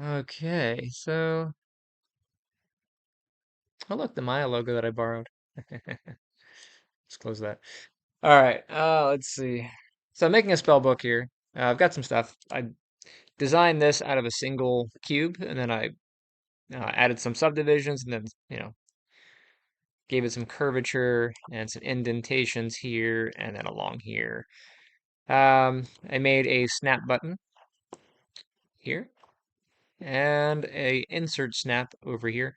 Okay, so oh look, the Maya logo that I borrowed. Let's close that. All right, let's see. So I'm making a spell book here. I've got some stuff. I designed this out of a single cube, and then I added some subdivisions, and then gave it some curvature and some indentations here and then along here. I made a snap button here and a insert snap over here.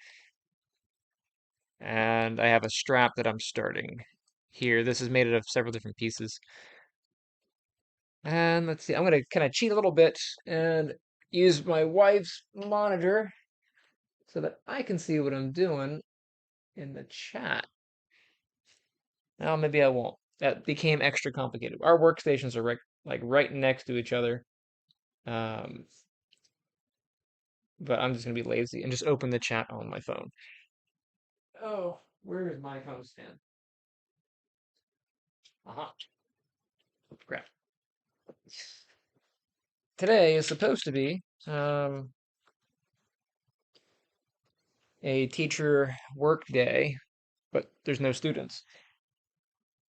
And I have a strap that I'm starting here. This is made out of several different pieces. And let's see, I'm gonna kind of cheat a little bit and use my wife's monitor so that I can see what I'm doing in the chat. Now maybe I won't. That became extra complicated. Our workstations are right next to each other. Um, but I'm just gonna be lazy and just open the chat on my phone. Oh, where is my phone stand? Aha, crap. Today is supposed to be a teacher work day, but there's no students.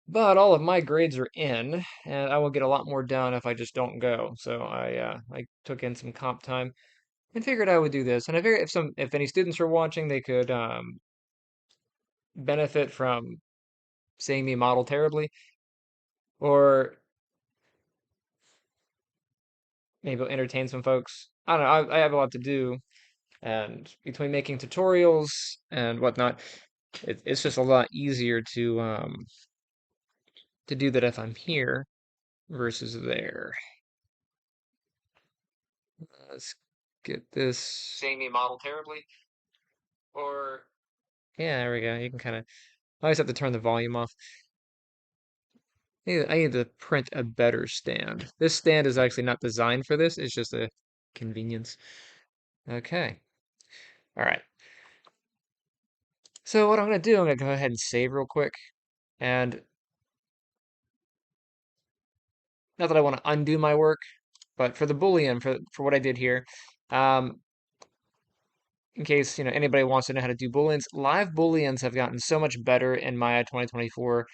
But all of my grades are in, and I will get a lot more done if I just don't go. So I took in some comp time and figured I would do this. And I figured if any students are watching, they could benefit from seeing me model terribly, or maybe it'll entertain some folks. I don't know. I have a lot to do, and between making tutorials and whatnot, it's just a lot easier to do that if I'm here versus there. Let's get this. Seeing me model terribly, or yeah, there we go. You can kind of. I always have to turn the volume off. I need to print a better stand. This stand is actually not designed for this. It's just a convenience. Okay. All right. So what I'm gonna do, I'm gonna go ahead and save real quick. And not that I want to undo my work, but for the Boolean, for what I did here, um, in case anybody wants to know how to do Booleans, live Booleans have gotten so much better in Maya 2024.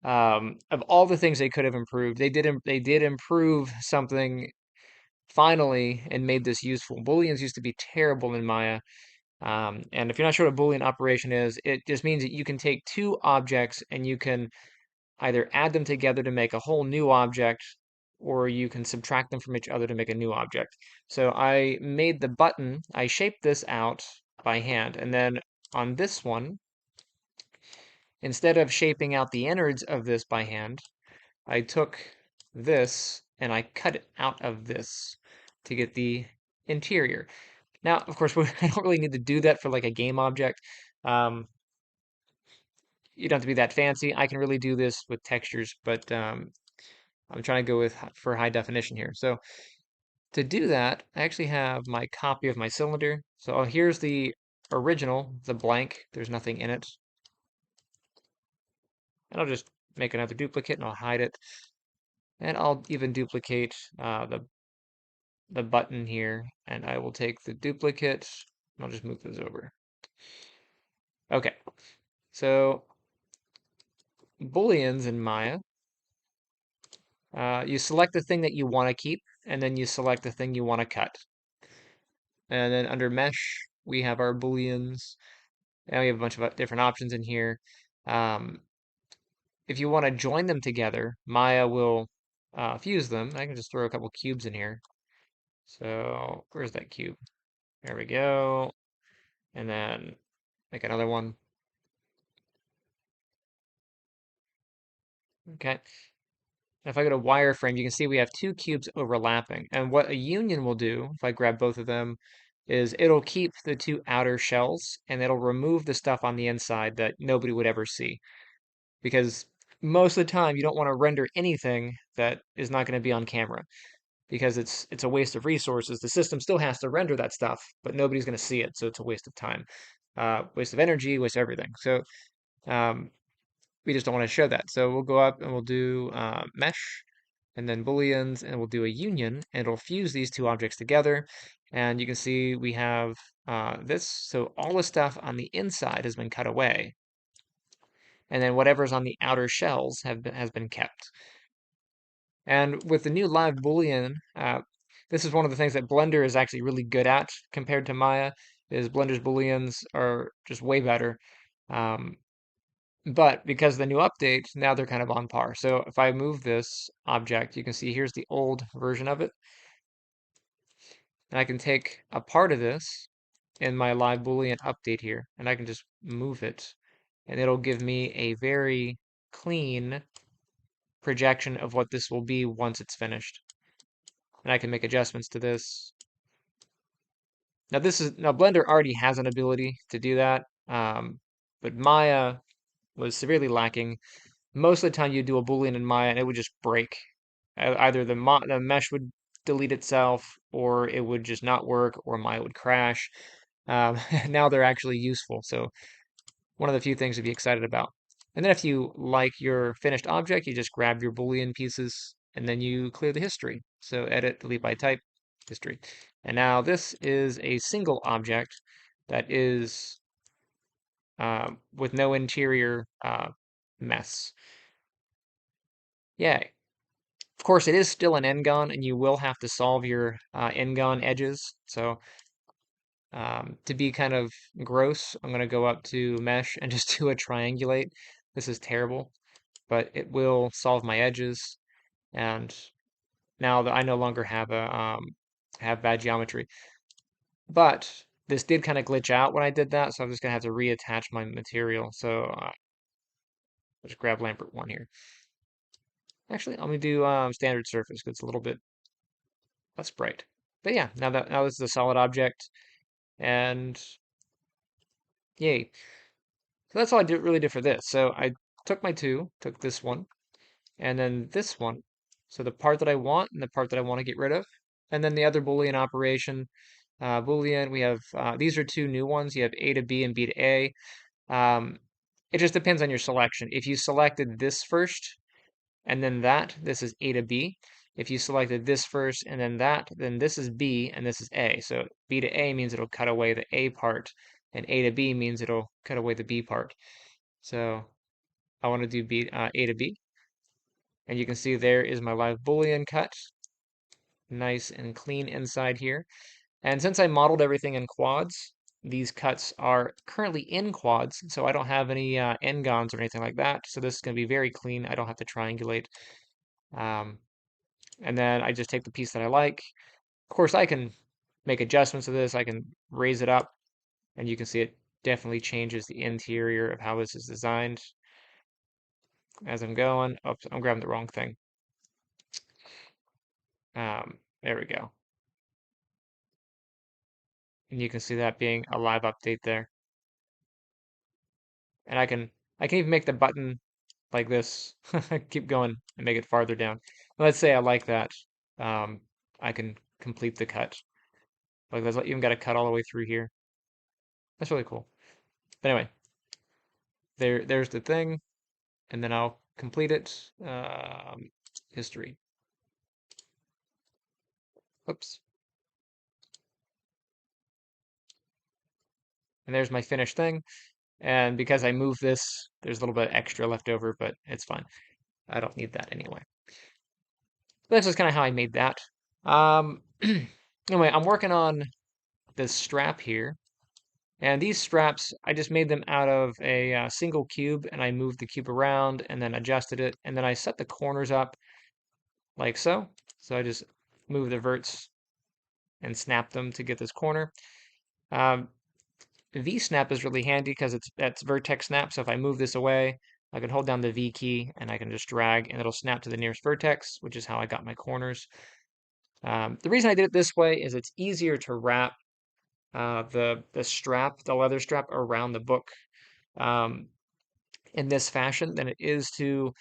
Of all the things they could have improved, they did improve something finally and made this useful. Booleans used to be terrible in Maya. And if you're not sure what a Boolean operation is, it just means that you can take two objects and you can either add them together to make a whole new object, or you can subtract them from each other to make a new object. So I made the button, I shaped this out by hand, and then on this one, instead of shaping out the innards of this by hand, I took this and I cut it out of this to get the interior. Now, of course, I don't really need to do that for like a game object. Um, you don't have to be that fancy. I can really do this with textures, but I'm trying to go for high definition here. So to do that, I actually have my copy of my cylinder. So here's the original, the blank. There's nothing in it. And I'll just make another duplicate and I'll hide it. And I'll even duplicate the button here. And I will take the duplicate and I'll just move those over. Okay, so Booleans in Maya, you select the thing that you want to keep, and then you select the thing you want to cut. And then under mesh, we have our Booleans. And we have a bunch of different options in here. Um, if you want to join them together, Maya will fuse them. I can just throw a couple cubes in here. So where's that cube? There we go. And then make another one. Okay. If I go to wireframe, you can see we have two cubes overlapping. And what a union will do, if I grab both of them, is it'll keep the two outer shells and it'll remove the stuff on the inside that nobody would ever see. Because most of the time you don't want to render anything that is not going to be on camera because it's a waste of resources. The system still has to render that stuff, but nobody's going to see it, so it's a waste of time, waste of energy, waste of everything. So um, we just don't want to show that. So we'll go up and we'll do mesh. and then booleans, and we'll do a union, and it'll fuse these two objects together. And you can see we have this. So all the stuff on the inside has been cut away, and then whatever's on the outer shells has been kept. And with the new live Boolean, this is one of the things that Blender is actually really good at compared to Maya, is Blender's Booleans are just way better. Um, but because of the new update, now they're kind of on par. So if I move this object, you can see here's the old version of it. And I can take a part of this in my live Boolean update here, and I can just move it, and it'll give me a very clean projection of what this will be once it's finished. And I can make adjustments to this. Now Blender already has an ability to do that, but Maya was severely lacking. Most of the time you do a Boolean in Maya and it would just break. Either the mesh would delete itself, or it would just not work, or Maya would crash. Now they're actually useful, so one of the few things to be excited about. And then if you like your finished object, you just grab your Boolean pieces and then you clear the history. So edit, delete by type, history. And now this is a single object that is with no interior mess. Yay. Of course, it is still an n-gon, and you will have to solve your n-gon edges. So to be kind of gross, I'm going to go up to mesh and just do a triangulate. This is terrible, but it will solve my edges. And now that I no longer have have bad geometry. But this did kind of glitch out when I did that, so I'm just gonna have to reattach my material. So I'll just grab Lambert 1 here. Actually, I'm gonna do standard surface because it's a little bit less bright. But yeah, now this is a solid object, and yay. So that's all I really did for this. So I took my two, took this one, and then this one. So the part that I want and the part that I want to get rid of. And then the other Boolean operation. Boolean, we have, these are two new ones. You have A to B and B to A. Um, it just depends on your selection. If you selected this first and then that, this is A to B. If you selected this first and then that, then this is B and this is A. So B to A means it'll cut away the A part, and A to B means it'll cut away the B part. So I want to do A to B. And you can see there is my live Boolean cut. Nice and clean inside here. And since I modeled everything in quads, these cuts are currently in quads, so I don't have any n-gons or anything like that. So this is going to be very clean. I don't have to triangulate. Um, and then I just take the piece that I like. Of course, I can make adjustments to this. I can raise it up, and you can see it definitely changes the interior of how this is designed as I'm going. Oops, I'm grabbing the wrong thing. There we go. And you can see that being a live update there. And I can even make the button like this, keep going and make it farther down. Let's say I like that. Um, I can complete the cut. Like there's even got a cut all the way through here. That's really cool. But anyway, there's the thing, and then I'll complete it. History. Oops. And there's my finished thing. And because I moved this, there's a little bit extra left over, but it's fine. I don't need that anyway. That's just kind of how I made that. Anyway, I'm working on this strap here. And these straps, I just made them out of a single cube, and I moved the cube around and then adjusted it. And then I set the corners up like so. So I just move the verts and snap them to get this corner. V-snap is really handy because that's vertex snap. So if I move this away, I can hold down the V key and I can just drag and it'll snap to the nearest vertex, which is how I got my corners. The reason I did it this way is it's easier to wrap the strap, the leather strap, around the book um, in this fashion than it is to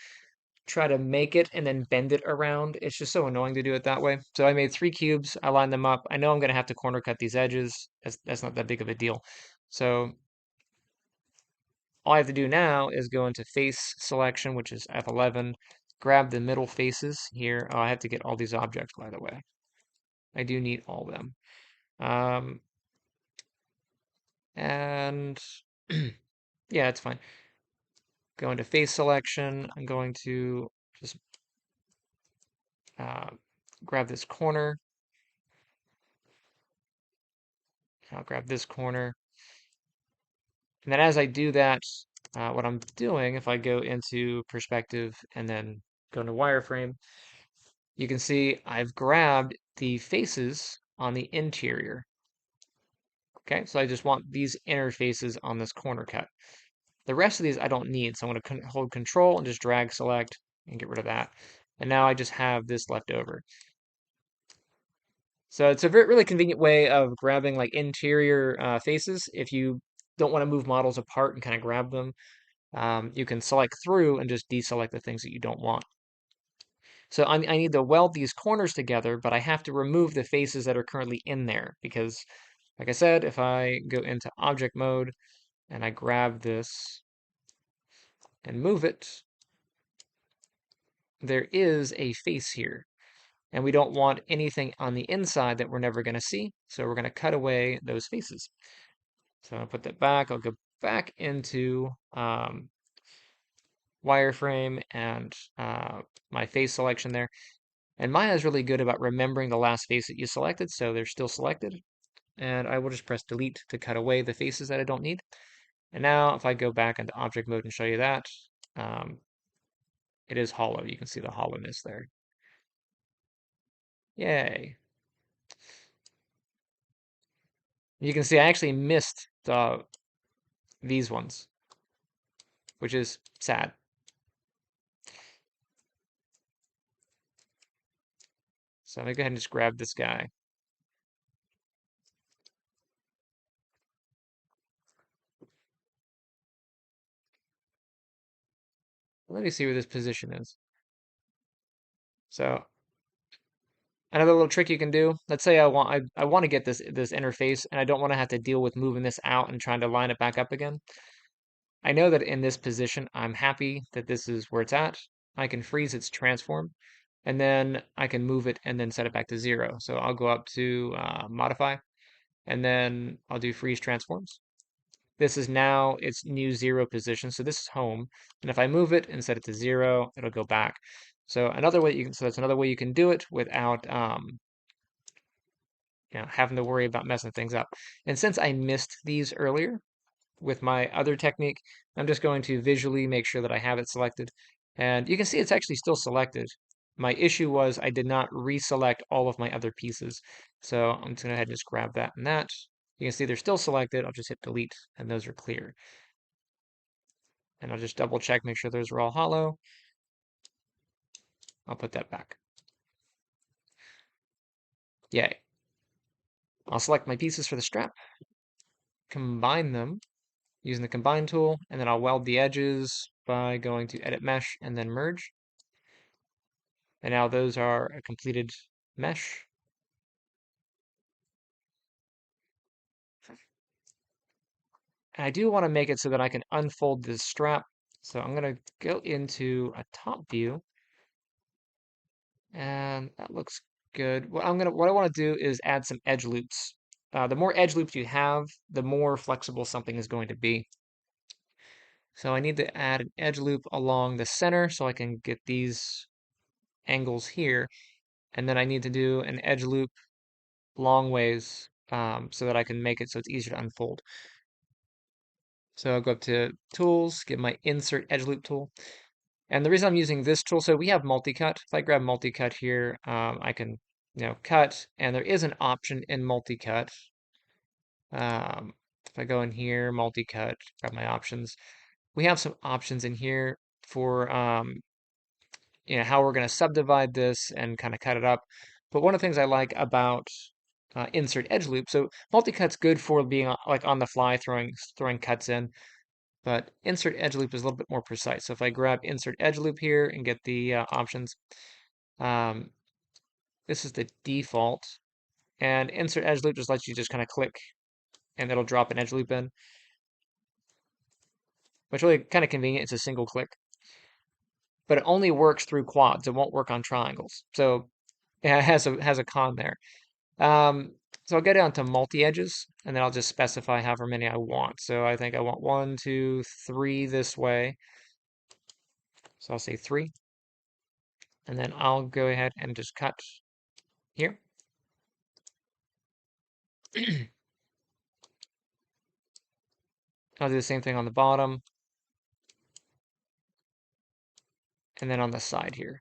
try to make it and then bend it around. It's just so annoying to do it that way. So I made 3 cubes. I lined them up. I know I'm going to have to corner cut these edges. That's not that big of a deal. So all I have to do now is go into face selection, which is F11, grab the middle faces here. Oh, I have to get all these objects, by the way. I do need all of them. And yeah, it's fine. Go into face selection. I'm going to just grab this corner. I'll grab this corner. And then as I do that, what I'm doing, if I go into perspective and then go into wireframe, you can see I've grabbed the faces on the interior. Okay, so I just want these inner faces on this corner cut. The rest of these I don't need, so I'm going to hold Control and just drag select and get rid of that. And now I just have this left over. So it's a really convenient way of grabbing like interior faces. If you don't want to move models apart and kind of grab them, you can select through and just deselect the things that you don't want. So I need to weld these corners together, but I have to remove the faces that are currently in there because, like I said, if I go into object mode and I grab this and move it, there is a face here. And we don't want anything on the inside that we're never going to see. So we're going to cut away those faces. So I'll put that back. I'll go back into wireframe and my face selection there. And Maya is really good about remembering the last face that you selected, so they're still selected. And I will just press delete to cut away the faces that I don't need. And now if I go back into object mode and show you that, it is hollow. You can see the hollowness there. Yay. You can see I actually missed these ones, which is sad. So I'm gonna go ahead and just grab this guy. Let me see where this position is. So another little trick you can do. Let's say I want to get this interface and I don't want to have to deal with moving this out and trying to line it back up again. I know that in this position, I'm happy that this is where it's at. I can freeze its transform, and then I can move it and then set it back to 0. So I'll go up to modify, and then I'll do freeze transforms. This is now its new 0 position, so this is home. And if I move it and set it to 0, it'll go back. So that's another way you can do it without having to worry about messing things up. And since I missed these earlier, with my other technique, I'm just going to visually make sure that I have it selected. And you can see it's actually still selected. My issue was I did not reselect all of my other pieces. So I'm just going to go ahead and just grab that and that. You can see they're still selected. I'll just hit delete and those are clear. And I'll just double check, make sure those are all hollow. I'll put that back. Yay. I'll select my pieces for the strap, combine them using the combine tool, and then I'll weld the edges by going to edit mesh and then merge. And now those are a completed mesh. And I do want to make it so that I can unfold this strap. So I'm going to go into a top view. And that looks good. What I want to do is add some edge loops. The more edge loops you have, the more flexible something is going to be. So I need to add an edge loop along the center so I can get these angles here. And then I need to do an edge loop long ways so that I can make it so it's easier to unfold. So I'll go up to Tools, get my Insert Edge Loop tool. And the reason I'm using this tool, so we have multi-cut. If I grab multi-cut here, I can, cut. And there is an option in multi-cut. If I go in here, multi-cut, grab my options. We have some options in here for, how we're going to subdivide this and kind of cut it up. But one of the things I like about insert edge loop, so multi-cut's good for being like on the fly, throwing cuts in. But insert edge loop is a little bit more precise. So if I grab insert edge loop here and get the options, this is the default. And insert edge loop just lets you just kind of click and it'll drop an edge loop in, which really kind of convenient. It's a single click. but it only works through quads. It won't work on triangles. So yeah, it has a con there. So I'll go down to multi-edges, and then I'll just specify however many I want. So I think I want 1, 2, 3 this way. So I'll say 3. And then I'll go ahead and just cut here. I'll do the same thing on the bottom, and then on the side here.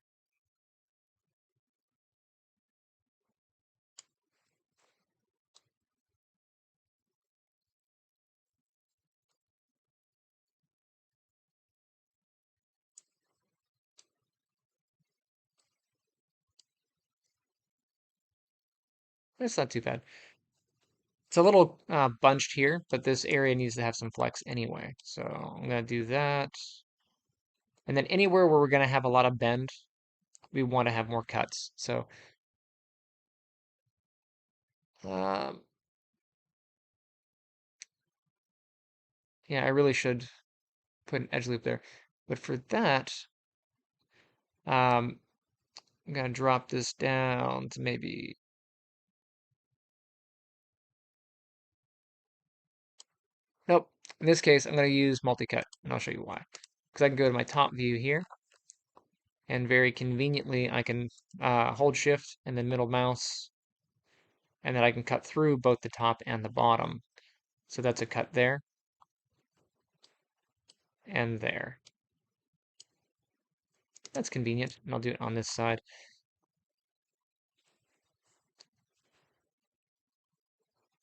It's not too bad. It's a little bunched here, but this area needs to have some flex anyway. So I'm going to do that. And then anywhere where we're going to have a lot of bend, we want to have more cuts. So um, yeah, I really should put an edge loop there. But for that, I'm going to drop this down to maybe... Nope. In this case, I'm going to use multi-cut, and I'll show you why. Because I can go to my top view here, and very conveniently, I can hold shift and then middle mouse, and then I can cut through both the top and the bottom. So that's a cut there and there. That's convenient, and I'll do it on this side.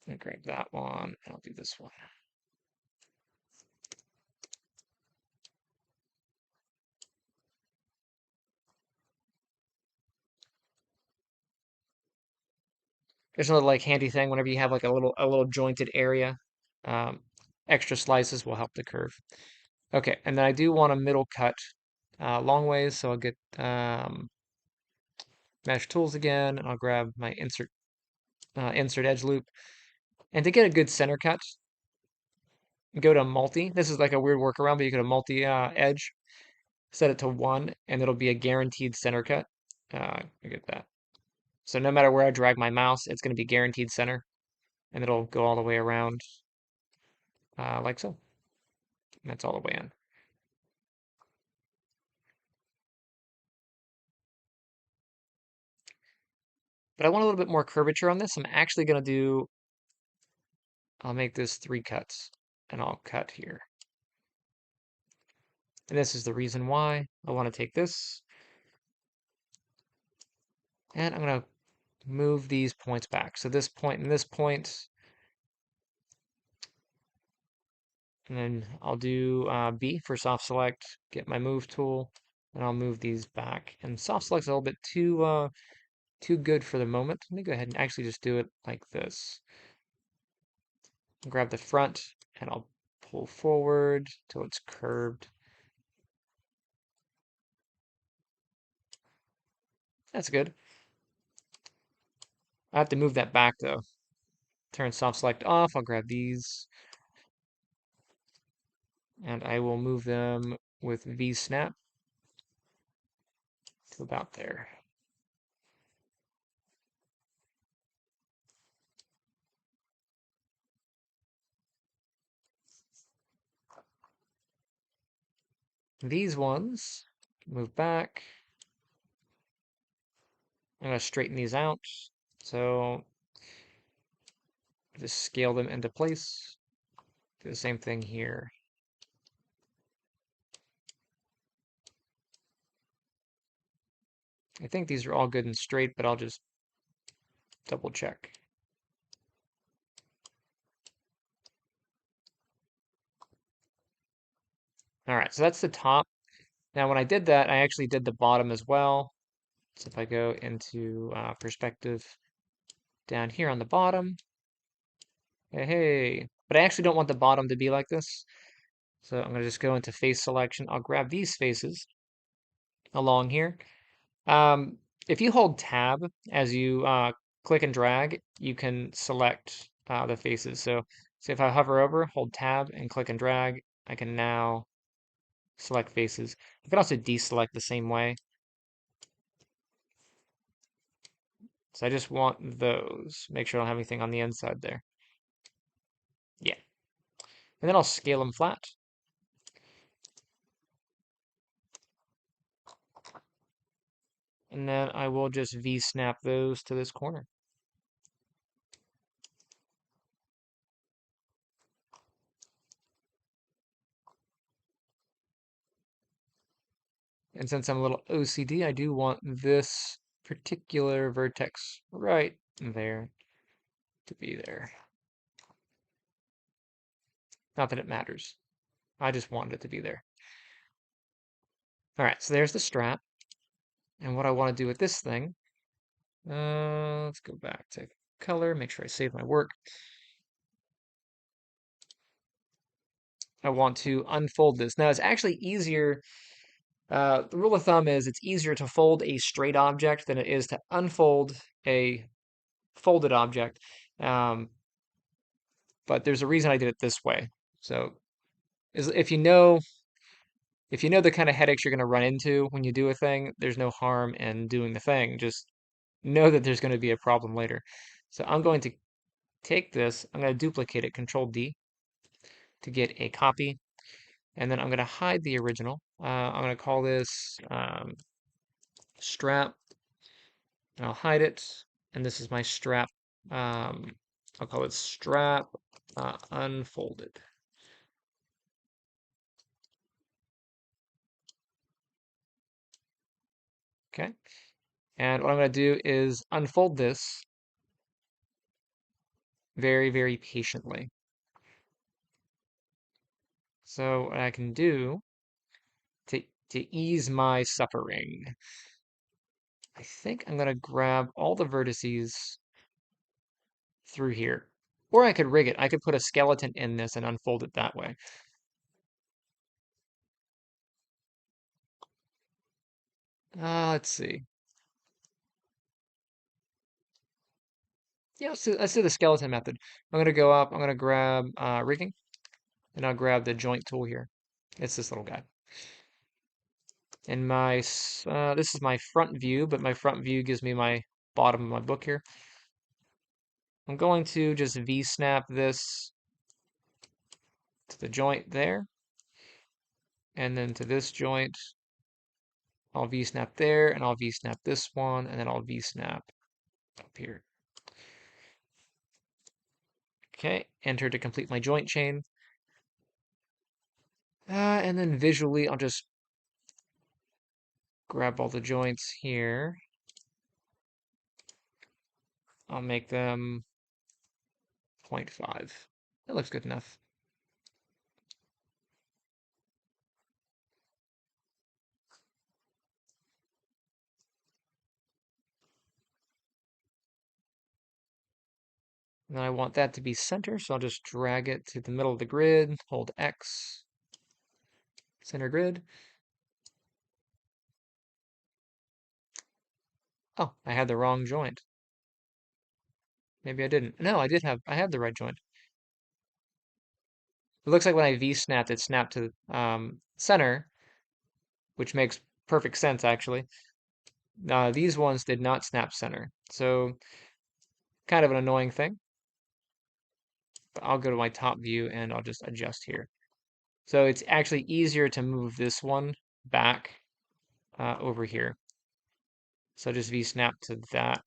I'm gonna grab that one, and I'll do this one. There's another like handy thing whenever you have like a little jointed area. Um, Extra slices will help the curve. Okay, and then I do want a middle cut long ways, so I'll get mesh tools again, and I'll grab my insert edge loop. And to get a good center cut, go to multi. This is like a weird workaround, but you go to multi edge, set it to 1, and it'll be a guaranteed center cut. I get that. So no matter where I drag my mouse, it's going to be guaranteed center, and it'll go all the way around like so. And that's all the way in. But I want a little bit more curvature on this. I'm actually going to do, I'll make this 3 cuts, and I'll cut here. And this is the reason why I want to take this, and I'm going to move these points back. So this point and this point, and then I'll do B for soft select, get my move tool, and I'll move these back. And soft select's a little bit too good for the moment. Let me go ahead and actually just do it like this. I'll grab the front, and I'll pull forward till it's curved. That's good. I have to move that back though. Turn soft select off. I'll grab these, and I will move them with V snap to about there. These ones move back. I'm going to straighten these out. So just scale them into place. Do the same thing here. I think these are all good and straight, but I'll just double check. All right, so that's the top. Now, when I did that, I actually did the bottom as well. So if I go into perspective down here on the bottom, hey, but I actually don't want the bottom to be like this. So I'm going to just go into face selection. I'll grab these faces along here. If you hold tab as you click and drag, you can select the faces. So if I hover over, hold tab and click and drag, I can now select faces. I can also deselect the same way. So I just want those. Make sure I don't have anything on the inside there. Yeah. And then I'll scale them flat. And then I will just V-snap those to this corner. And since I'm a little OCD, I do want this particular vertex right there to be there. Not that it matters. I just wanted it to be there. All right, so there's the strap. And what I want to do with this thing, let's go back to color, make sure I save my work. I want to unfold this. Now, it's actually easier. The rule of thumb is it's easier to fold a straight object than it is to unfold a folded object. But there's a reason I did it this way. So if you know the kind of headaches you're going to run into when you do a thing, there's no harm in doing the thing. Just know that there's going to be a problem later. So I'm going to take this, I'm going to duplicate it, Control D to get a copy, and then I'm going to hide the original. I'm going to call this strap, and I'll hide it, and this is my strap. I'll call it strap unfolded. Okay, and what I'm going to do is unfold this very, very patiently. So what I can do to ease my suffering, I think I'm going to grab all the vertices through here. Or I could rig it. I could put a skeleton in this and unfold it that way. Let's see. Yeah, let's do the skeleton method. I'm going to go up, I'm going to grab rigging, and I'll grab the joint tool here. It's this little guy. And this is my front view, but my front view gives me my bottom of my book here. I'm going to just V-snap this to the joint there, and then to this joint. I'll V-snap there, and I'll V-snap this one, and then I'll V-snap up here. Okay, enter to complete my joint chain. And then visually, I'll just grab all the joints here. I'll make them 0.5. That looks good enough. And then I want that to be center, so I'll just drag it to the middle of the grid, hold X, center grid. Oh, I had the wrong joint. Maybe I didn't. No, I had the right joint. It looks like when I V-snapped, it snapped to center, which makes perfect sense, actually. These ones did not snap center, so kind of an annoying thing. But I'll go to my top view and I'll just adjust here. So it's actually easier to move this one back over here. So just V-snap to that.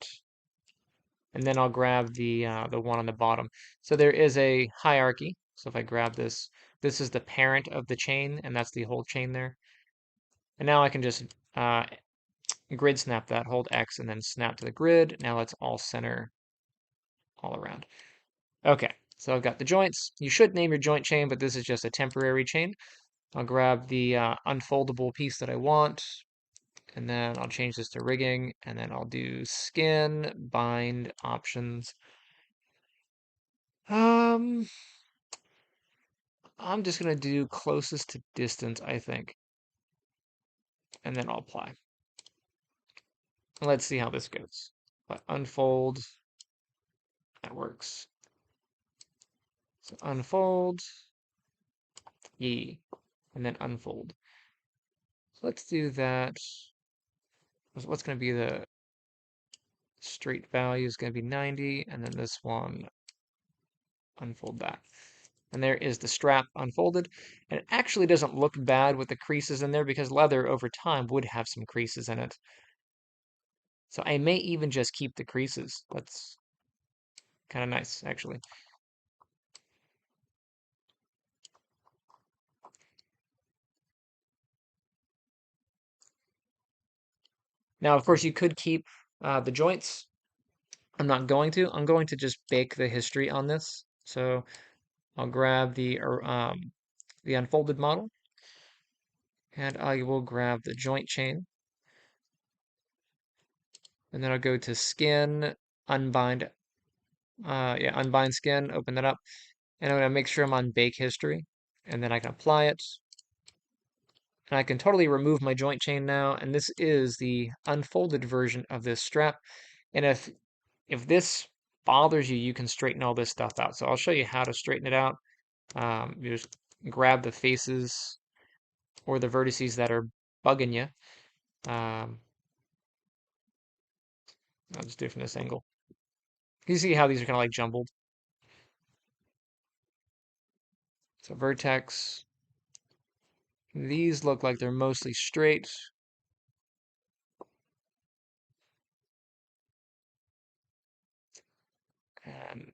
And then I'll grab the one on the bottom. So there is a hierarchy. So if I grab this, this is the parent of the chain, and that's the whole chain there. And now I can just grid snap that, hold X, and then snap to the grid. Now let's all center all around. Okay, so I've got the joints. You should name your joint chain, but this is just a temporary chain. I'll grab the unfoldable piece that I want, and then I'll change this to rigging, and then I'll do skin, bind, options. I'm just gonna do closest to distance, I think, and then I'll apply. Let's see how this goes. But unfold, that works. So unfold, and then unfold. Let's do that. What's going to be the straight value is going to be 90, and then this one, unfold that. And there is the strap unfolded. And it actually doesn't look bad with the creases in there because leather over time would have some creases in it. So I may even just keep the creases. That's kind of nice, actually. Now, of course, you could keep the joints. I'm not going to. I'm going to just bake the history on this. So I'll grab the unfolded model, and I will grab the joint chain, and then I'll go to skin, unbind, yeah, unbind skin, open that up, and I'm gonna make sure I'm on bake history, and then I can apply it, and I can totally remove my joint chain now, and this is the unfolded version of this strap. And if this bothers you, you can straighten all this stuff out. So I'll show you how to straighten it out. You just grab the faces or the vertices that are bugging you. Um, I'll just do it from this angle. You see how these are kind of like jumbled. So vertex, these look like they're mostly straight. And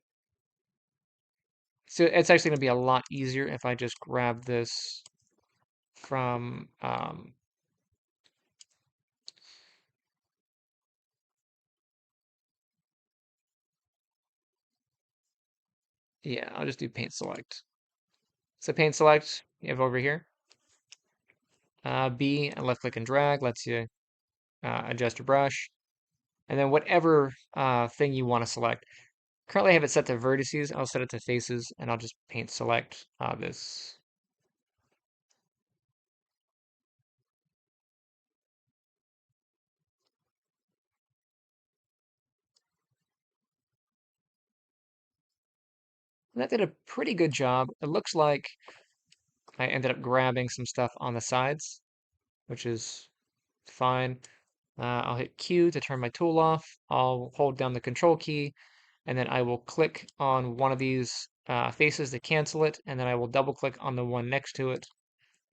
so it's actually going to be a lot easier if I just grab this from, yeah, I'll just do paint select. So paint select, you have over here. B and left click and drag lets you adjust your brush. And then whatever thing you want to select. Currently I have it set to vertices. I'll set it to faces and I'll just paint select this. And that did a pretty good job. It looks like I ended up grabbing some stuff on the sides, which is fine. I'll hit Q to turn my tool off. I'll hold down the control key, and then I will click on one of these faces to cancel it, and then I will double click on the one next to it.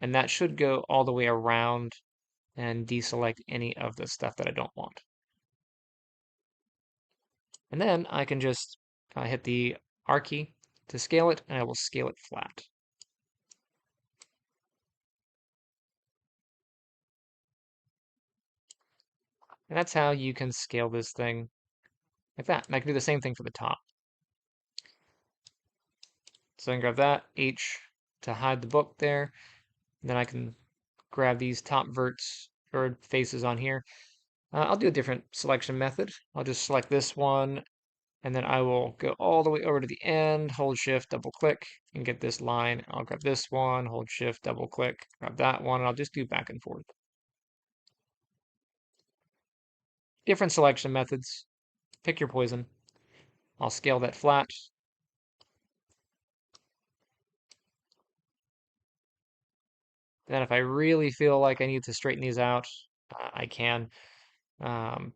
And that should go all the way around and deselect any of the stuff that I don't want. And then I can just hit the R key to scale it, and I will scale it flat. And that's how you can scale this thing like that. And I can do the same thing for the top. So I can grab that, H to hide the book there. And then I can grab these top verts or faces on here. I'll do a different selection method. I'll just select this one, and then I will go all the way over to the end, hold shift, double click, and get this line. I'll grab this one, hold shift, double click, grab that one, and I'll just do back and forth. Different selection methods. Pick your poison. I'll scale that flat. Then if I really feel like I need to straighten these out, I can. Um,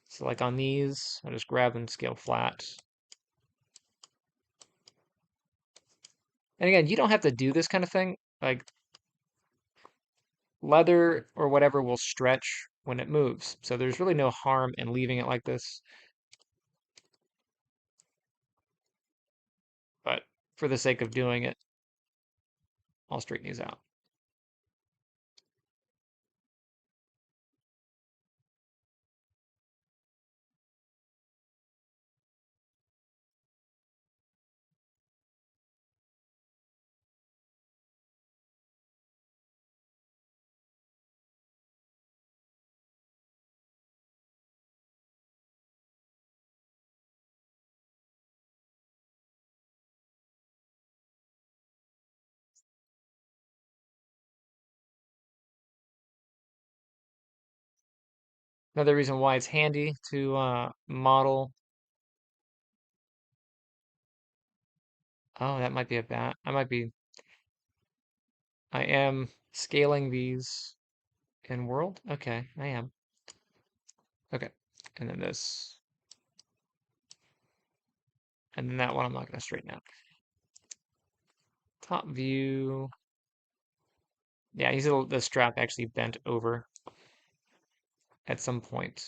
so like on these, I just grab and scale flat. And again, you don't have to do this kind of thing. Like leather or whatever will stretch when it moves. So there's really no harm in leaving it like this. But for the sake of doing it, I'll straighten these out. Another reason why it's handy to model. Oh, that might be a bat. I am scaling these in world. Okay, I am. Okay, and then this, and then that one I'm not going to straighten out. Top view. Yeah, you see the strap actually bent over at some point.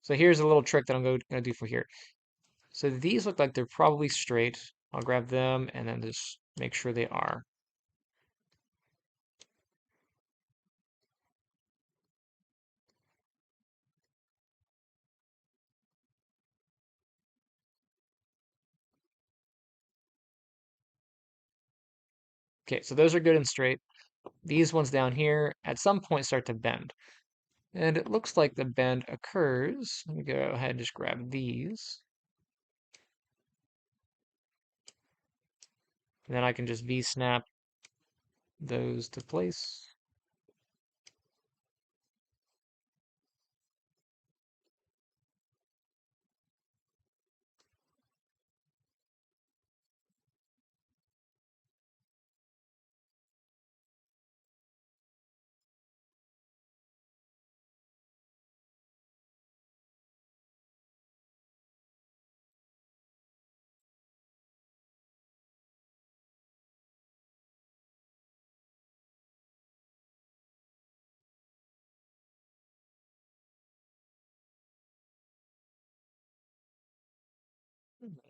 So here's a little trick that I'm going to do for here. So these look like they're probably straight. I'll grab them and then just make sure they are. Okay, so those are good and straight. These ones down here at some point start to bend. And it looks like the bend occurs. Let me go ahead and just grab these. And then I can just V-snap those to place.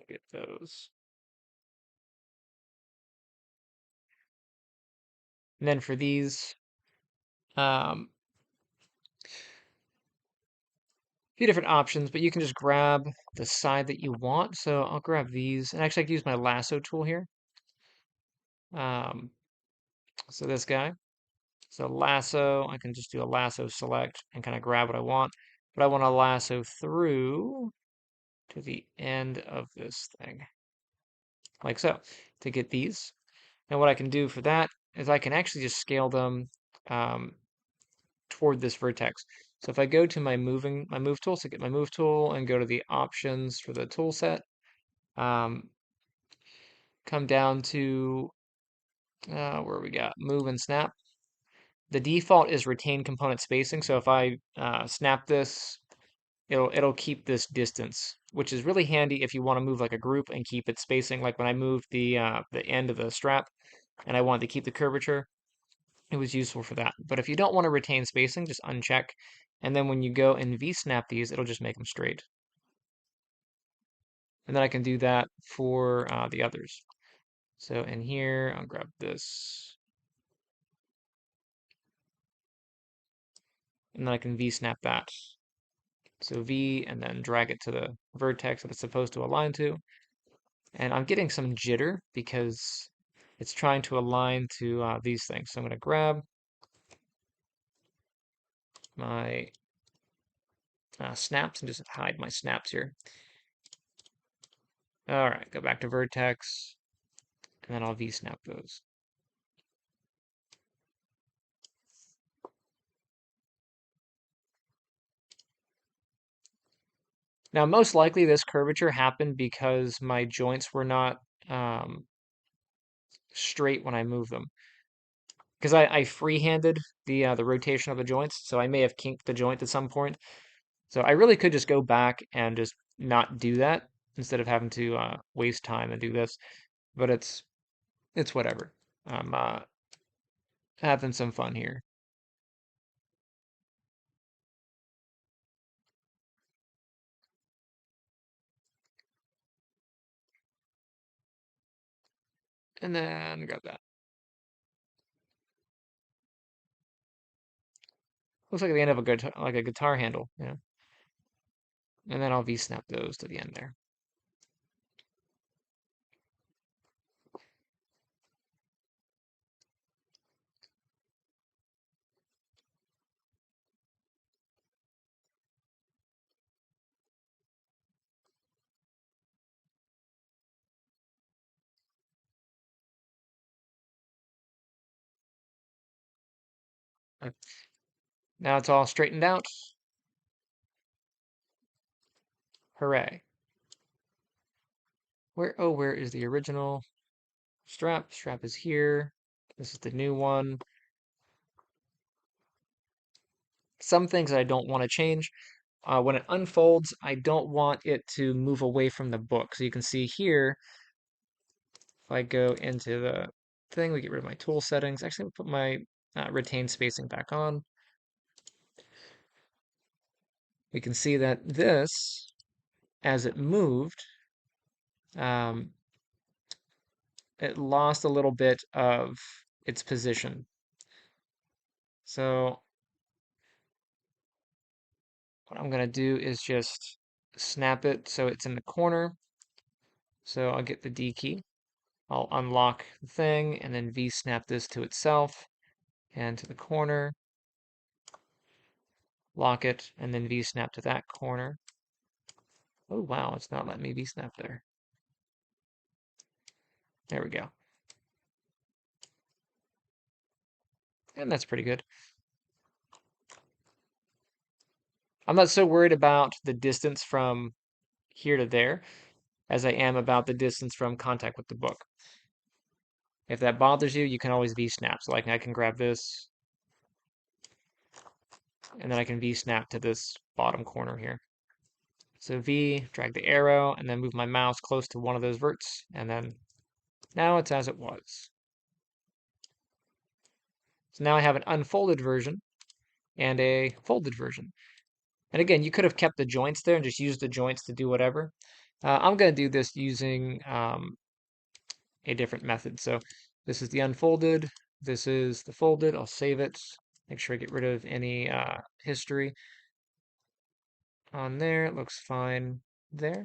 Get those. And then for these, um, a few different options, but you can just grab the side that you want. So I'll grab these, and actually I can use my lasso tool here. Um, so this guy. So lasso, I can just do a lasso select and kind of grab what I want, but I want to lasso through to the end of this thing, like so, to get these. And what I can do for that is I can actually just scale them um, toward this vertex. So if I go to my move tool, so get my move tool and go to the options for the tool set, um, come down to where we got move and snap. The default is retain component spacing. So if I snap this, it'll keep this distance, which is really handy if you want to move like a group and keep it spacing. Like when I moved the end of the strap and I wanted to keep the curvature, it was useful for that. But if you don't want to retain spacing, just uncheck. And then when you go and V-snap these, it'll just make them straight. And then I can do that for the others. So in here, I'll grab this. And then I can V-snap that. So V and then drag it to the vertex that it's supposed to align to. And I'm getting some jitter because it's trying to align to these things. So I'm going to grab my snaps and just hide my snaps here. All right, go back to vertex, and then I'll V-snap those. Now, most likely this curvature happened because my joints were not um, straight when I moved them. Because I free-handed the rotation of the joints, so I may have kinked the joint at some point. So I really could just go back and just not do that instead of having to waste time and do this. But it's whatever. I'm having some fun here. And then grab that. Looks like the end of a guitar, like a guitar handle, yeah. And then I'll V-snap those to the end there. Now it's all straightened out. Hooray. Where is the original strap? Strap is here. This is the new one. Some things that I don't want to change. When it unfolds, I don't want it to move away from the book. So you can see here, if I go into the thing, we get rid of my tool settings. Actually, I'll put my retain spacing back on. We can see that this, as it moved, um, it lost a little bit of its position. So what I'm going to do is just snap it so it's in the corner. So I'll get the D key. I'll unlock the thing and then V-snap this to itself and to the corner. Lock it and then V-snap to that corner. Oh wow, it's not letting me V-snap there. There we go. And that's pretty good. I'm not so worried about the distance from here to there as I am about the distance from contact with the book. If that bothers you, you can always V-snap. So like I can grab this and then I can V-snap to this bottom corner here. So V, drag the arrow, and then move my mouse close to one of those verts, and then now it's as it was. So now I have an unfolded version and a folded version. And again, you could have kept the joints there and just used the joints to do whatever. I'm going to do this using a different method. So this is the unfolded. This is the folded. I'll save it. Make sure I get rid of any history on there. It looks fine there.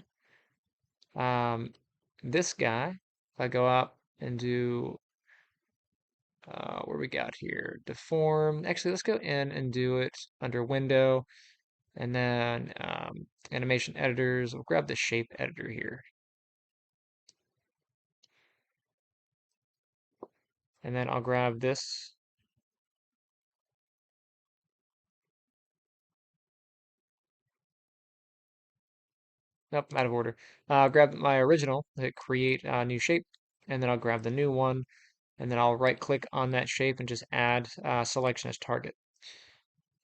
This guy, if I go up and do where we got here, deform. Actually, let's go in and do it under window and then animation editors. We'll grab the shape editor here. And then I'll grab this. Nope, I'm out of order. I'll grab my original, hit create a new shape, and then I'll grab the new one, and then I'll right click on that shape and just add selection as target.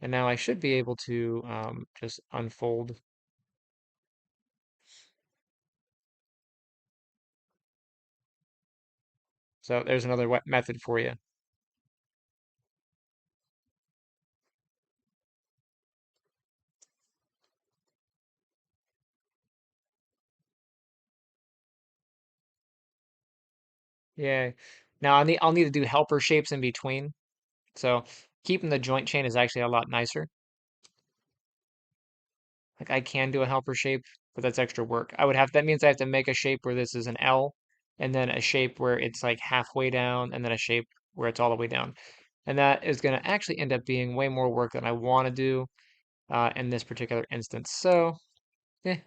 And now I should be able to just unfold. So there's another method for you. Yeah. Now I'll need to do helper shapes in between. So keeping the joint chain is actually a lot nicer. Like I can do a helper shape, but that's extra work. That means I have to make a shape where this is an L, and then a shape where it's like halfway down, and then a shape where it's all the way down. And that is going to actually end up being way more work than I want to do in this particular instance. So, yeah,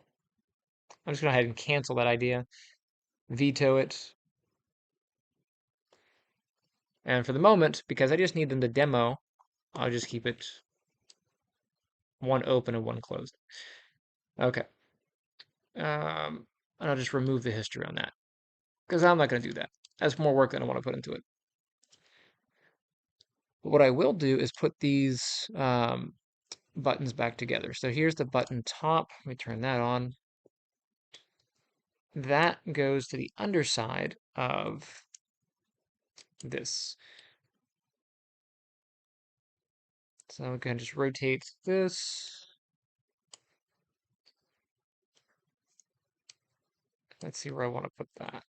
I'm just going to go ahead and cancel that idea, veto it. And for the moment, because I just need them to demo, I'll just keep it one open and one closed. Okay. And I'll just remove the history on that because I'm not going to do that. That's more work than I want to put into it. But what I will do is put these buttons back together. So here's the button top. Let me turn that on. That goes to the underside of this. So I'm going to just rotate this. Let's see where I want to put that.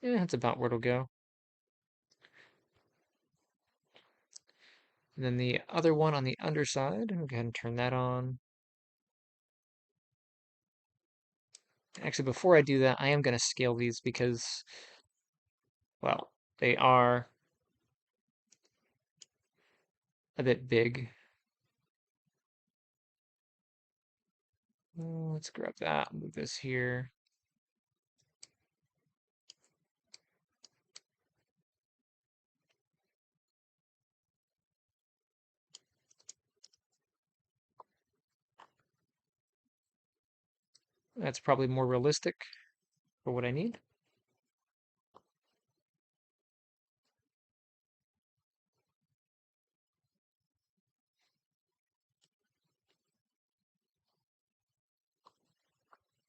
Yeah, that's about where it'll go. And then the other one on the underside, I'll go ahead and turn that on. Actually, before I do that, I am going to scale these because, well, they are a bit big. Let's grab that, move this here. That's probably more realistic for what I need.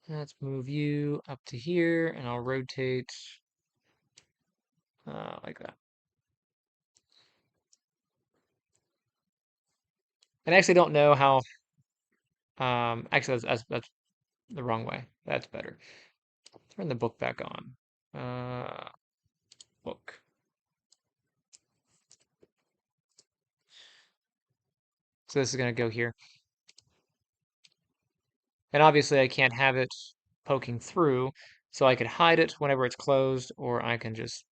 Let's move you up to here, and I'll rotate like that. And I actually don't know how. Actually, that's the wrong way. That's better. Turn the book back on. Book. So this is going to go here. And obviously I can't have it poking through, so I could hide it whenever it's closed, or I can just,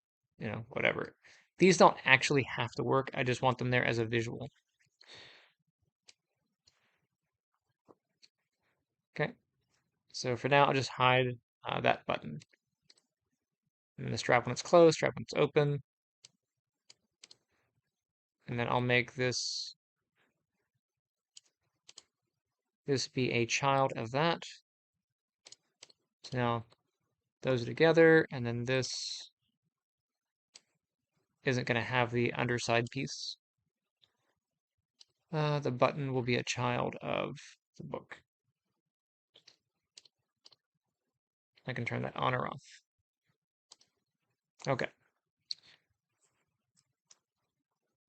whatever. These don't actually have to work. I just want them there as a visual. Okay. So for now, I'll just hide that button. And the strap when it's closed, strap when it's open. And then I'll make this be a child of that. So now those are together, and then this isn't going to have the underside piece. The button will be a child of the book. I can turn that on or off. Okay.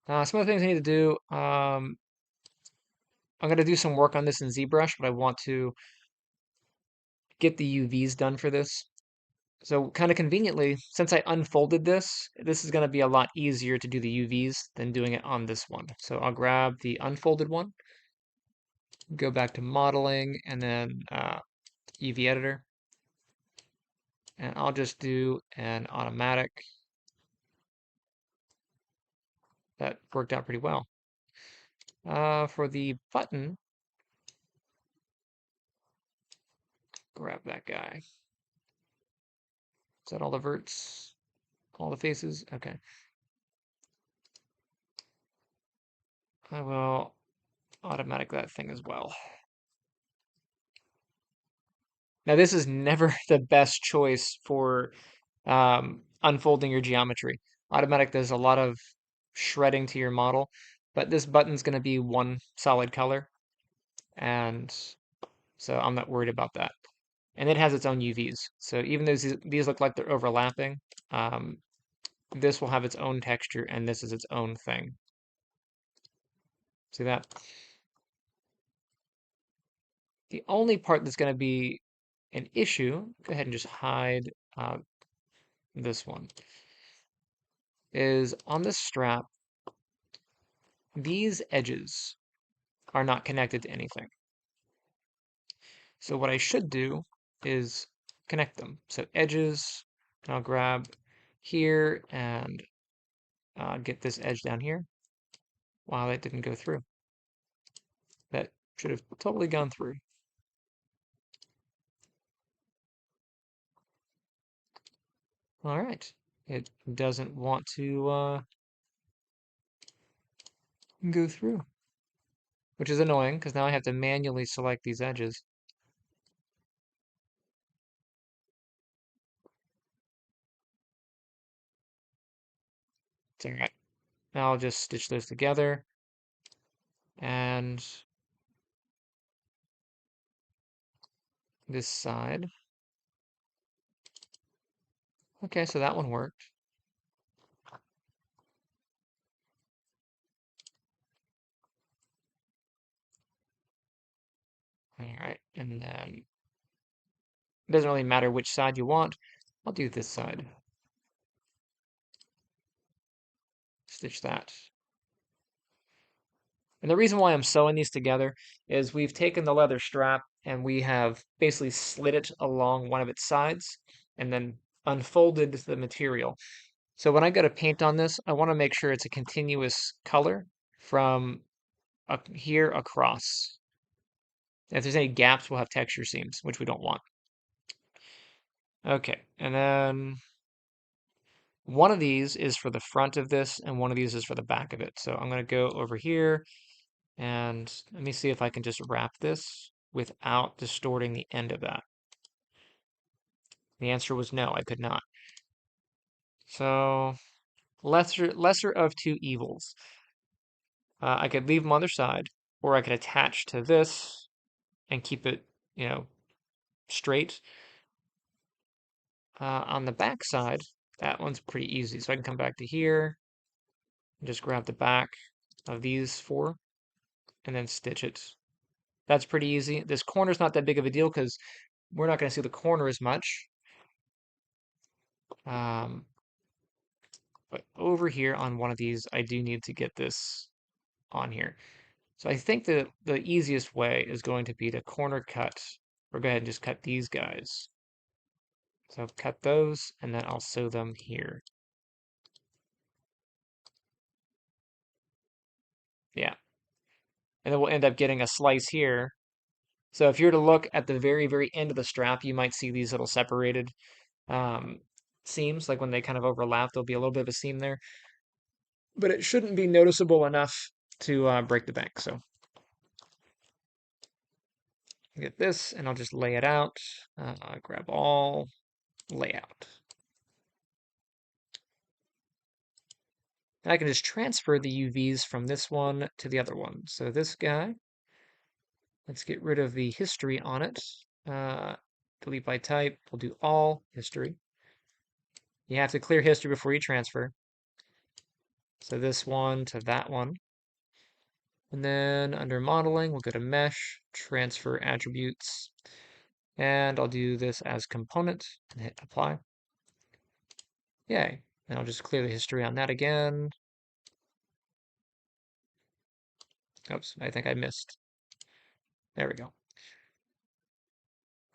Some other things I need to do. I'm going to do some work on this in ZBrush, but I want to get the UVs done for this. So kind of conveniently, since I unfolded this, this is going to be a lot easier to do the UVs than doing it on this one. So I'll grab the unfolded one, go back to modeling, and then UV editor. And I'll just do an automatic. That worked out pretty well. For the button, grab that guy. Is that all the verts? All the faces? Okay. I will automatic that thing as well. Now, this is never the best choice for unfolding your geometry. Automatic does a lot of shredding to your model, but this button's going to be one solid color, and so I'm not worried about that. And it has its own UVs, so even though these look like they're overlapping, this will have its own texture, and this is its own thing. See that? The only part that's going to be an issue, go ahead and just hide this one, is on this strap, these edges are not connected to anything. So what I should do is connect them. So edges, and I'll grab here and get this edge down here. Wow, that didn't go through. That should have totally gone through. All right. It doesn't want to go through, which is annoying because now I have to manually select these edges. It's all right. Now I'll just stitch those together and this side. Okay, so that one worked. All right, and then it doesn't really matter which side you want. I'll do this side. Stitch that. And the reason why I'm sewing these together is we've taken the leather strap and we have basically slid it along one of its sides and then unfolded the material. So when I go to paint on this, I want to make sure it's a continuous color from here across. And if there's any gaps, we'll have texture seams, which we don't want. Okay, and then one of these is for the front of this, and one of these is for the back of it. So I'm going to go over here, and let me see if I can just wrap this without distorting the end of that. The answer was no, I could not. So lesser of two evils. I could leave them on their side, or I could attach to this and keep it, you know, straight. On the back side, that one's pretty easy. So I can come back to here and just grab the back of these four and then stitch it. That's pretty easy. This corner's not that big of a deal because we're not going to see the corner as much. Um, but over here on one of these, I do need to get this on here. So I think the easiest way is going to be to corner cut, or go ahead and just cut these guys. So cut those, and then I'll sew them here. Yeah. And then we'll end up getting a slice here. So if you were to look at the very, very end of the strap, you might see these little separated um, seams. Like when they kind of overlap, there'll be a little bit of a seam there. But it shouldn't be noticeable enough to break the bank. So get this, and I'll just lay it out. Grab all, layout. And I can just transfer the UVs from this one to the other one. So this guy, let's get rid of the history on it. Delete by type, we'll do all history. You have to clear history before you transfer. So this one to that one. And then under modeling, we'll go to mesh, transfer attributes, and I'll do this as component and hit apply. Yay. And I'll just clear the history on that again. Oops, I think I missed. There we go.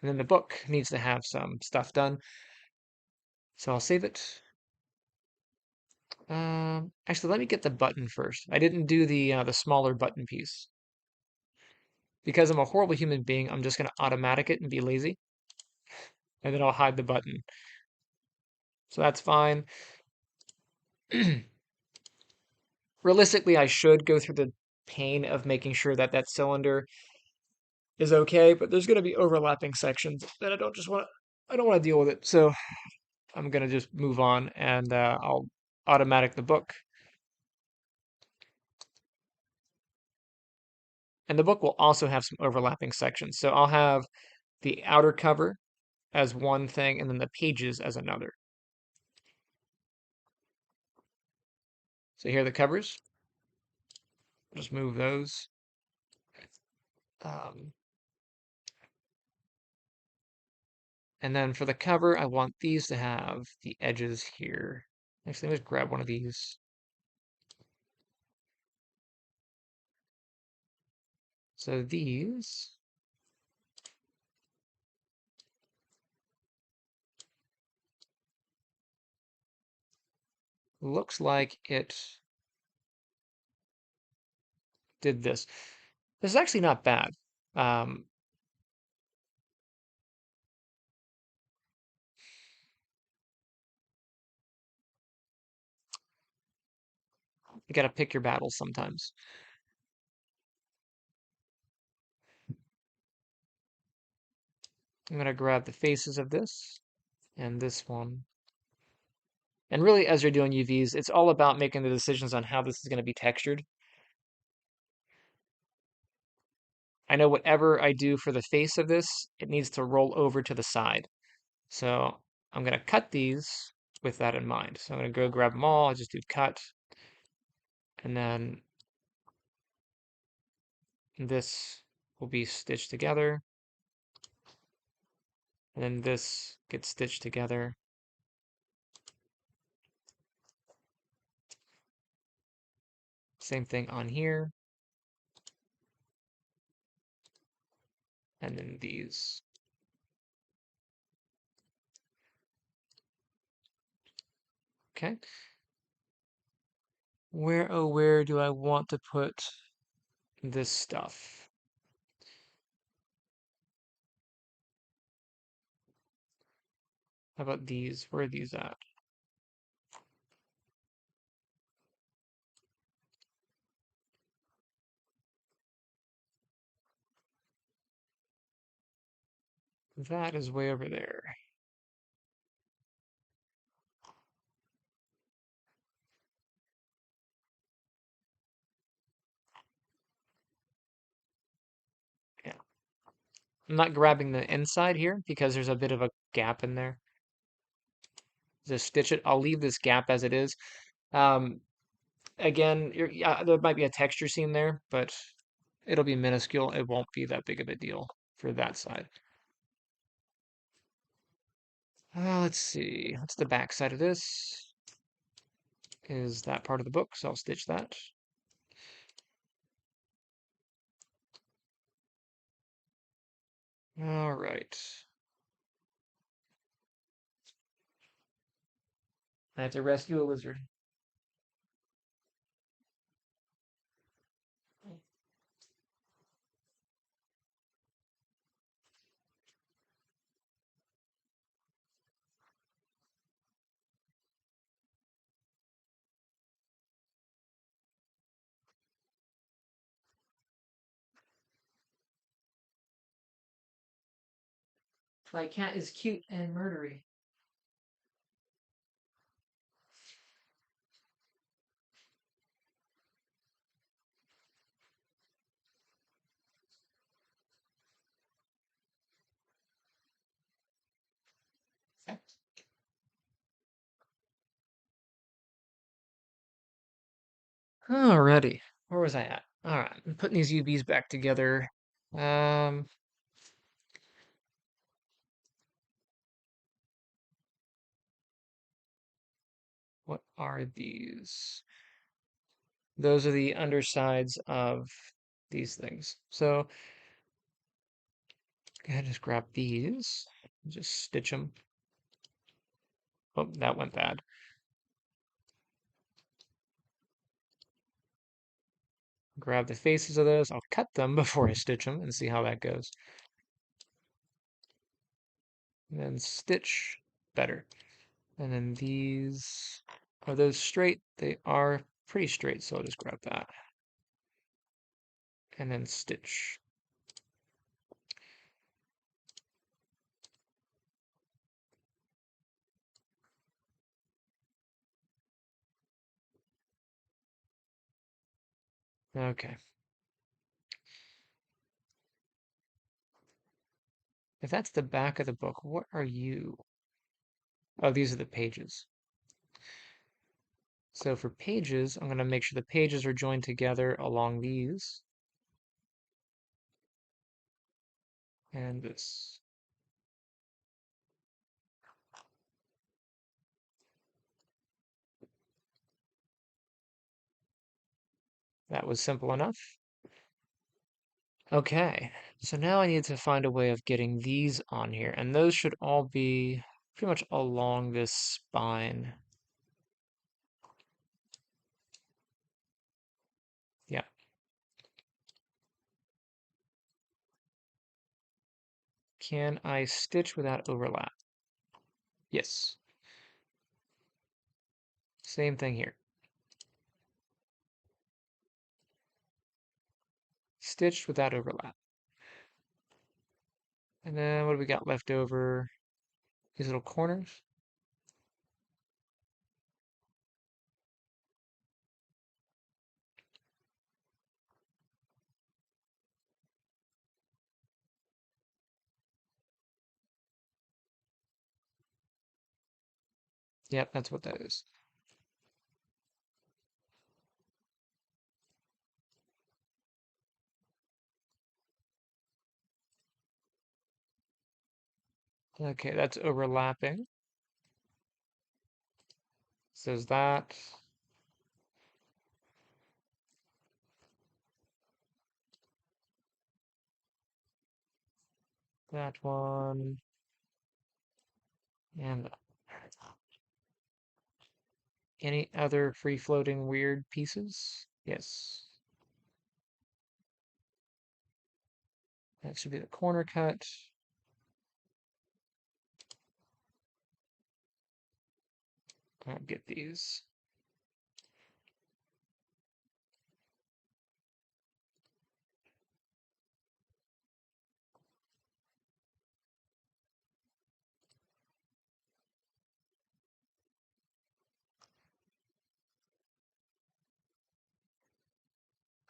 And then the book needs to have some stuff done. So I'll save it. Actually, let me get the button first. I didn't do the smaller button piece. Because I'm a horrible human being, I'm just going to automatic it and be lazy. And then I'll hide the button. So that's fine. Realistically, I should go through the pain of making sure that that cylinder is okay, but there's going to be overlapping sections that I don't want to deal with it. So I'm going to just move on and I'll automatic the book. And the book will also have some overlapping sections. So I'll have the outer cover as one thing and then the pages as another. So here are the covers. Just move those. Um, and then for the cover, I want these to have the edges here. Actually, let me just grab one of these. So these looks like it did this. This is actually not bad. Um, you gotta pick your battles sometimes. I'm gonna grab the faces of this and this one. And really, as you're doing UVs, it's all about making the decisions on how this is going to be textured. I know whatever I do for the face of this, it needs to roll over to the side. So I'm going to cut these with that in mind. So I'm going to go grab them all. I'll just do cut. And then this will be stitched together. And then this gets stitched together. Same thing on here. And then these. Okay. Where do I want to put this stuff? How about these? Where are these at? That is way over there. I'm not grabbing the inside here because there's a bit of a gap in there. Just stitch it. I'll leave this gap as it is. Um, again, yeah, there might be a texture seam there, but it'll be minuscule. It won't be that big of a deal for that side. Let's see. What's the back side of this? Is that part of the book, so I'll stitch that. All right. I have to rescue a lizard. My cat is cute and murdery. Alrighty. Where was I at? All right, I'm putting these UVs back together. Um, what are these? Those are the undersides of these things. So go ahead and just grab these. Just stitch them. Oh, that went bad. Grab the faces of those. I'll cut them before I stitch them and see how that goes. And then stitch better. And then these, are those straight? They are pretty straight, so I'll just grab that. And then stitch. Okay. If that's the back of the book, what are you? Oh, these are the pages. So for pages, I'm going to make sure the pages are joined together along these. And this. That was simple enough. Okay, so now I need to find a way of getting these on here, and those should all be pretty much along this spine. Yeah. Can I stitch without overlap? Yes. Same thing here. Stitched without overlap. And then what do we got left over? These little corners. Yep, that's what that is. Okay, that's overlapping. Says that. That one. And any other free-floating weird pieces? Yes. That should be the corner cut. I'll get these.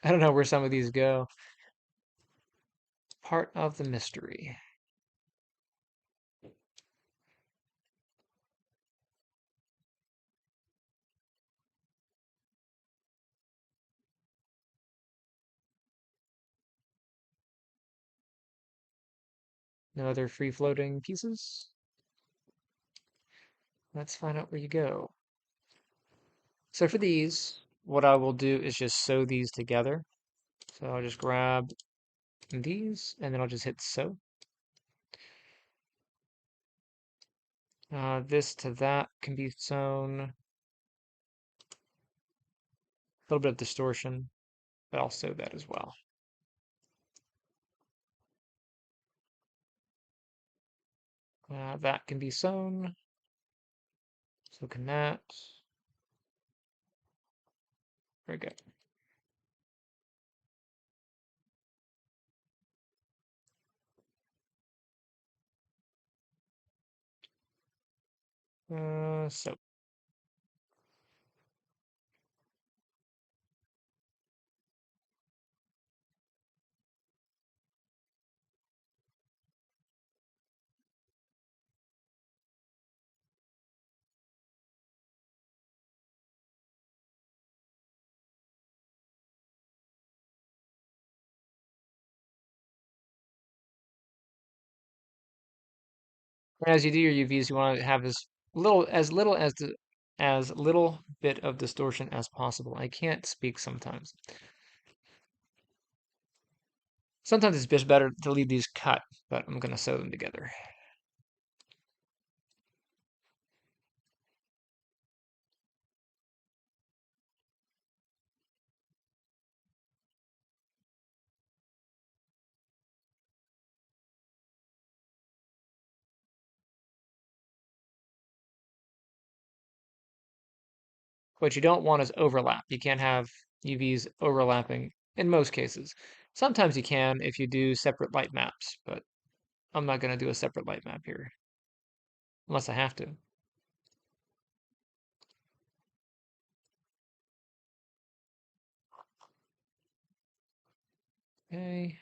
I don't know where some of these go. part of the mystery. No other free-floating pieces? Let's find out where you go. So for these, what I will do is just sew these together. So I'll just grab these, and then I'll just hit sew. This to that can be sewn. A little bit of distortion, but I'll sew that as well. That can be sewn. So can that. Very good. So as you do your UVs, you want to have as little bit of distortion as possible. I can't speak sometimes. Sometimes it's just better to leave these cut, but I'm gonna sew them together. What you don't want is overlap. You can't have UVs overlapping in most cases. Sometimes you can if you do separate light maps, but I'm not gonna do a separate light map here unless I have to. Okay.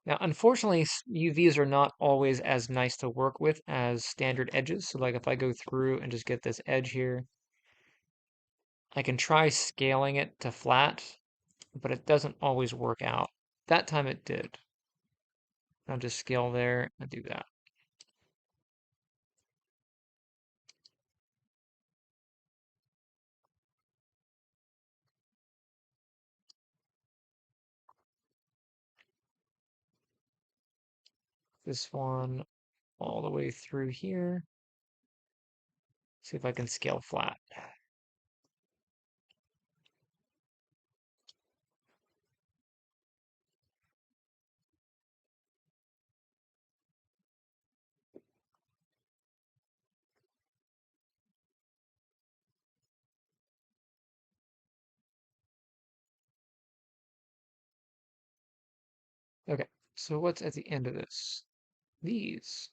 Now, unfortunately, UVs are not always as nice to work with as standard edges. So like if I go through and just get this edge here, I can try scaling it to flat, but it doesn't always work out. That time it did. I'll just scale there and do that. This one all the way through here. See if I can scale flat. Okay, so what's at the end of this? These.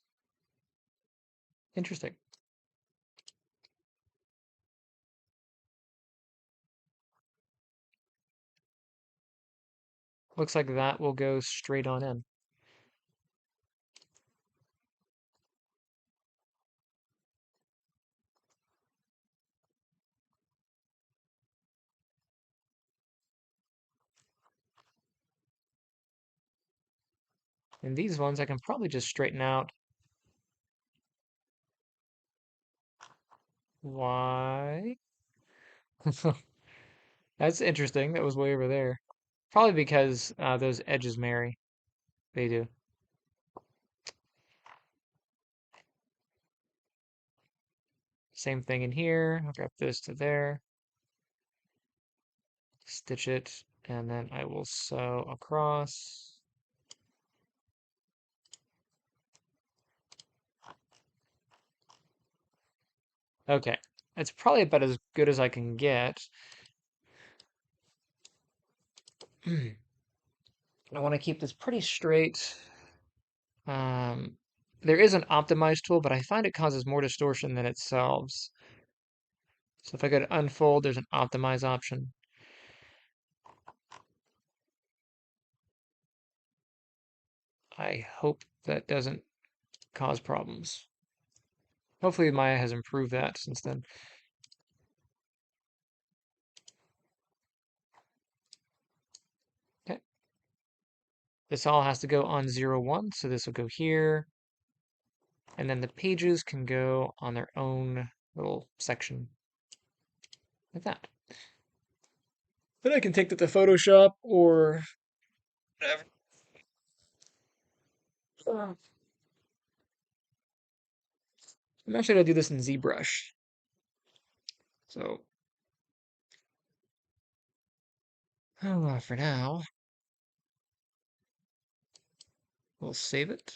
Interesting. Looks like that will go straight on in. And these ones I can probably just straighten out. Why? That's interesting. That was way over there. Probably because those edges marry. They do. Same thing in here. I'll grab this to there. Stitch it. And then I will sew across. Okay. It's probably about as good as I can get. I want to keep this pretty straight. Um, there is an optimize tool, but I find it causes more distortion than it solves. So if I go to unfold, there's an optimize option. I hope that doesn't cause problems. Hopefully Maya has improved that since then. Okay. This all has to go on 0, 1, so this will go here. And then the pages can go on their own little section like that. Then I can take that to Photoshop or whatever. I'm actually going to do this in ZBrush. So, for now, we'll save it.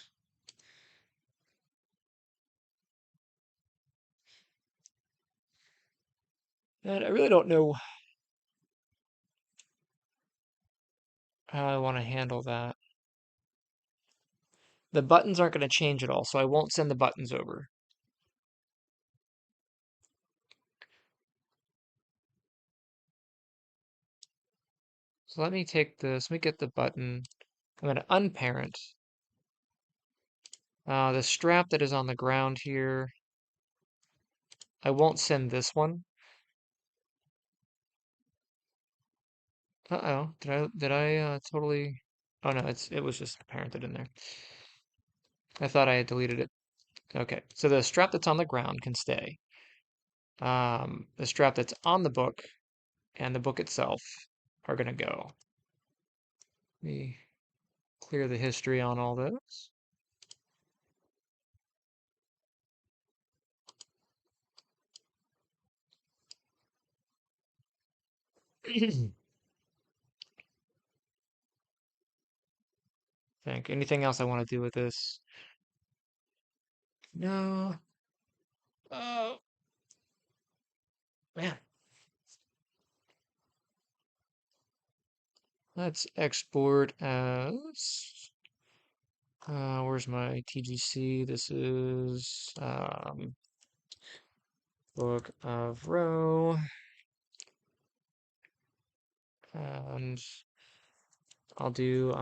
And I really don't know how I want to handle that. The buttons aren't going to change at all, so I won't send the buttons over. So let me take this, let me get the button. I'm going to unparent. The strap that is on the ground here, I won't send this one. Uh-oh, did I totally, oh no, it was just parented in there. I thought I had deleted it. Okay, so the strap that's on the ground can stay. The strap that's on the book and the book itself are gonna go. Let me clear the history on all this. Think anything else I want to do with this? No. Oh man. Let's export as where's my TGC? This is Book of Row, and I'll do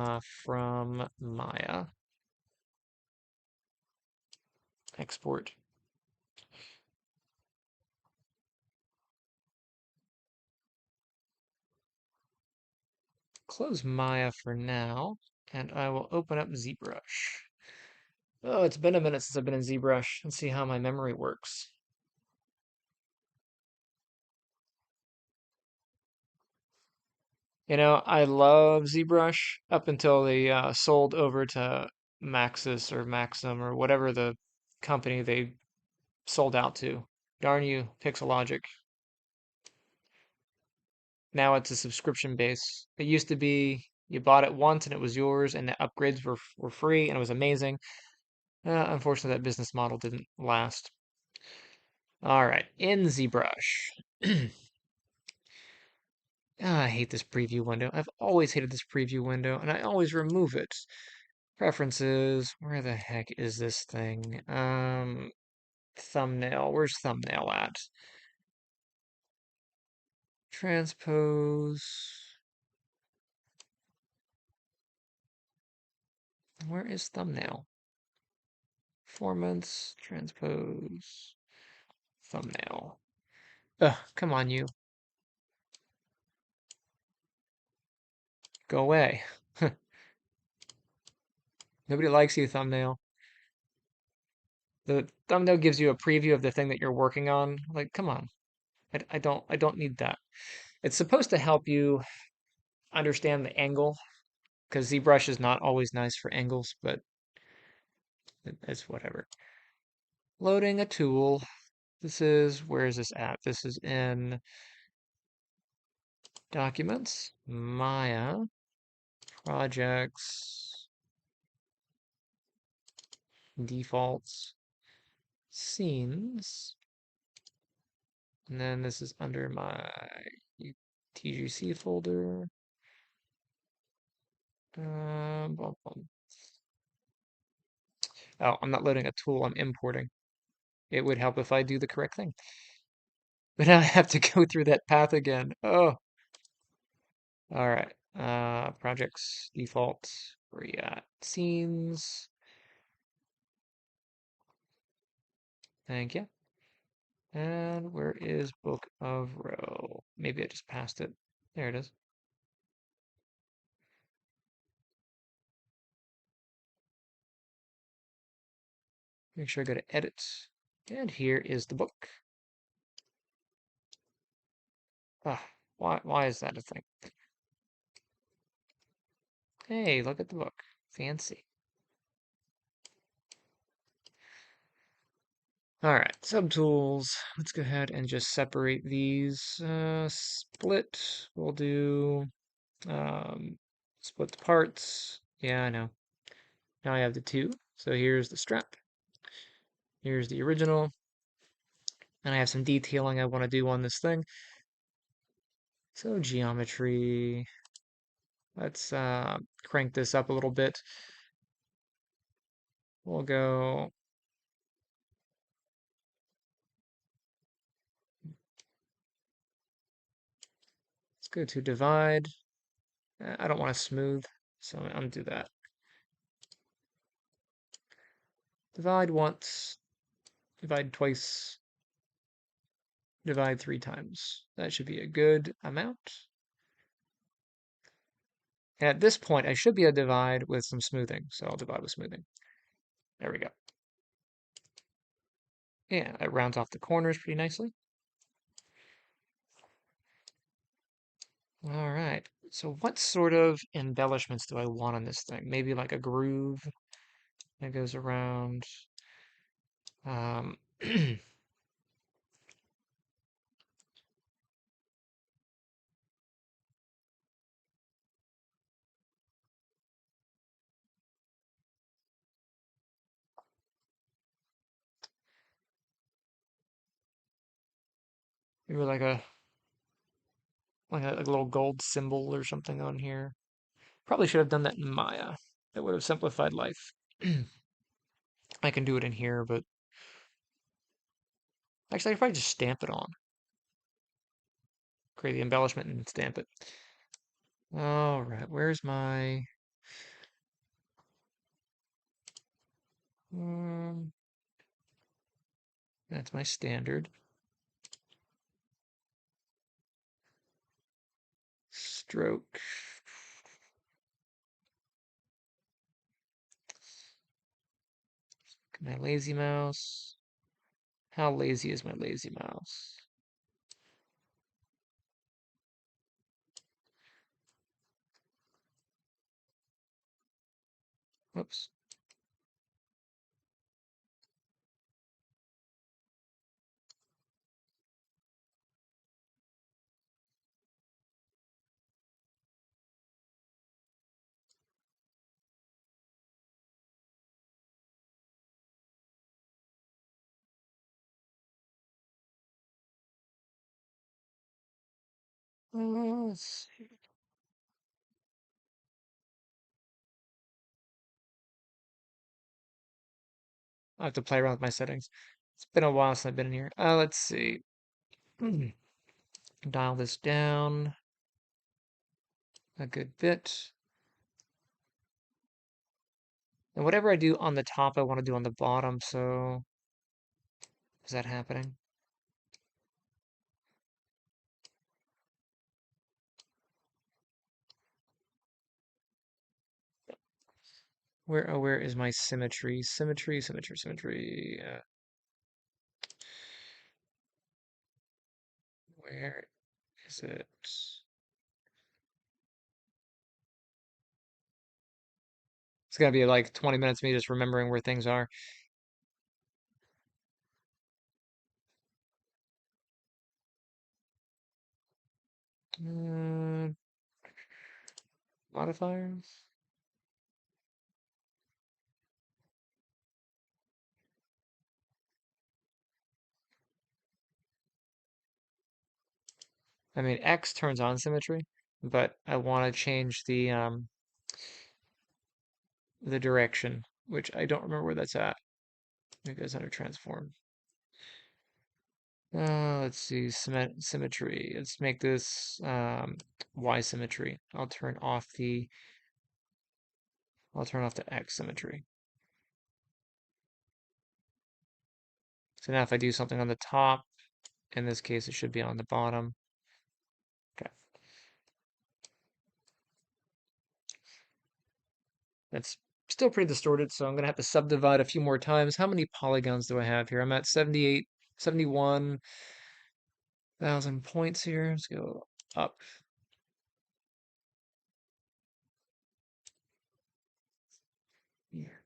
from Maya export. Close Maya for now, and I will open up ZBrush. Oh, it's been a minute since I've been in ZBrush. Let's see how my memory works. You know, I love ZBrush up until they sold over to Maxis or Maxim or whatever the company they sold out to. Darn you, Pixelogic. Now it's a subscription base. It used to be you bought it once and it was yours, and the upgrades were free and it was amazing. Unfortunately, that business model didn't last. All right, in ZBrush. I hate this preview window. I've always hated this preview window, and I always remove it. Preferences. Where the heck is this thing? Thumbnail. Where's thumbnail at? Transpose. Where is thumbnail? Performance. Transpose. Thumbnail. Ugh, come on, you. Go away. Nobody likes you, thumbnail. The thumbnail gives you a preview of the thing that you're working on. Like, come on. I don't need that. It's supposed to help you understand the angle, because ZBrush is not always nice for angles, but it's whatever. Loading a tool. Where is this at? This is in Documents, Maya, Projects, Defaults, Scenes, and then this is under my TGC folder. Bum, bum. Oh, I'm not loading a tool, I'm importing. It would help if I do the correct thing. But now I have to go through that path again. Oh, all right. Projects, default. Where you at? Scenes. Thank you. And where is Book of Row? Maybe I just passed it. There it is. Make sure I go to Edit. And here is the book. Ah, why is that a thing? Hey, look at the book. Fancy. All right, subtools. Let's go ahead and just separate these. Split. We'll do split the parts. Yeah, I know. Now I have the two. So here's the strap. Here's the original. And I have some detailing I want to do on this thing. So geometry. Let's crank this up a little bit. We'll go. Let's go to divide. I don't want to smooth, so I'm gonna undo that. Divide once, divide twice, divide 3 times. That should be a good amount. And at this point, I should be able to divide with some smoothing, so I'll divide with smoothing. There we go. Yeah, it rounds off the corners pretty nicely. All right, so what sort of embellishments do I want on this thing? Maybe like a groove that goes around. Um, maybe like a little gold symbol or something on here. Probably should have done that in Maya. That would have simplified life. I can do it in here, but actually I could probably just stamp it on. Create the embellishment and stamp it. All right, where's my um, that's my standard. Stroke. My lazy mouse. How lazy is my lazy mouse? Whoops. Let's see. I have to play around with my settings. It's been a while since I've been in here. Let's see. Dial this down a good bit. And whatever I do on the top, I want to do on the bottom, so is that happening? Where is my symmetry? Symmetry. Where is it? It's gonna be like 20 minutes of me just remembering where things are. Uh, Modifiers. I mean, X turns on symmetry, but I want to change the direction, which I don't remember where that's at. Maybe it's under transform. Let's see, symmetry. Let's make this Y symmetry. I'll turn off the I'll turn off the X symmetry. So now if I do something on the top, in this case it should be on the bottom. Okay. That's still pretty distorted, so I'm gonna have to subdivide a few more times. How many polygons do I have here? I'm at 78, 71,000 points here. Let's go up. Here.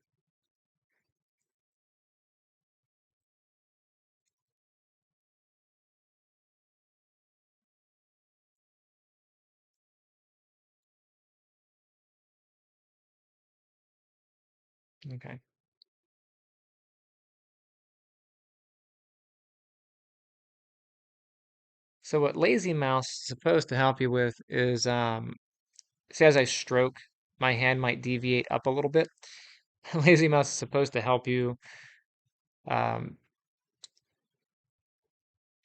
Okay. So what Lazy Mouse is supposed to help you with is, say as I stroke, my hand might deviate up a little bit. Lazy Mouse is supposed to help you um,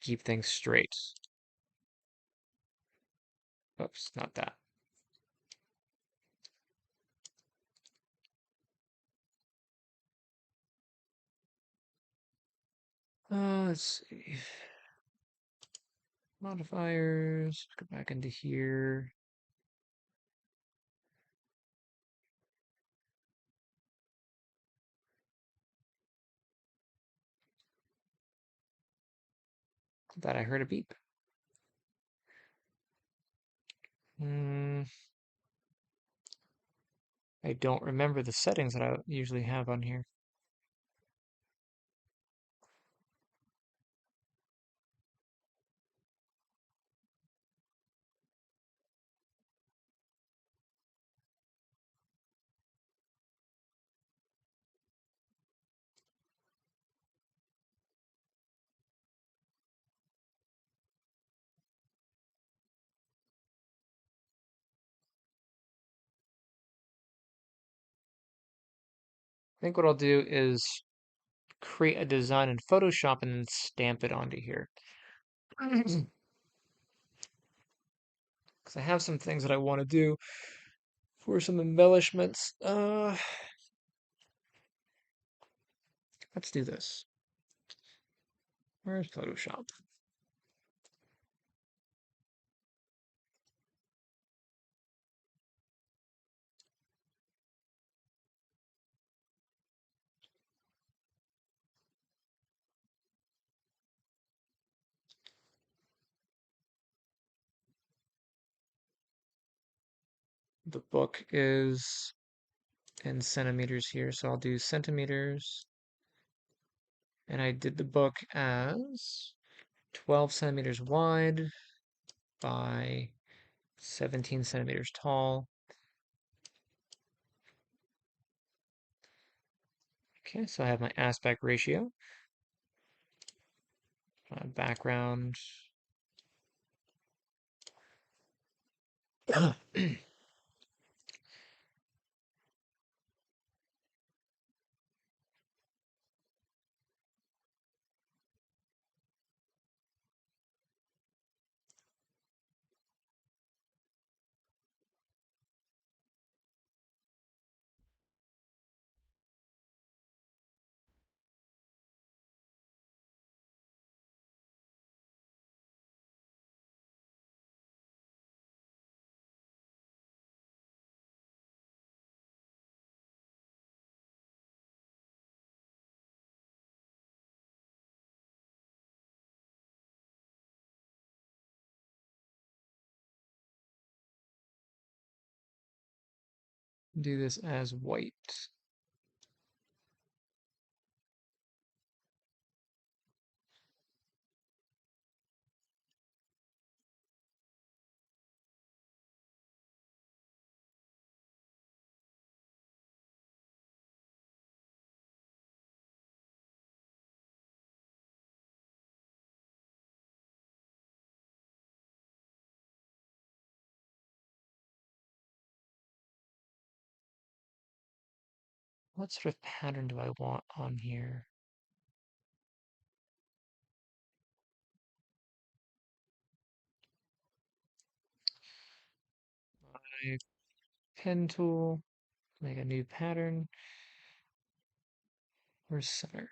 keep things straight. Oops, not that. Let's see. Modifiers. Go back into here. Thought I heard a beep. Hmm. I don't remember the settings that I usually have on here. I think what I'll do is create a design in Photoshop and then stamp it onto here. Because I have some things that I want to do for some embellishments. Let's do this. Where's Photoshop? The book is in centimeters here, so I'll do centimeters. And I did the book as 12 centimeters wide by 17 centimeters tall. Okay, so I have my aspect ratio, my background. Do this as white. What sort of pattern do I want on here? My pen tool. Make a new pattern. Where's center?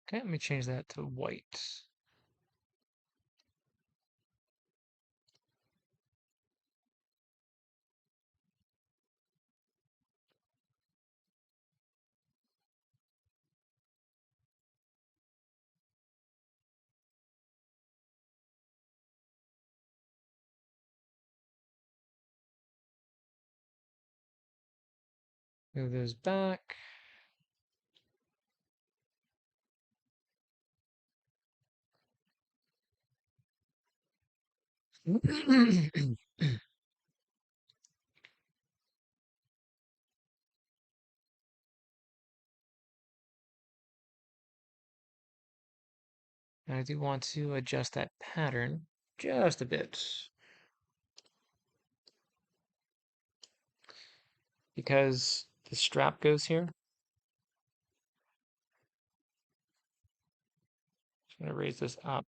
Okay, let me change that to white. Move those back. I do want to adjust that pattern just a bit because the strap goes here. I'm gonna raise this up.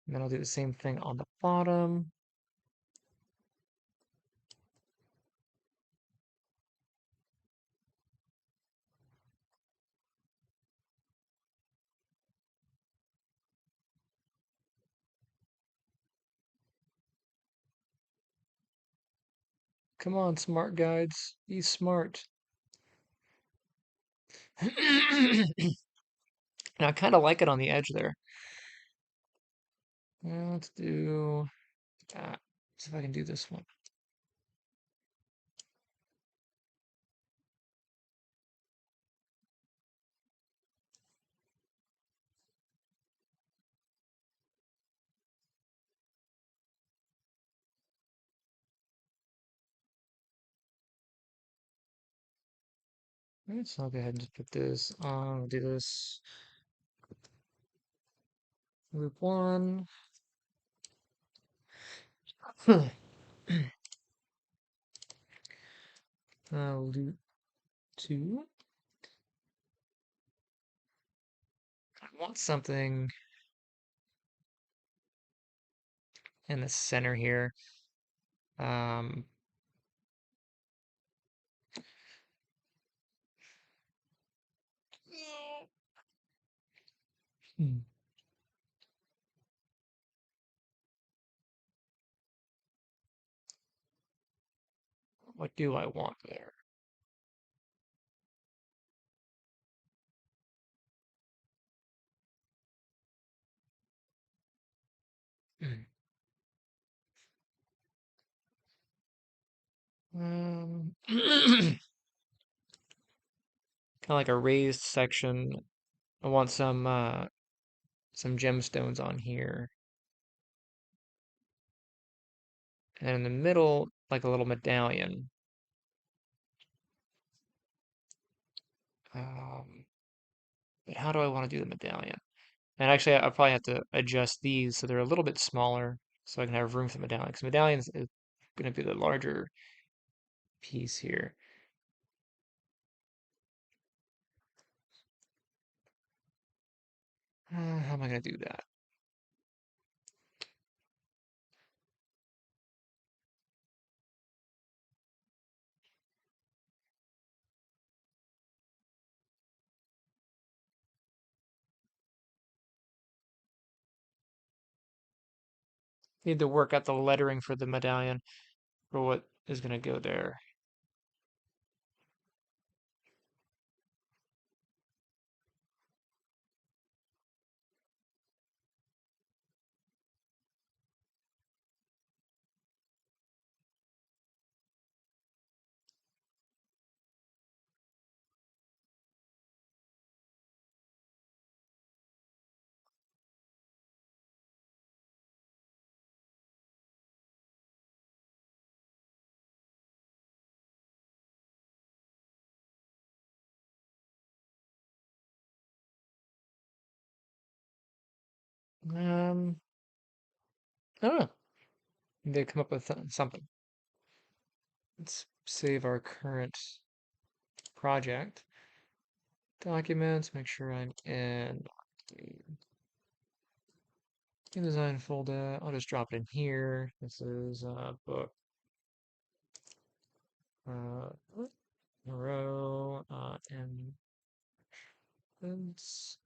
And then I'll do the same thing on the bottom. Come on, smart guides. Be smart. I kind of like it on the edge there. Let's do that. See if I can do this one. Alright, so I'll go ahead and just put this on. I'll do this loop one. Loop two. I want something in the center here. Um, hmm, what do I want there? Hmm. Kind of like a raised section. I want some gemstones on here. And in the middle, like a little medallion. Um, but how do I want to do the medallion? And actually, I probably have to adjust these so they're a little bit smaller so I can have room for the medallion. Because medallion is going to be the larger piece here. How am I going to do that? Need to work out the lettering for the medallion for what is going to go there. I don't know. They come up with something. Let's save our current project documents. Make sure I'm in the InDesign folder. I'll just drop it in here. This is book uh, row and it's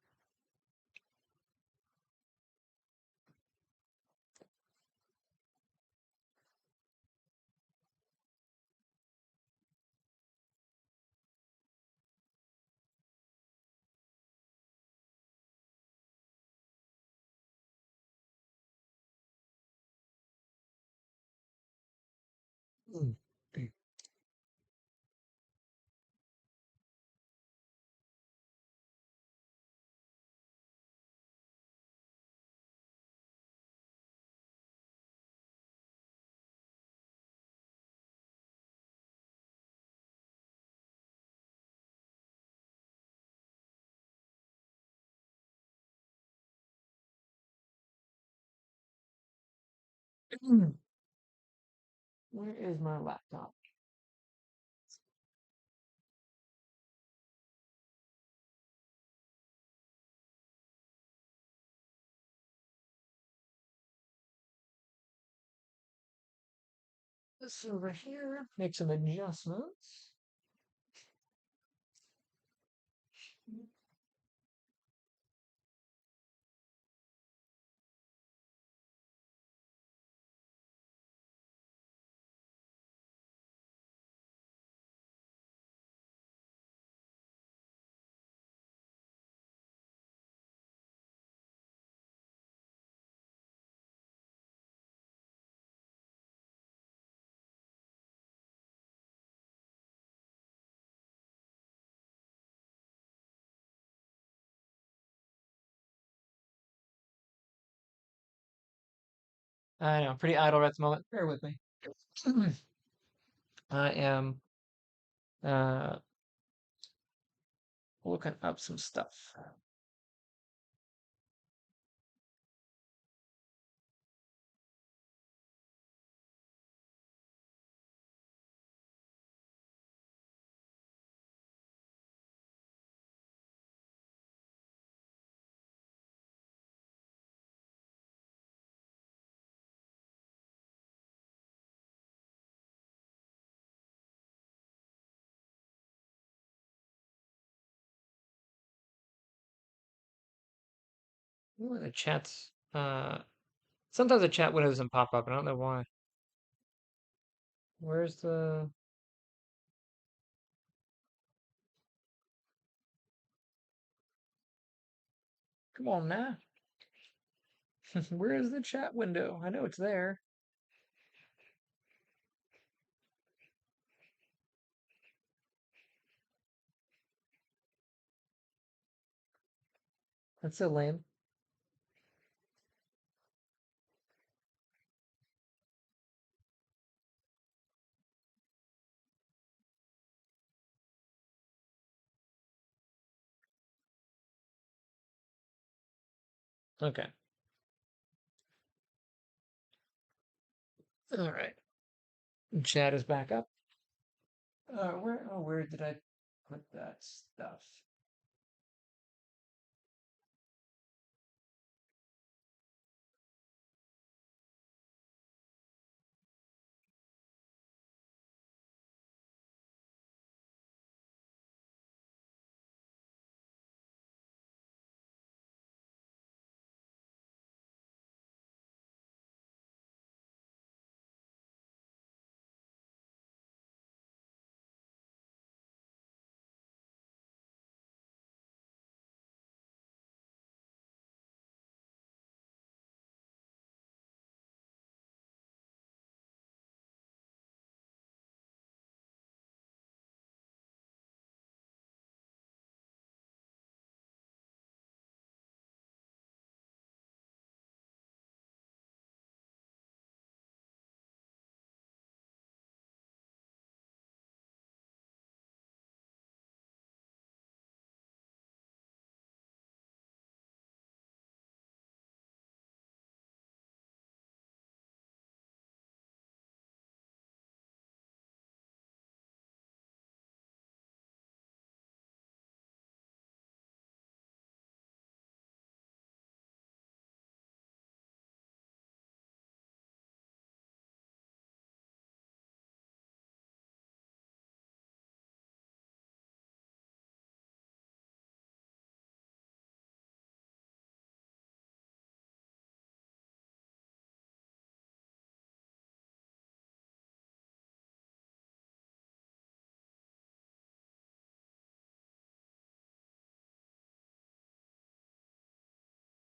mm, where is my laptop? This over here. Make some adjustments. I know, pretty idle at the moment. Bear with me. I am uh, looking up some stuff. Ooh, the chat's sometimes the chat window doesn't pop up. I don't know why. Where's the Come on now. Where is the chat window? I know it's there. That's so lame. Okay. All right. Chat is back up. Where did I put that stuff?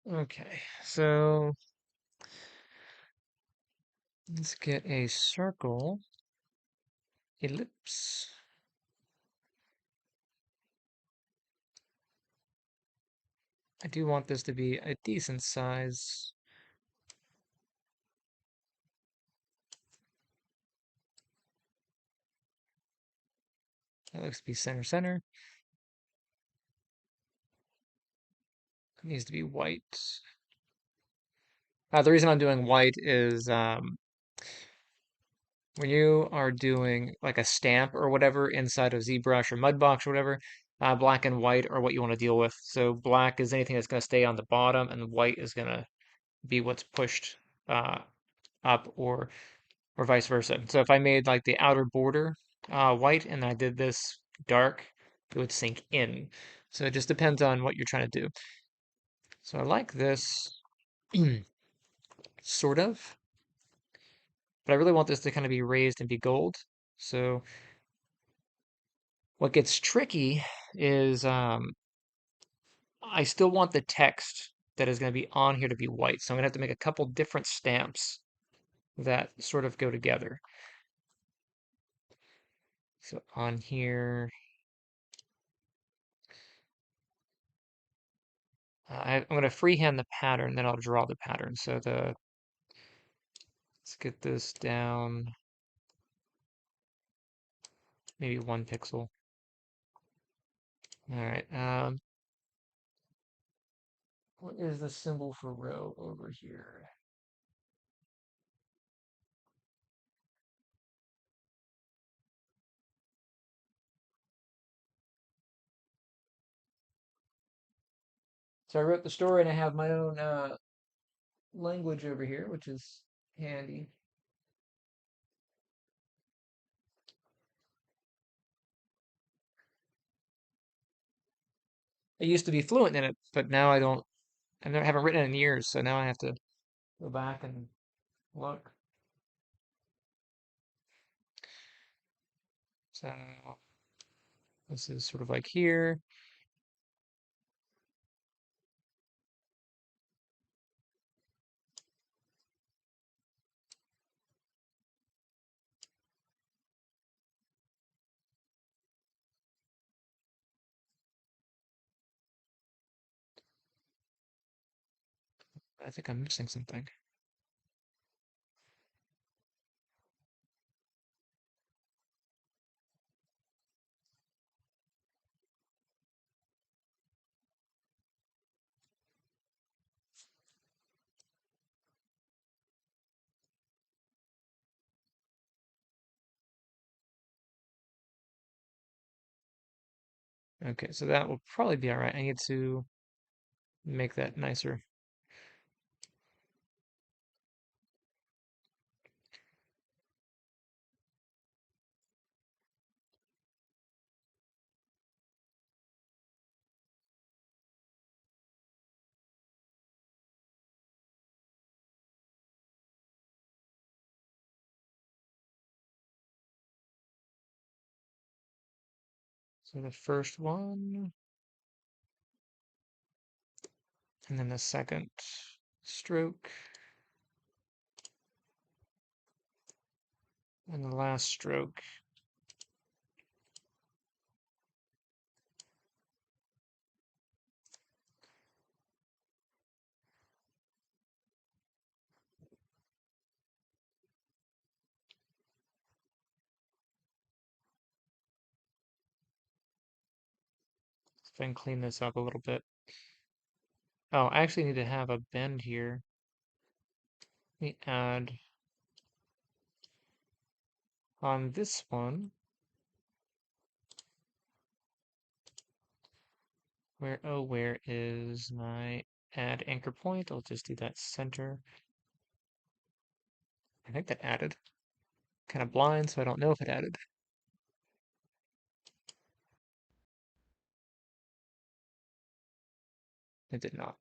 Okay, so let's get a circle, ellipse. I do want this to be a decent size. That looks to be center center. It needs to be white. The reason I'm doing white is when you are doing like a stamp or whatever inside of ZBrush or Mudbox or whatever, black and white are what you want to deal with. So black is anything that's going to stay on the bottom, and white is going to be what's pushed uh, up, or vice versa. So if I made like the outer border white and I did this dark, it would sink in. So it just depends on what you're trying to do. So I like this sort of, but I really want this to kind of be raised and be gold. So what gets tricky is I still want the text that is going to be on here to be white. So I'm going to have to make a couple different stamps that sort of go together. So on here, I'm going to freehand the pattern, then I'll draw the pattern. So let's get this down maybe 1 pixel. All right. What is the symbol for row over here? So I wrote the story and I have my own language over here, which is handy. I used to be fluent in it, but now I don't I haven't written it in years, so now I have to go back and look. So this is sort of like here. I think I'm missing something. Okay, so that will probably be all right. I need to make that nicer. So the first one, and then the second stroke, and the last stroke. If I can clean this up a little bit. Oh, I actually need to have a bend here. Let me add on this one. Where is my add anchor point? I'll just do that center. I think that added. Kind of blind, so I don't know if it added. It did not.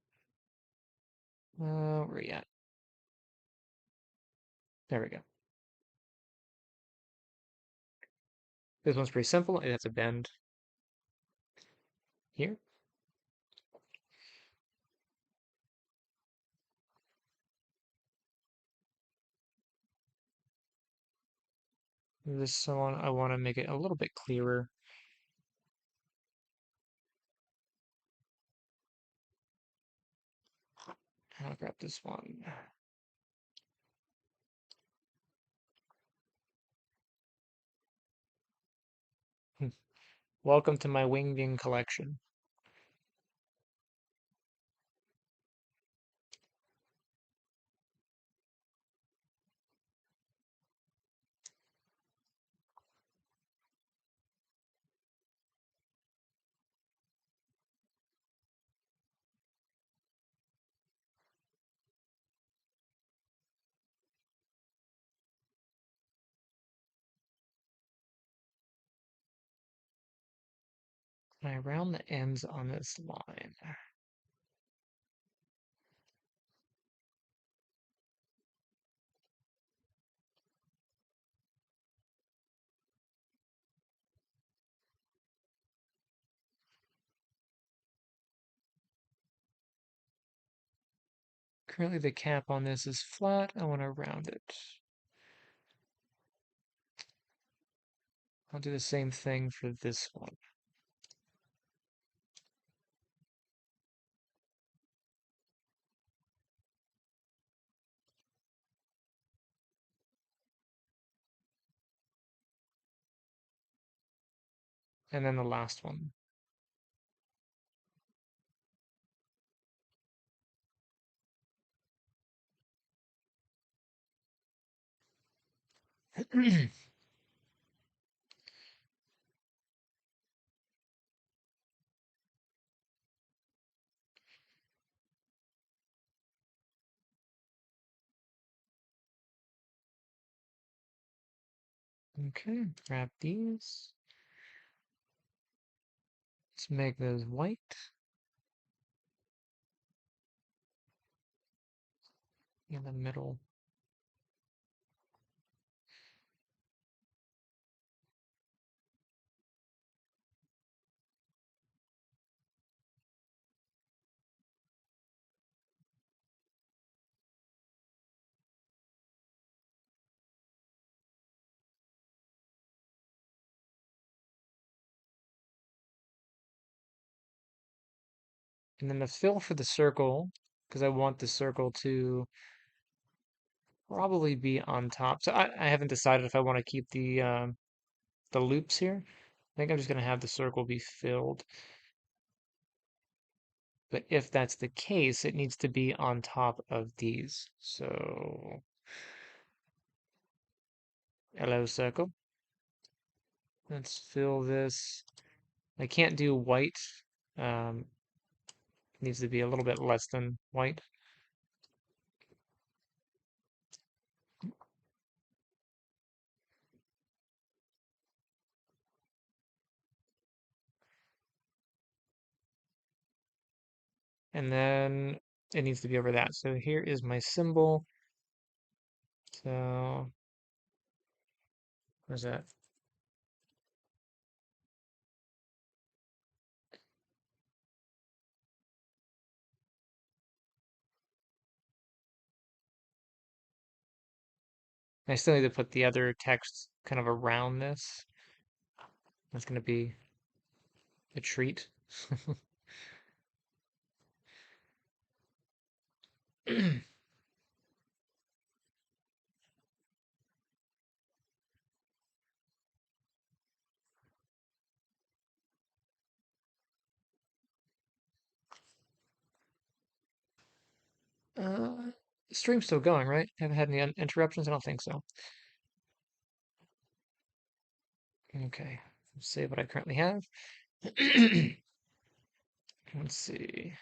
Where are you at? There we go. This one's pretty simple. It has a bend here. This one, I want to make it a little bit clearer. I'll grab this one. Welcome to my wingding collection. I round the ends on this line. Currently the cap on this is flat. I want to round it. I'll do the same thing for this one. And then the last one. Okay, grab these. Let's make those white. in the middle. And then the fill for the circle, because I want the circle to probably be on top. So I haven't decided if I want to keep the loops here. I think I'm just going to have the circle be filled. But if that's the case, it needs to be on top of these. So, hello, circle. Let's fill this. I can't do white. Um, needs to be a little bit less than white. And then it needs to be over that. So here is my symbol. So, where's that? I still need to put the other text kind of around this. That's going to be a treat. Uh, Stream's still going, right? Haven't had any interruptions? I don't think so. Okay, save what I currently have. Let's see.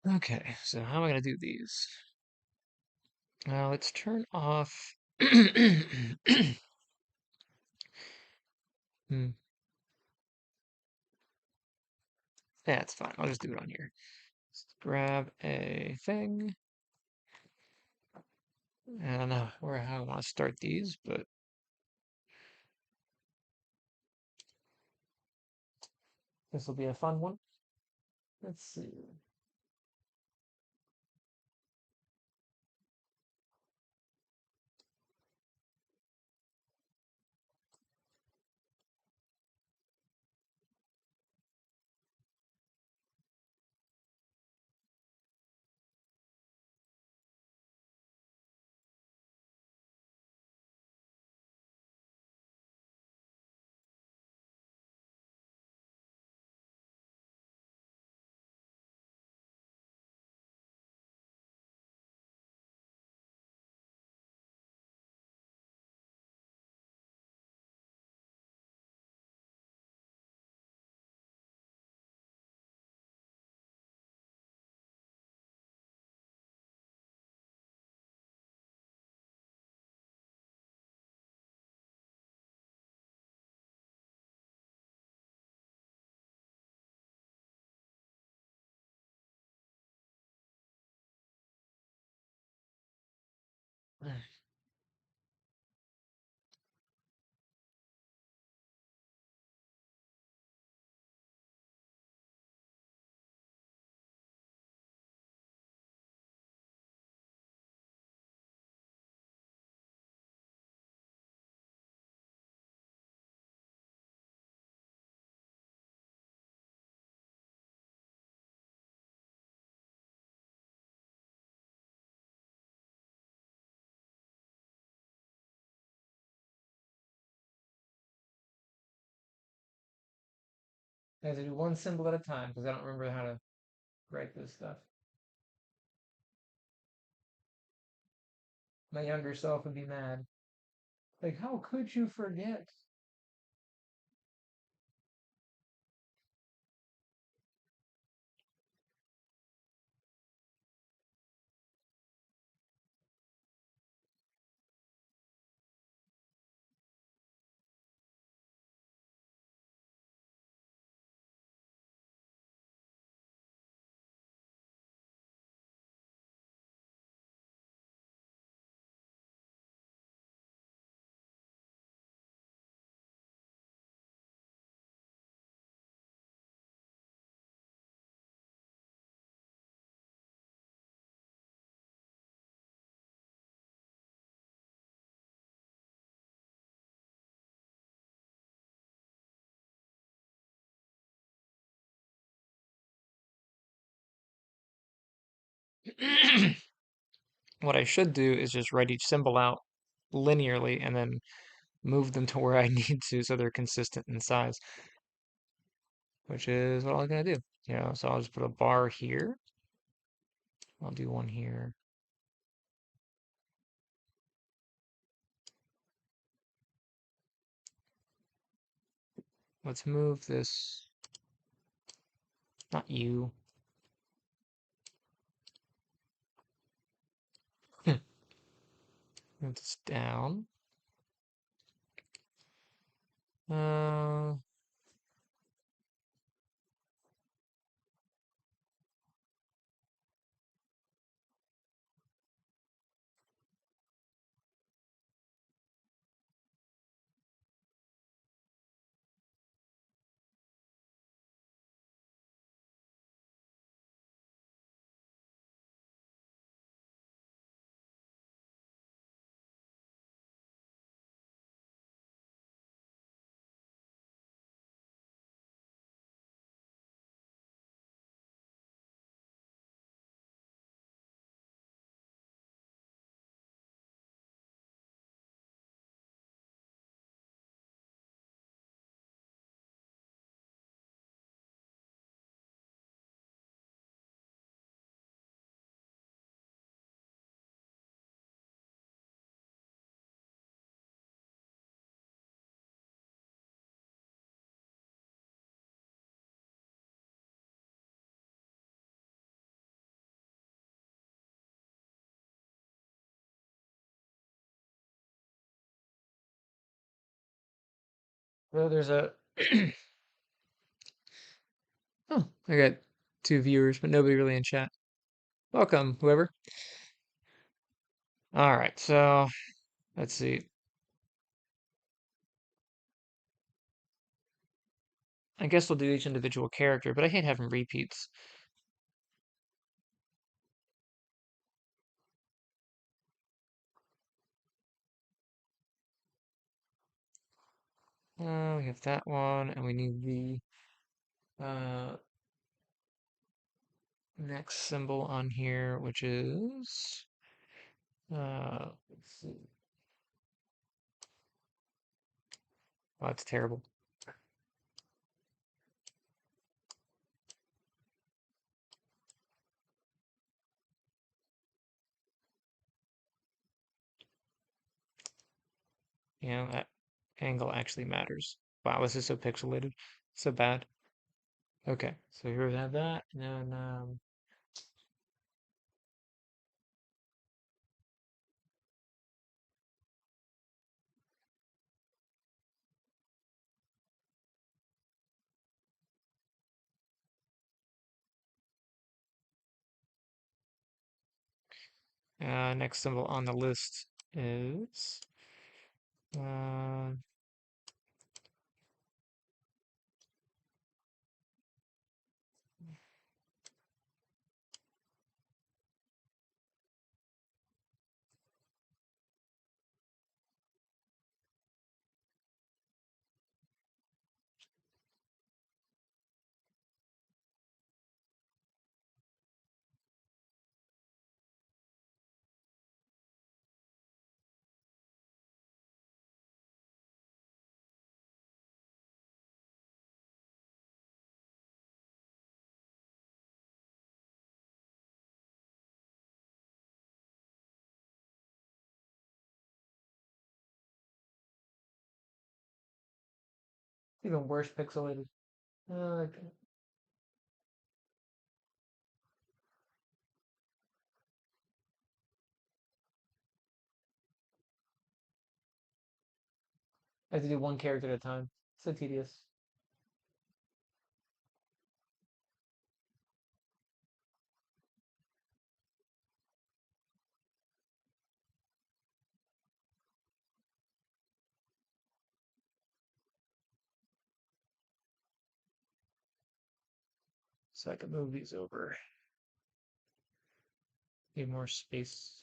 Okay, so how am I going to do these? Let's turn off. Hmm. That's fine. I'll just do it on here. Just grab a thing. I don't know where how I want to start these, but this will be a fun one. Let's see. I have to do one symbol at a time because I don't remember how to write this stuff. My younger self would be mad. Like, how could you forget? What I should do is just write each symbol out linearly and then move them to where I need to so they're consistent in size, which is what I'm gonna do. So I'll just put a bar here. I'll do one here. Let's move this, not you. Move this down. Uh, well, there's a. Oh, I got two viewers, but nobody really in chat. Welcome, whoever. All right, so let's see. I guess we'll do each individual character, but I hate having repeats. We have that one, and we need the next symbol on here, which is let's see. Oh, that's terrible. That angle actually matters. Wow, this is so pixelated. So bad. Okay, so here we have that, and then next symbol on the list is uh, Even worse pixelated. Okay. I have to do one character at a time. So tedious. So I can move these over. Need more space.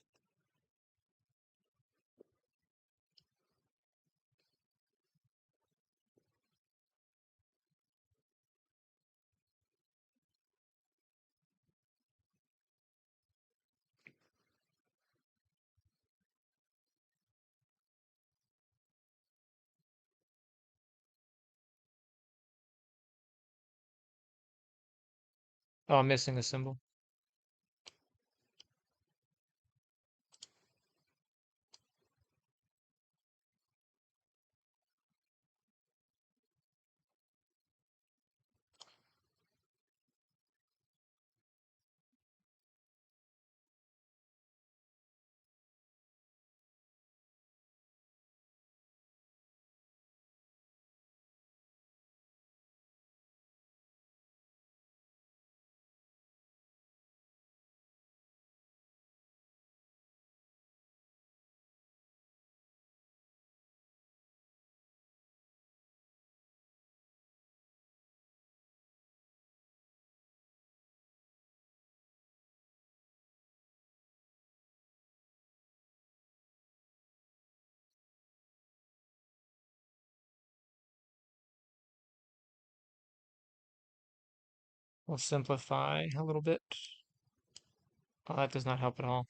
Oh, I'm missing a symbol. We'll simplify a little bit. Oh, that does not help at all.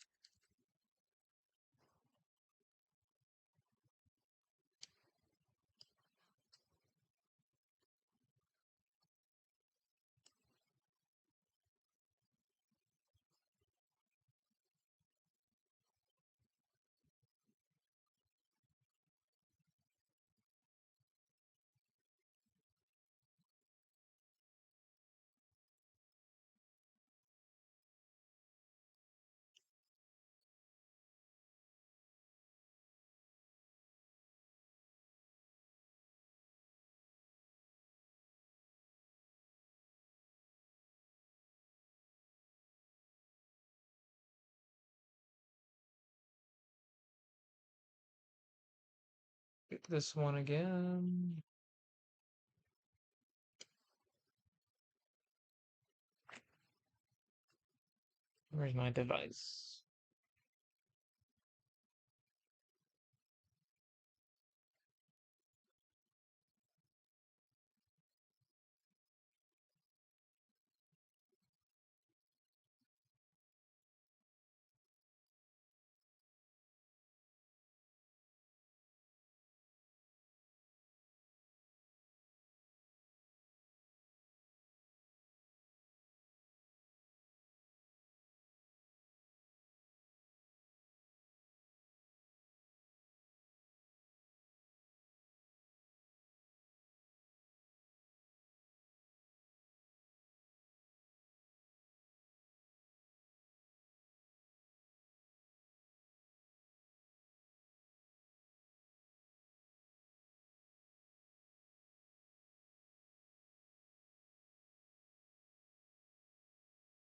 Pick this one again. Where's my device?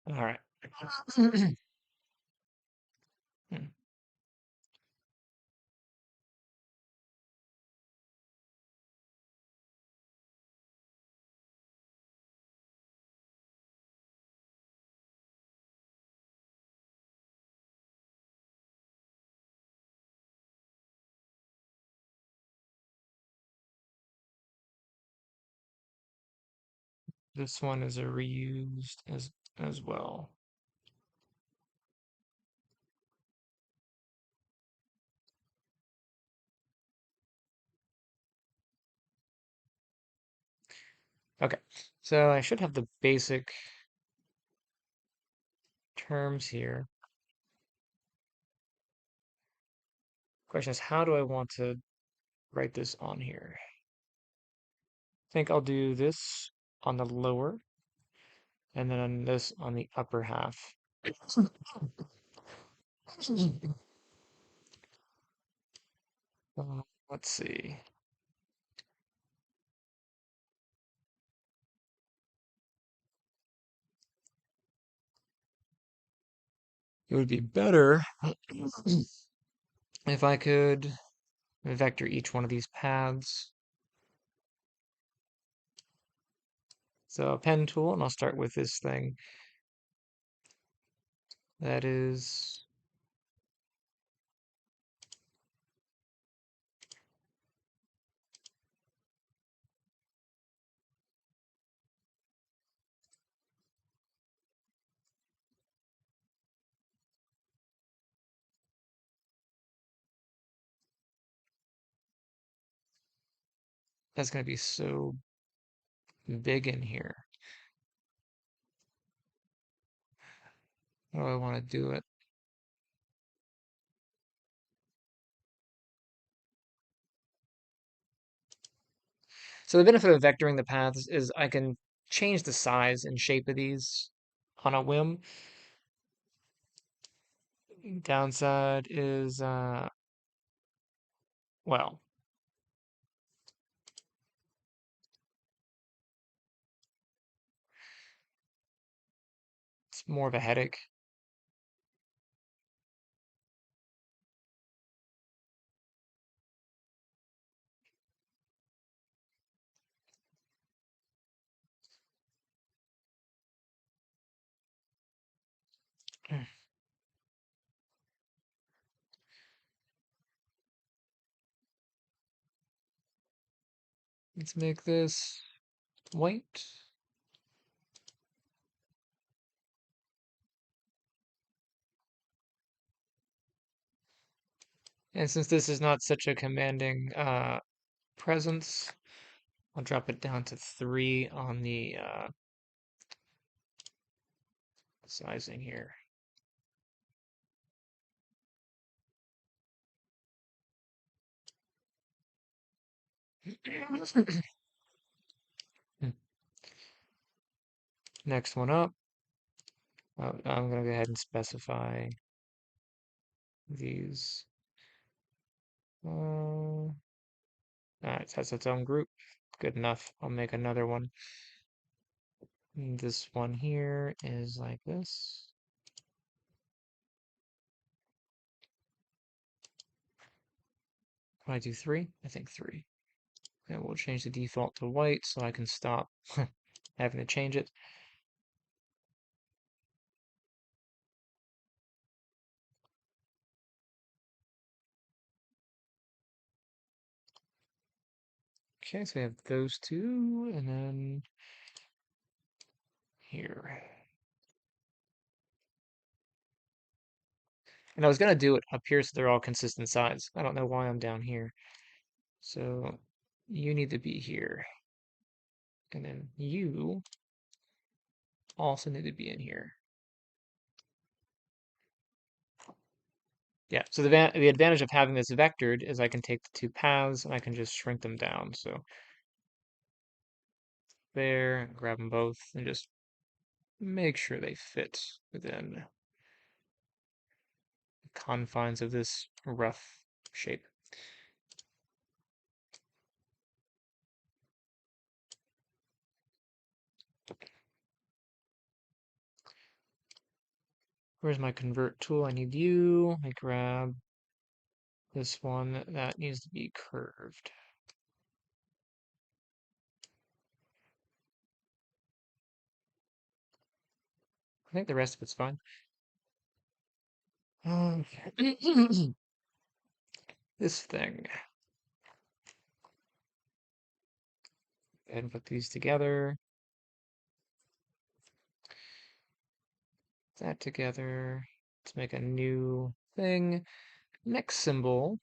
All right. This one is a reused as well. Okay, so I should have the basic terms here. Question is, how do I want to write this on here? think I'll do this on the lower, and then on this on the upper half. Let's see. It would be better if I could vector each one of these paths. So a pen tool, and I'll start with this thing. That is that's going to be so big in here. How do I want to do it? So the benefit of vectoring the paths is I can change the size and shape of these on a whim. Downside is, well, it's more of a headache. Let's make this white. And since this is not such a commanding presence, I'll drop it down to 3 on the sizing here. Next one up, I'm going to go ahead and specify these. It has its own group. Good enough. I'll make another one. This one here is like this. Can I do 3? I think 3. And we'll change the default to white so I can stop having to change it. Okay, so we have those two, and then here. And I was gonna do it up here so they're all consistent size. I don't know why I'm down here. So you need to be here. And then you also need to be in here. Yeah, so the advantage of having this vectored is I can take the two paths and I can just shrink them down. So there, grab them both, and just make sure they fit within the confines of this rough shape. Where's my convert tool? I need you. I grab this one that needs to be curved. I think the rest of it's fine. This thing. And put these together. That together. Let's make a new thing. Next symbol.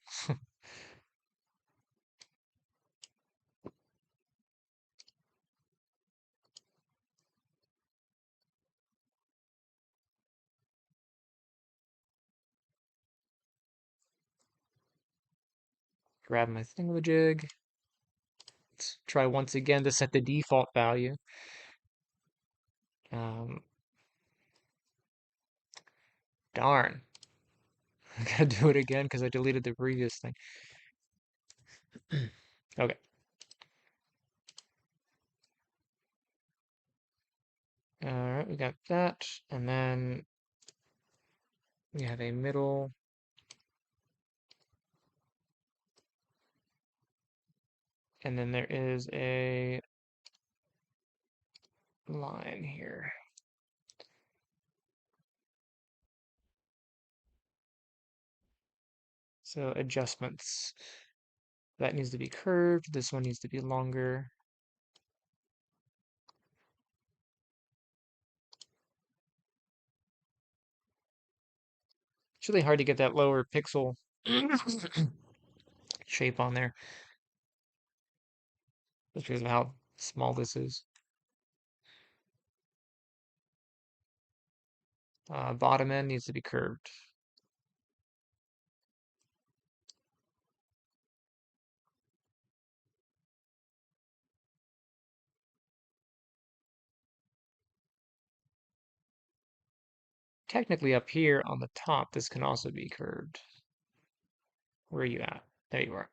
Grab my thingamajig. Let's try once again to set the default value. Um, darn. I gotta do it again because I deleted the previous thing. Okay. All right, we got that. And then we have a middle. And then there is a line here. So adjustments. That needs to be curved. This one needs to be longer. It's really hard to get that lower pixel shape on there. Just because of how small this is. Bottom end needs to be curved. Technically up here on the top, this can also be curved. Where are you at? There you are.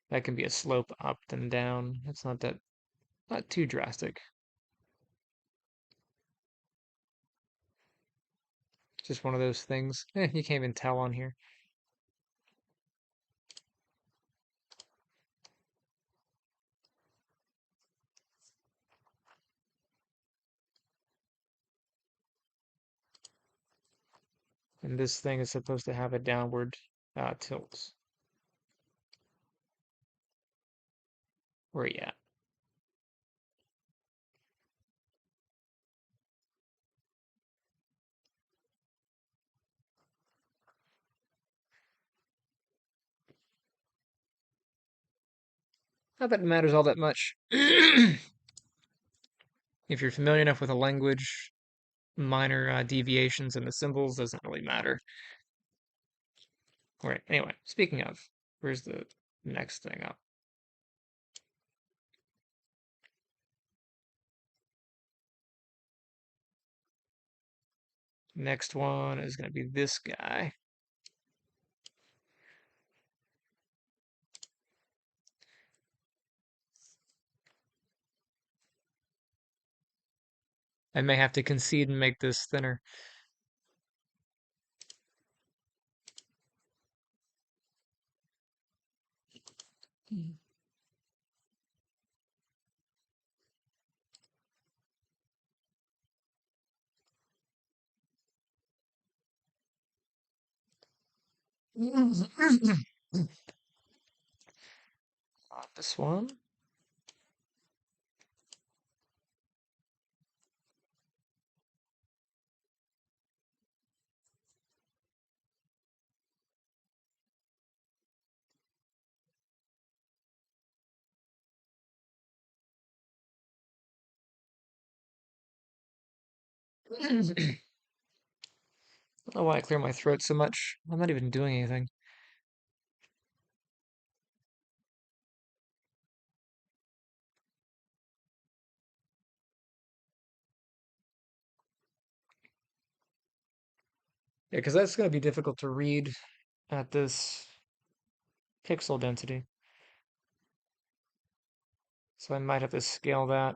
That can be a slope up and down. It's not too drastic. Just one of those things. You can't even tell on here. And this thing is supposed to have a downward tilt. Where are you at? Not that it matters all that much. If you're familiar enough with a language, minor deviations in the symbols doesn't really matter. All right, anyway, speaking of, where's the next thing up? Next one is going to be this guy. I may have to concede and make this thinner. This one. I don't know why I clear my throat so much. I'm not even doing anything. Yeah, because that's going to be difficult to read at this pixel density. So I might have to scale that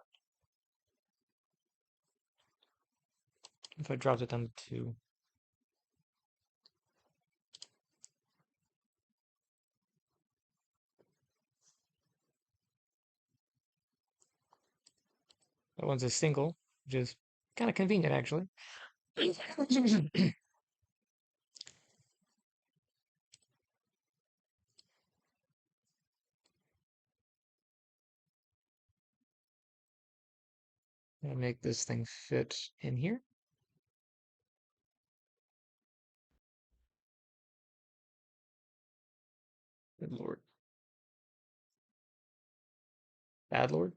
if I dropped it down to 2. That one's a single, which is kind of convenient actually. Gonna make this thing fit in here. Good lord. Bad lord.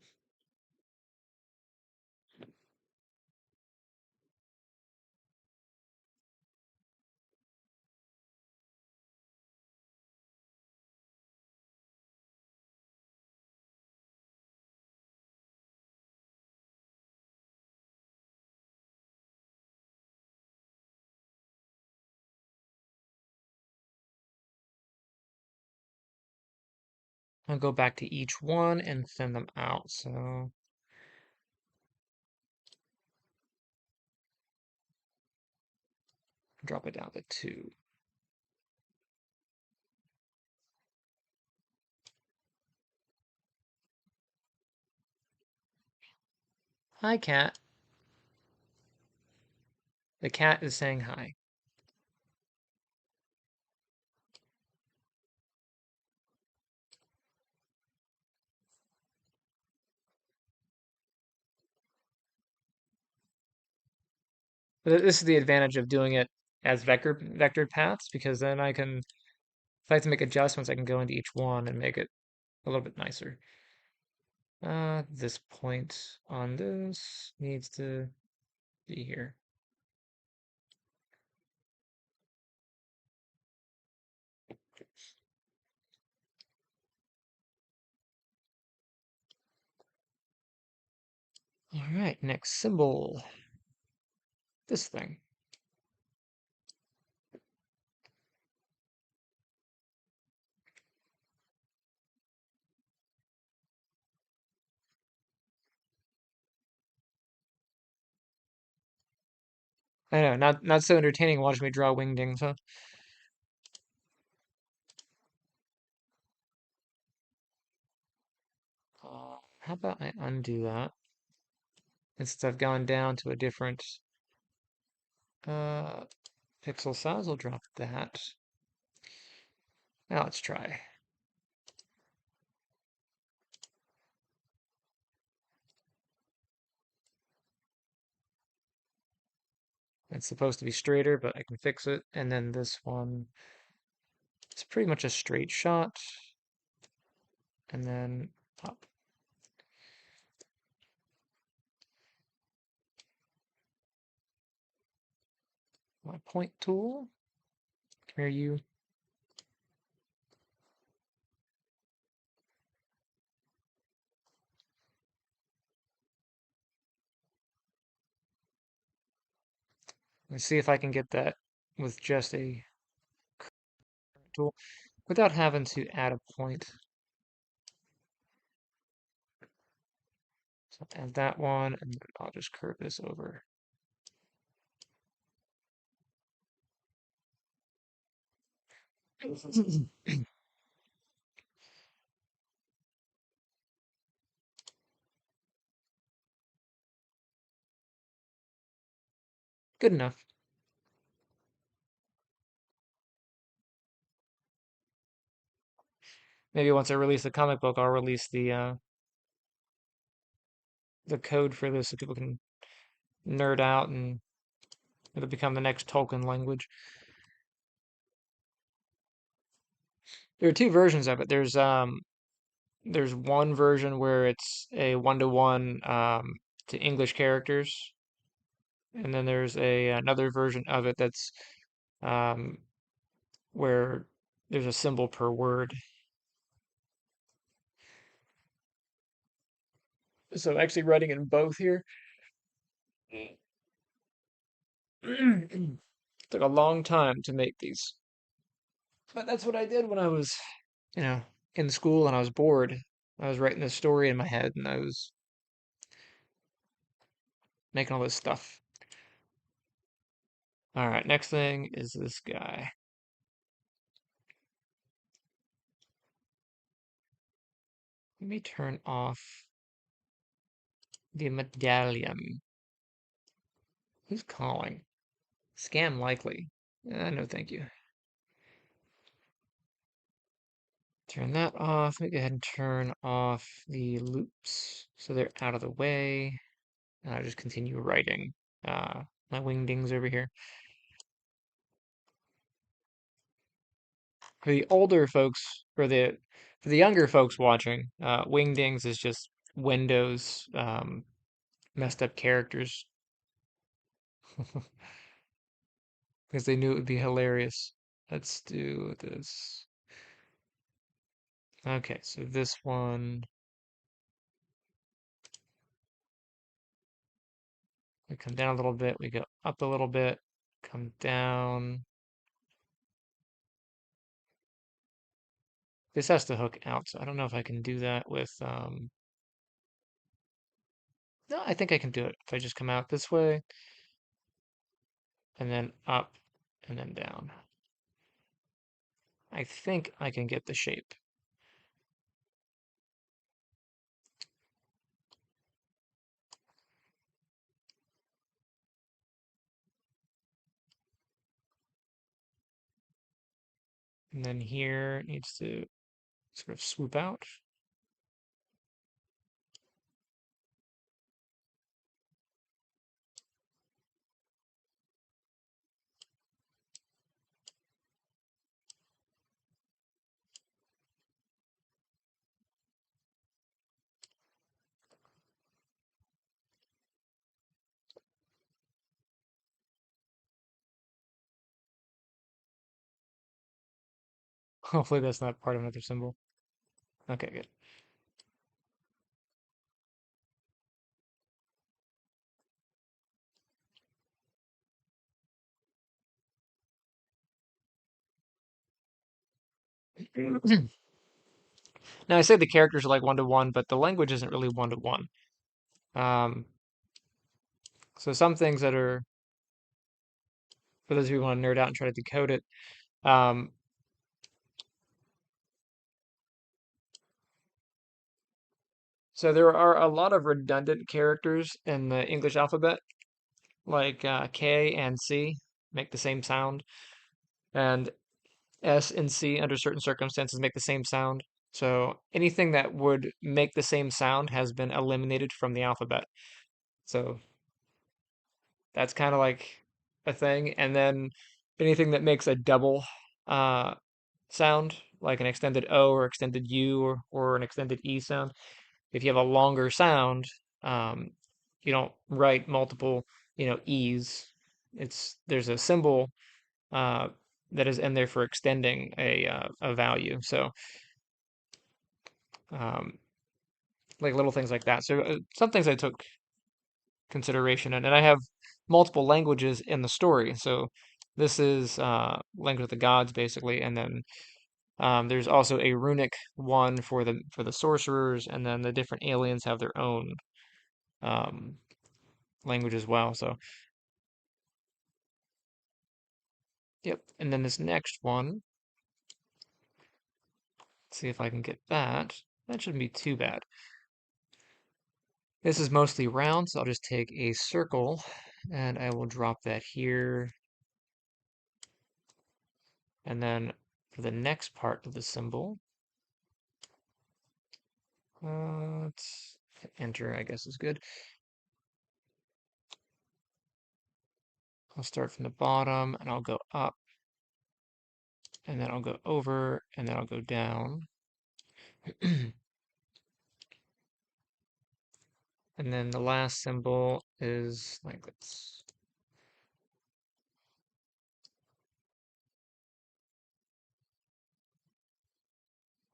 I'll go back to each one and thin them out. So drop it down to 2. Hi, cat. The cat is saying hi. This is the advantage of doing it as vectored paths, because then I can, if I have to make adjustments, I can go into each one and make it a little bit nicer. This point on this needs to be here. All right, next symbol. This thing. I know, not so entertaining watching me draw wingdings, huh? How about I undo that? And since I've gone down to a different uh, pixel size, I'll drop that. Now let's try. It's supposed to be straighter, but I can fix it. And then this one, it's pretty much a straight shot. And then up. My point tool. Come here, you. Let's see if I can get that with just a tool without having to add a point. So add that one, and then I'll just curve this over. Good enough. Maybe once I release the comic book, I'll release the code for this so people can nerd out and it'll become the next Tolkien language. There are two versions of it. There's one version where it's a one-to-one to English characters, and then there's another version of it that's um, where there's a symbol per word. So I'm actually writing in both here. Took a long time to make these, but that's what I did when I was, you know, in school and I was bored. I was writing this story in my head and I was making all this stuff. All right, next thing is this guy. Let me turn off the medallion. Who's calling? Scam likely. No, thank you. Turn that off. Let me go ahead and turn off the loops so they're out of the way. And I'll just continue writing my wingdings over here. For the older folks, for the younger folks watching, wingdings is just Windows messed up characters because they knew it would be hilarious. Let's do this. Okay, so this one, we come down a little bit, we go up a little bit, come down. This has to hook out, so I don't know if I can do that with, no, I think I can do it. If I just come out this way, and then up, and then down. I think I can get the shape. And then here it needs to sort of swoop out. Hopefully that's not part of another symbol. Okay, good. Now I say the characters are like one-to-one, but the language isn't really one-to-one. Um, so some things that are, for those of you who want to nerd out and try to decode it, um, so there are a lot of redundant characters in the English alphabet, like K and C make the same sound, and S and C under certain circumstances make the same sound. So anything that would make the same sound has been eliminated from the alphabet. So that's kind of like a thing. And then anything that makes a double uh, sound, like an extended O or extended U or an extended E sound, if you have a longer sound, um, you don't write multiple, E's. There's a symbol uh, that is in there for extending a value. So um, like little things like that. So some things I took consideration in, and I have multiple languages in the story. So this is language of the gods basically, and then there's also a runic one for the sorcerers, and then the different aliens have their own um, language as well. So yep, and then this next one, let's see if I can get that. That shouldn't be too bad. This is mostly round, so I'll just take a circle and I will drop that here. And then for the next part of the symbol, let's enter, I guess is good. I'll start from the bottom and I'll go up and then I'll go over and then I'll go down. And then the last symbol is like this.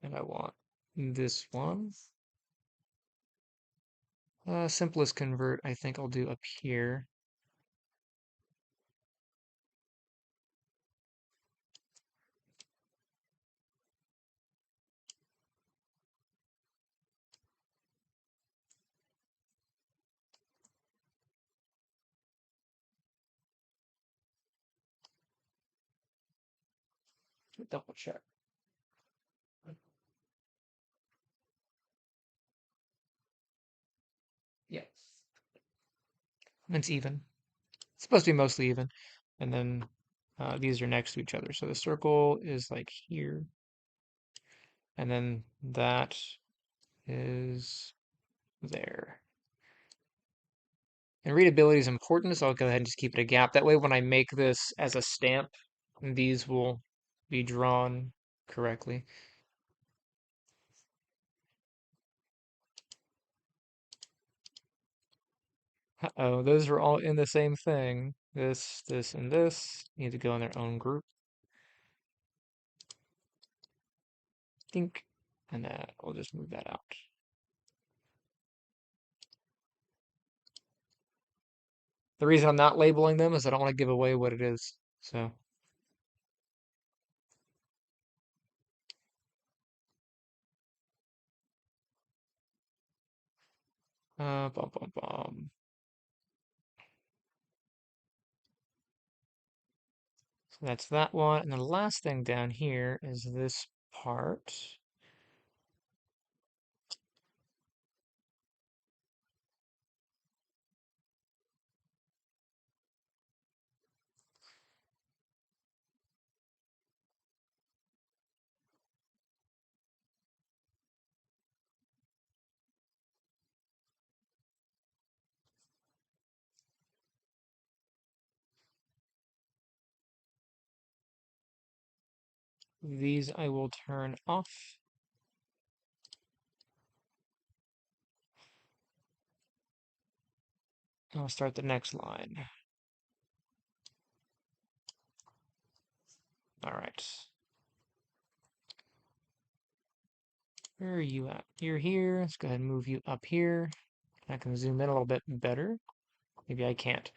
And I want this one. Simplest convert, I think I'll do up here. Double check. Yeah. It's even. It's supposed to be mostly even. And then these are next to each other. So the circle is like here. And then that is there. And readability is important, so I'll go ahead and just keep it a gap. That way when I make this as a stamp, these will be drawn correctly. Uh-oh, those are all in the same thing. This, and this need to go in their own group. Think. And we'll just move that out. The reason I'm not labeling them is I don't want to give away what it is. So Bum, bum, bum. So that's that one. And the last thing down here is this part. These I will turn off. I'll start the next line. All right. Where are you at? You're here. Let's go ahead and move you up here. I can zoom in a little bit better. Maybe I can't.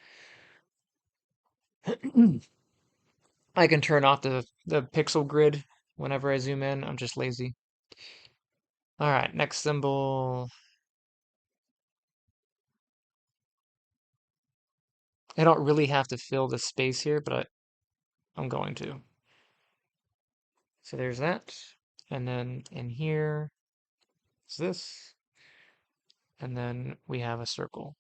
I can turn off the pixel grid whenever I zoom in. I'm just lazy. All right, next symbol. I don't really have to fill the space here, but I'm going to. So there's that. And then in here is this. And then we have a circle.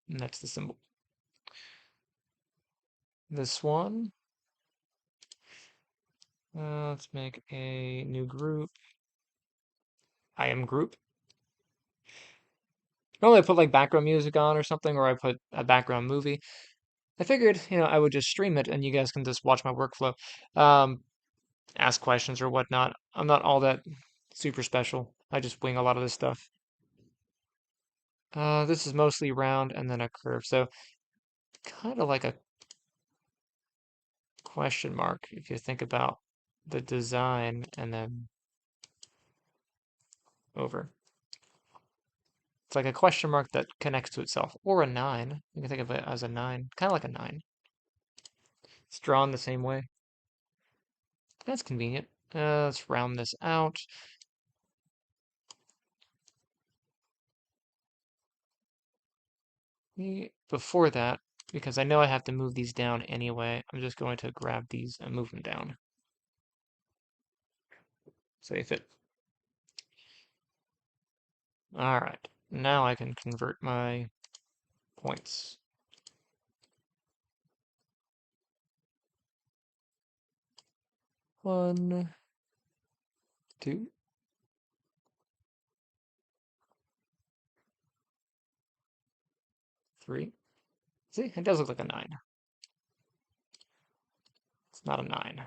And that's the symbol. This one. Let's make a new group. I am group. Normally I put like background music on or something, or I put a background movie. I figured, I would just stream it and you guys can just watch my workflow, um, ask questions or whatnot. I'm not all that super special. I just wing a lot of this stuff. This is mostly round and then a curve, so kind of like a question mark if you think about the design and then over. It's like a question mark that connects to itself, or a nine. You can think of it as a nine, kind of like a nine. It's drawn the same way. That's convenient. Let's round this out. Before that, because I know I have to move these down anyway, I'm just going to grab these and move them down. So they fit. All right, now I can convert my points. One, two, three. See, it does look like a nine. It's not a nine.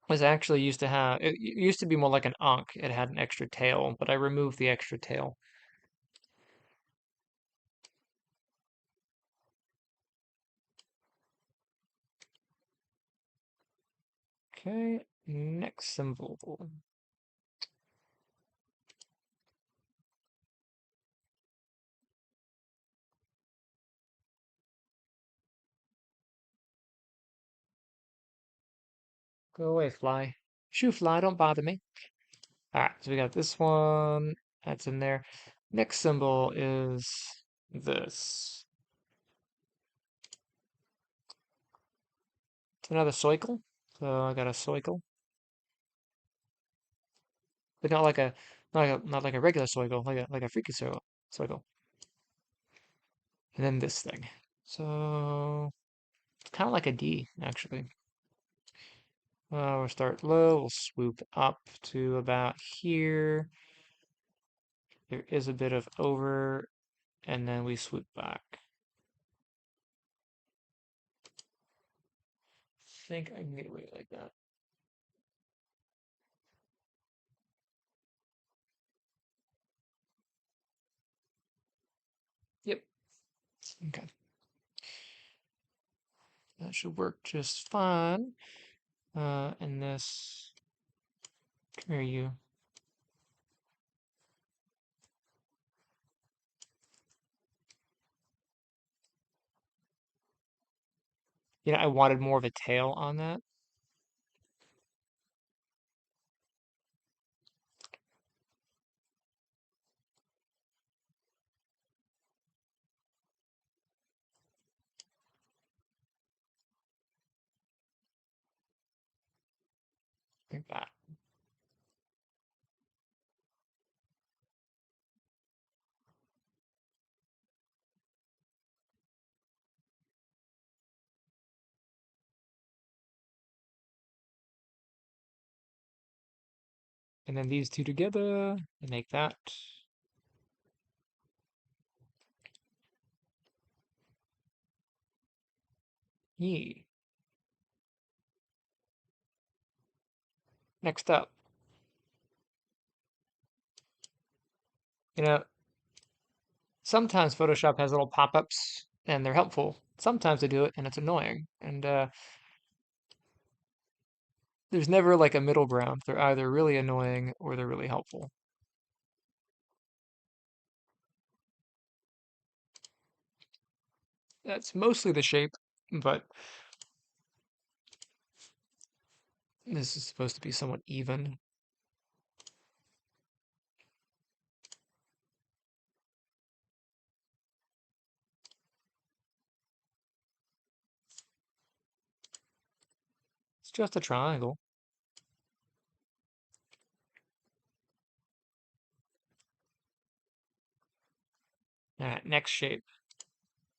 Was actually used to have, it used to be more like an ankh. It had an extra tail, but I removed the extra tail. Okay, next symbol. Go away, fly. Shoo, fly, don't bother me. All right, so we got this one. That's in there. Next symbol is this. It's another cycle. So I got a cycle, but not like a not like a regular cycle, like a freaky cycle. And then this thing. So it's kind of like a D actually. We'll start low. We'll swoop up to about here. There is a bit of over, and then we swoop back. I think I can get away like that. Yep. Okay. That should work just fine. And this Come here, you. You know, I wanted more of a tail on that. Like that. And then these two together and make that. Yee. Next up, you know, sometimes Photoshop has little pop-ups and they're helpful. Sometimes they do it and it's annoying. And there's never like a middle ground. They're either really annoying or they're really helpful. That's mostly the shape, but this is supposed to be somewhat even. It's just a triangle. All right, next shape.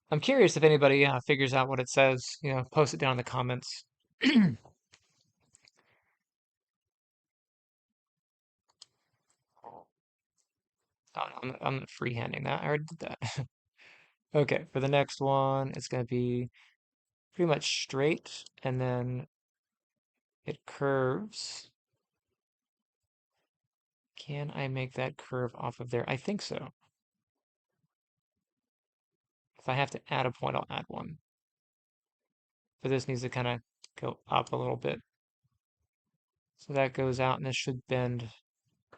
I'm curious if anybody figures out what it says. You know, post it down in the comments. Oh, no, I'm not freehanding that. I already did that. Okay, for the next one, it's going to be pretty much straight, and then it curves. Can I make that curve off of there? I think so. If I have to add a point, I'll add one. But this needs to kind of go up a little bit. So that goes out, and this should bend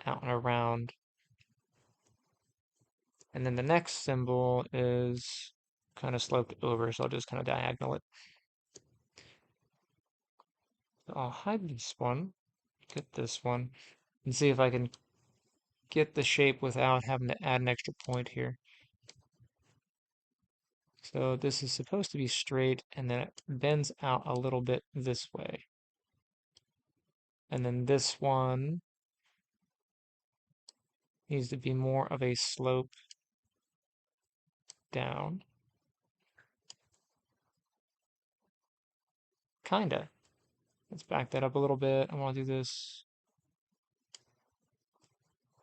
out and around. And then the next symbol is kind of sloped over, so I'll just kind of diagonal it. So I'll hide this one, get this one, and see if I can get the shape without having to add an extra point here. So this is supposed to be straight, and then it bends out a little bit this way. And then this one needs to be more of a slope down. Kinda. Let's back that up a little bit. I want to do this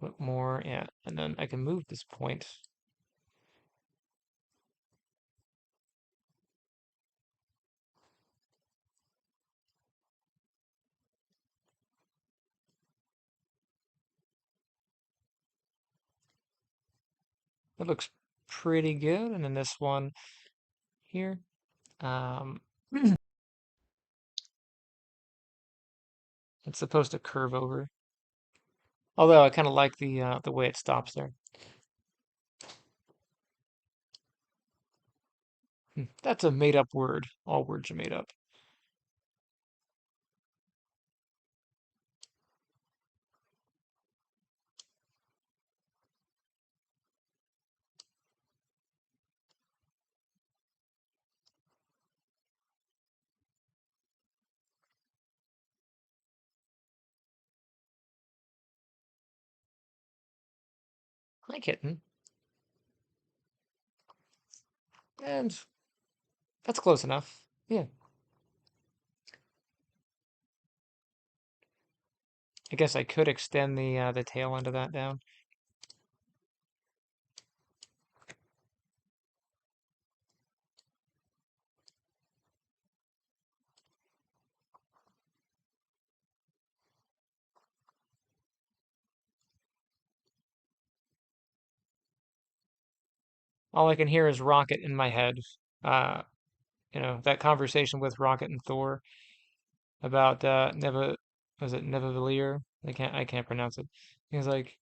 a bit more, yeah. And then I can move this point. It looks pretty good. And then this one here. Um, it's supposed to curve over. Although I kind of like the way it stops there. That's a made up word. All words are made up. Hi, kitten. And that's close enough. Yeah. I guess I could extend the tail end of that down. All I can hear is Rocket in my head. Uh, that conversation with Rocket and Thor about Neva, was it Nidavellir? I can't pronounce it. He's like,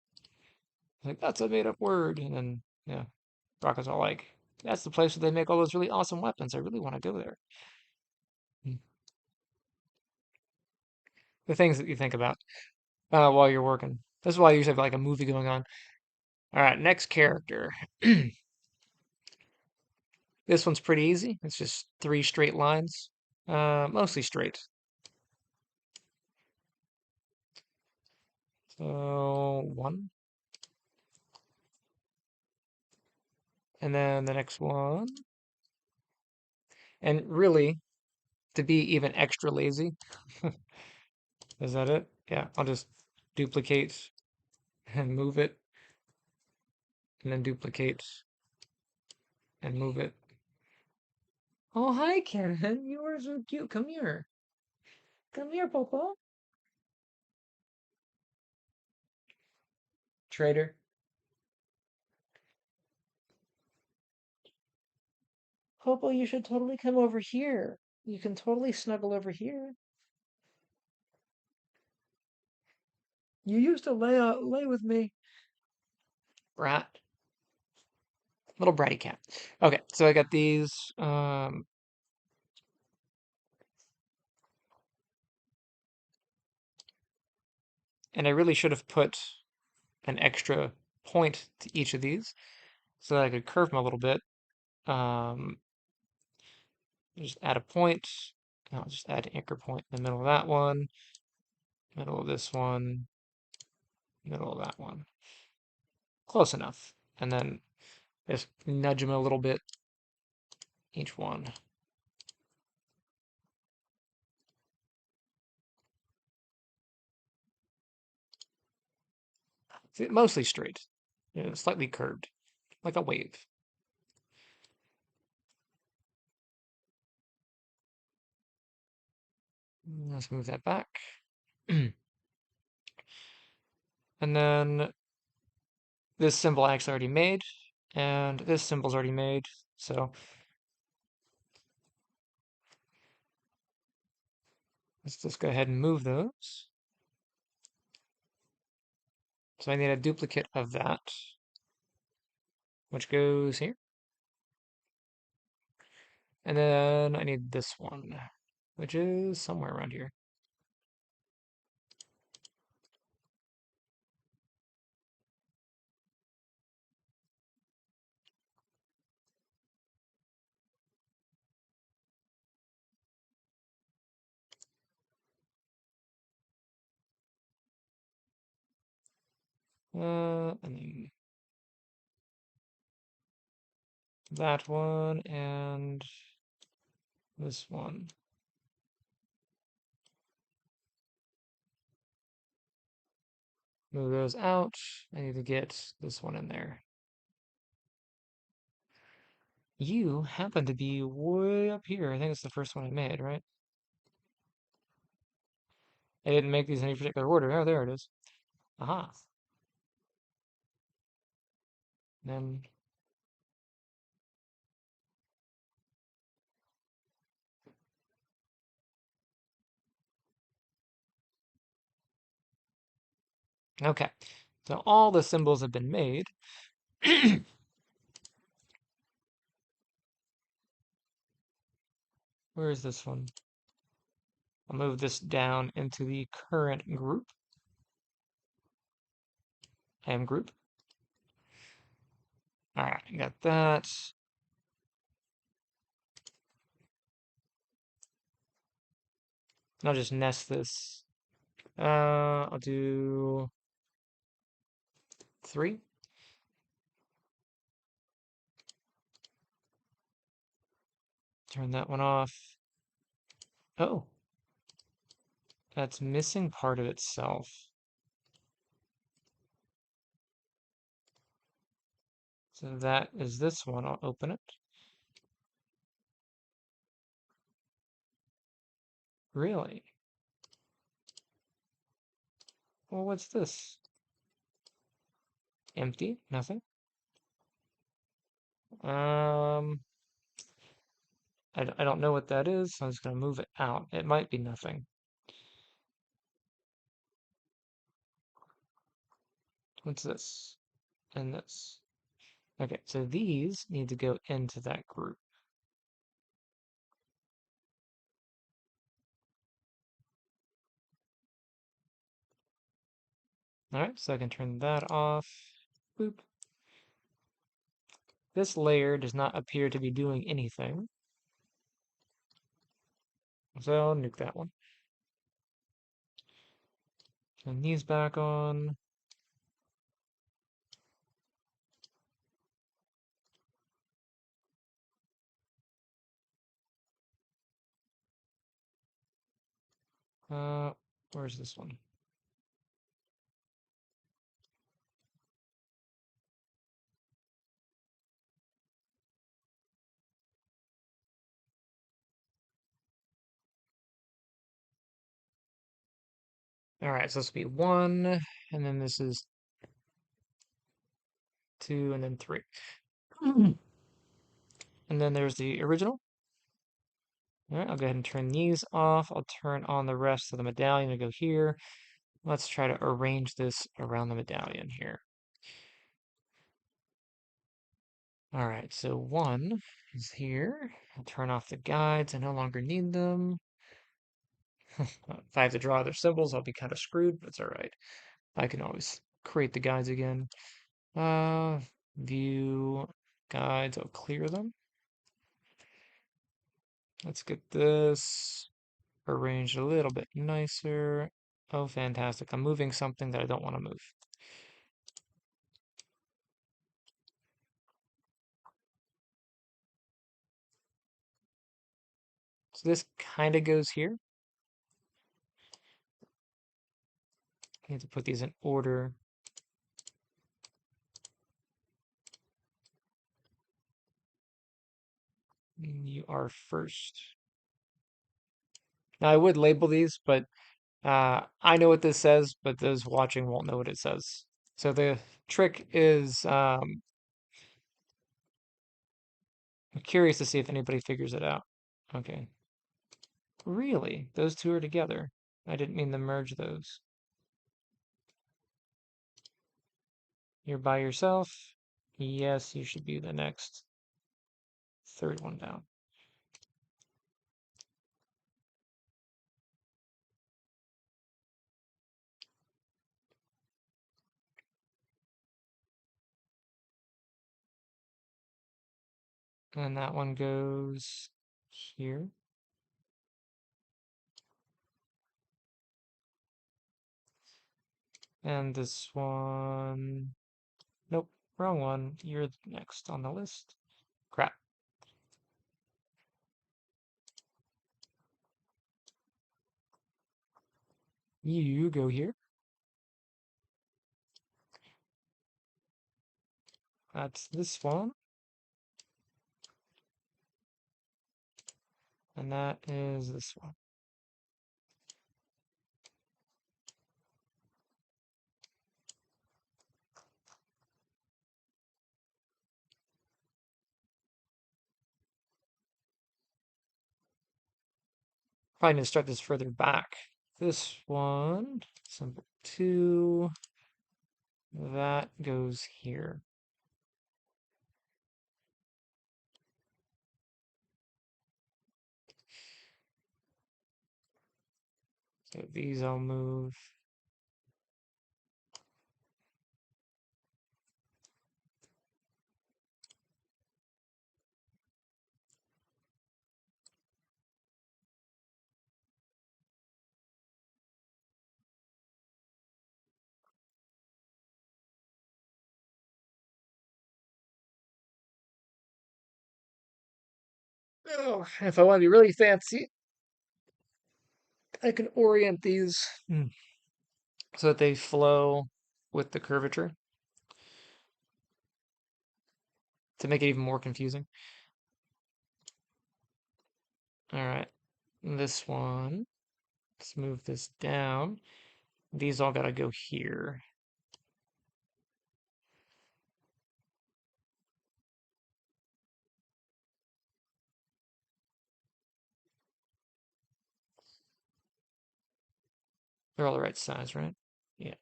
that's a made up word. And then, yeah, Rocco's all like, that's the place where they make all those really awesome weapons. I really want to go there. Hmm. The things that you think about while you're working. This is why you usually have like a movie going on. All right, next character. This one's pretty easy. It's just three straight lines, mostly straight. So one, and then the next one. And really, to be even extra lazy, is that it? Yeah, I'll just duplicate and move it, and then duplicate and move it. Oh, hi, Ken. You are so cute. Come here. Come here, Popo. Traitor. Popo, you should totally come over here. You can totally snuggle over here. You used to lay with me. Brat. Little bratty cat. Okay, so I got these. And I really should have put an extra point to each of these so that I could curve them a little bit. Um, just add a point. I'll just add an anchor point in the middle of that one, middle of this one, middle of that one. Close enough. And then just nudge them a little bit, each one. See, mostly straight, slightly curved, like a wave. Let's move that back. And then this symbol I actually already made, and this symbol's already made. So let's just go ahead and move those. So I need a duplicate of that, which goes here. And then I need this one, which is somewhere around here. And then that one and this one. Move those out. I need to get this one in there. You happen to be way up here. I think it's the first one I made, right? I didn't make these in any particular order. Oh, there it is. Aha. Then, okay. So all the symbols have been made. Where is this one? I'll move this down into the current group. M group. All right, got that. I'll just nest this. I'll do 3. Turn that one off. Oh, that's missing part of itself. So that is this one. I'll open it. Really? Well, what's this? Empty? Nothing? Um, I don't know what that is, so I'm just gonna move it out. It might be nothing. What's this? And this. Okay, so these need to go into that group. All right, so I can turn that off. Boop. This layer does not appear to be doing anything. So I'll nuke that one. Turn these back on. Where's this one? All right, so this will be 1, and then this is 2, and then 3. And then there's the original. All right, I'll go ahead and turn these off. I'll turn on the rest of the medallion and go here. Let's try to arrange this around the medallion here. All right, so 1 is here. I'll turn off the guides. I no longer need them. If I have to draw other symbols, I'll be kind of screwed, but it's all right. I can always create the guides again. Uh, View guides. I'll clear them. Let's get this arranged a little bit nicer. Oh, fantastic. I'm moving something that I don't want to move. So this kind of goes here. I need to put these in order. You are first. Now I would label these, but I know what this says, but those watching won't know what it says. So the trick is, I'm curious to see if anybody figures it out. Okay. Really? Those two are together. I didn't mean to merge those. You're by yourself? Yes, you should be the next third one down. And that one goes here. And this one, nope, wrong one. You're next on the list. Crap. You go here. That's this one. And that is this one. Probably need to start this further back. This one, symbol 2, that goes here. So these I'll move. Oh, if I want to be really fancy, I can orient these so that they flow with the curvature to make it even more confusing. All right, this one, let's move this down. These all gotta go here. They're all the right size, right? Yeah.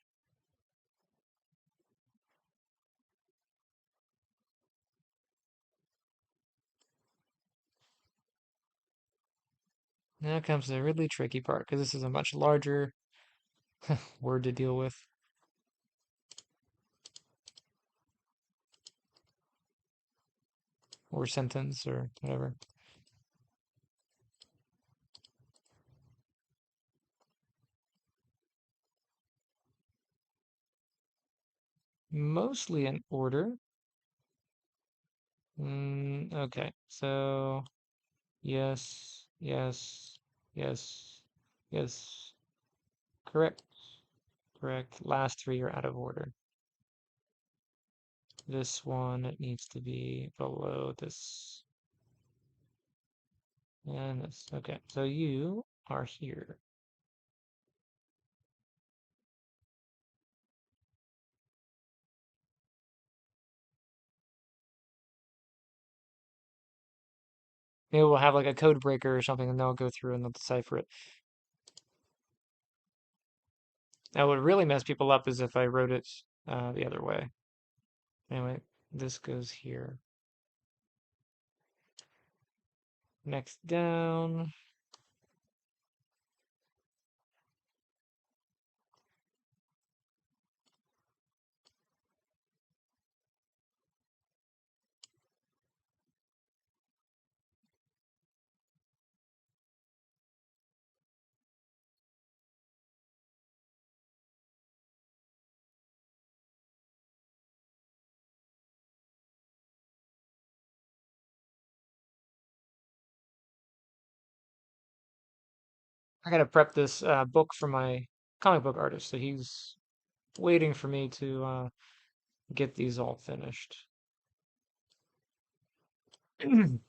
Now comes the really tricky part because this is a much larger word to deal with. Or sentence or whatever. Mostly in order. Okay, so yes, yes, yes, yes. Correct, correct. Last three are out of order. This one needs to be below this and this. Okay, so you are here. Maybe we'll have like a code breaker or something and they'll go through and they'll decipher it. Now, what really mess people up is if I wrote it the other way. Anyway, this goes here. Next down. I gotta prep this book for my comic book artist, so he's waiting for me to get these all finished. A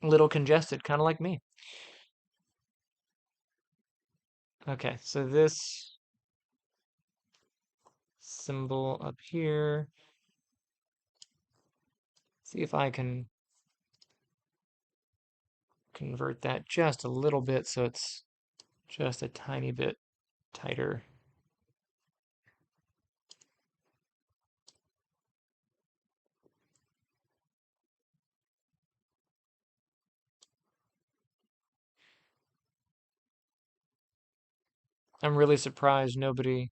little congested, kind of like me. Okay, so this symbol up here, see if I can convert that just a little bit so it's just a tiny bit tighter. I'm really surprised nobody,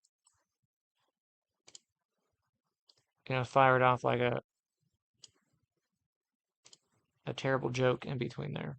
fired off like a terrible joke in between there.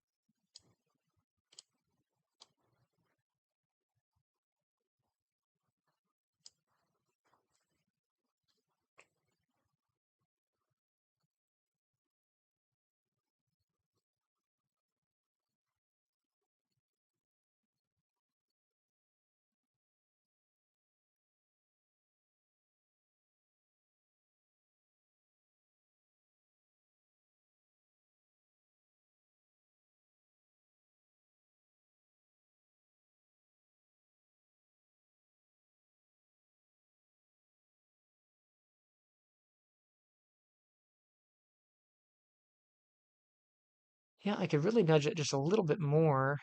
Yeah, I could really nudge it just a little bit more.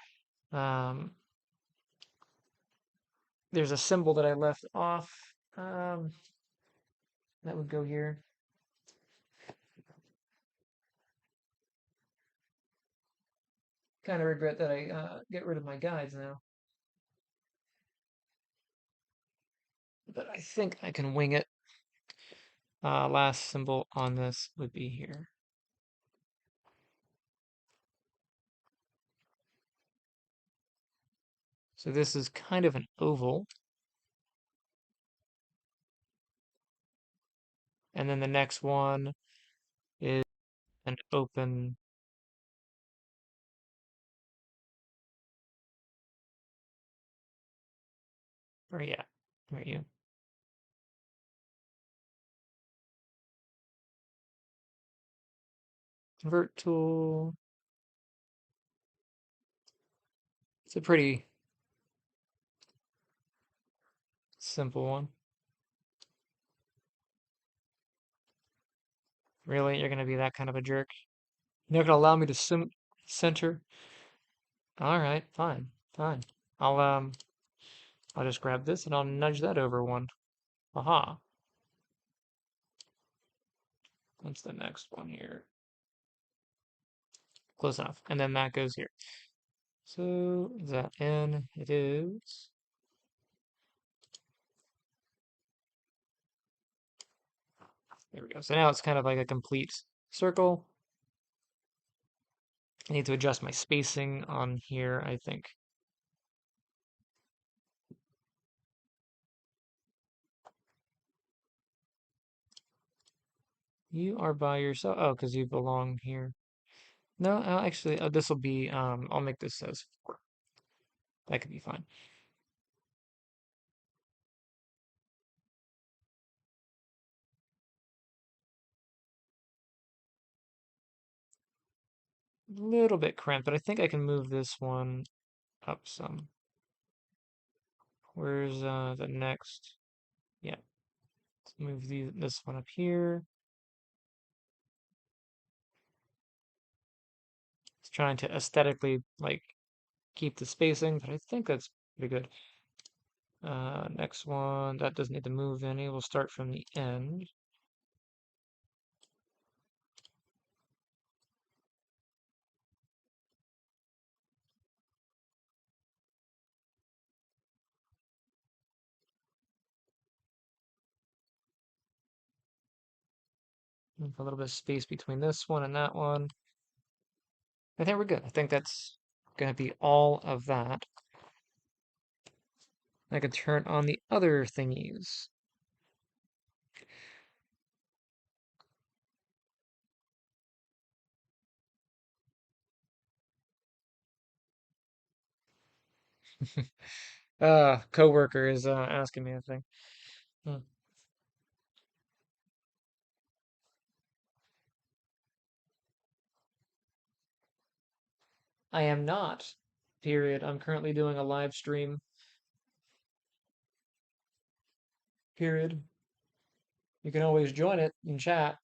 Um, there's a symbol that I left off. That would go here. Kind of regret that I get rid of my guides now. But I think I can wing it. Last symbol on this would be here. So this is kind of an oval. And then the next one is an open. Or yeah, where are you? Convert tool. It's a pretty simple one. Really? You're going to be that kind of a jerk? You're not going to allow me to center? All right, fine, fine. I'll just grab this and I'll nudge that over one. Aha. What's the next one here? Close enough. And then that goes here. So is that n? It is. There we go. So now it's kind of like a complete circle. I need to adjust my spacing on here, I think. You are by yourself. Oh, because you belong here. No, actually, this will be, I'll make this as 4. That could be fine. A little bit cramped, but I think I can move this one up some. Where's the next? Yeah, let's move this one up here. It's trying to aesthetically like keep the spacing, but I think that's pretty good. Next one, that doesn't need to move any. We'll start from the end. Leave a little bit of space between this one and that one. I think we're good. I think that's going to be all of that. I can turn on the other thingies. Coworker is asking me a thing. Hmm. I am not. Period. I'm currently doing a live stream. Period. You can always join it in chat.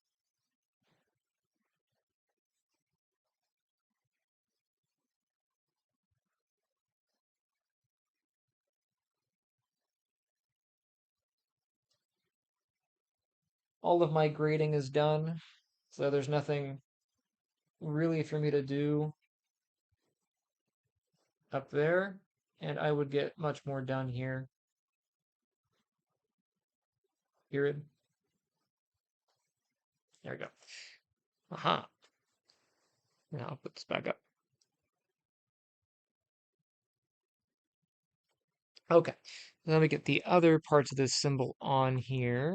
All of my grading is done, so there's nothing really for me to do up there, and I would get much more done here. Period. There we go. Aha. Now I'll put this back up. Okay. Let me get the other parts of this symbol on here.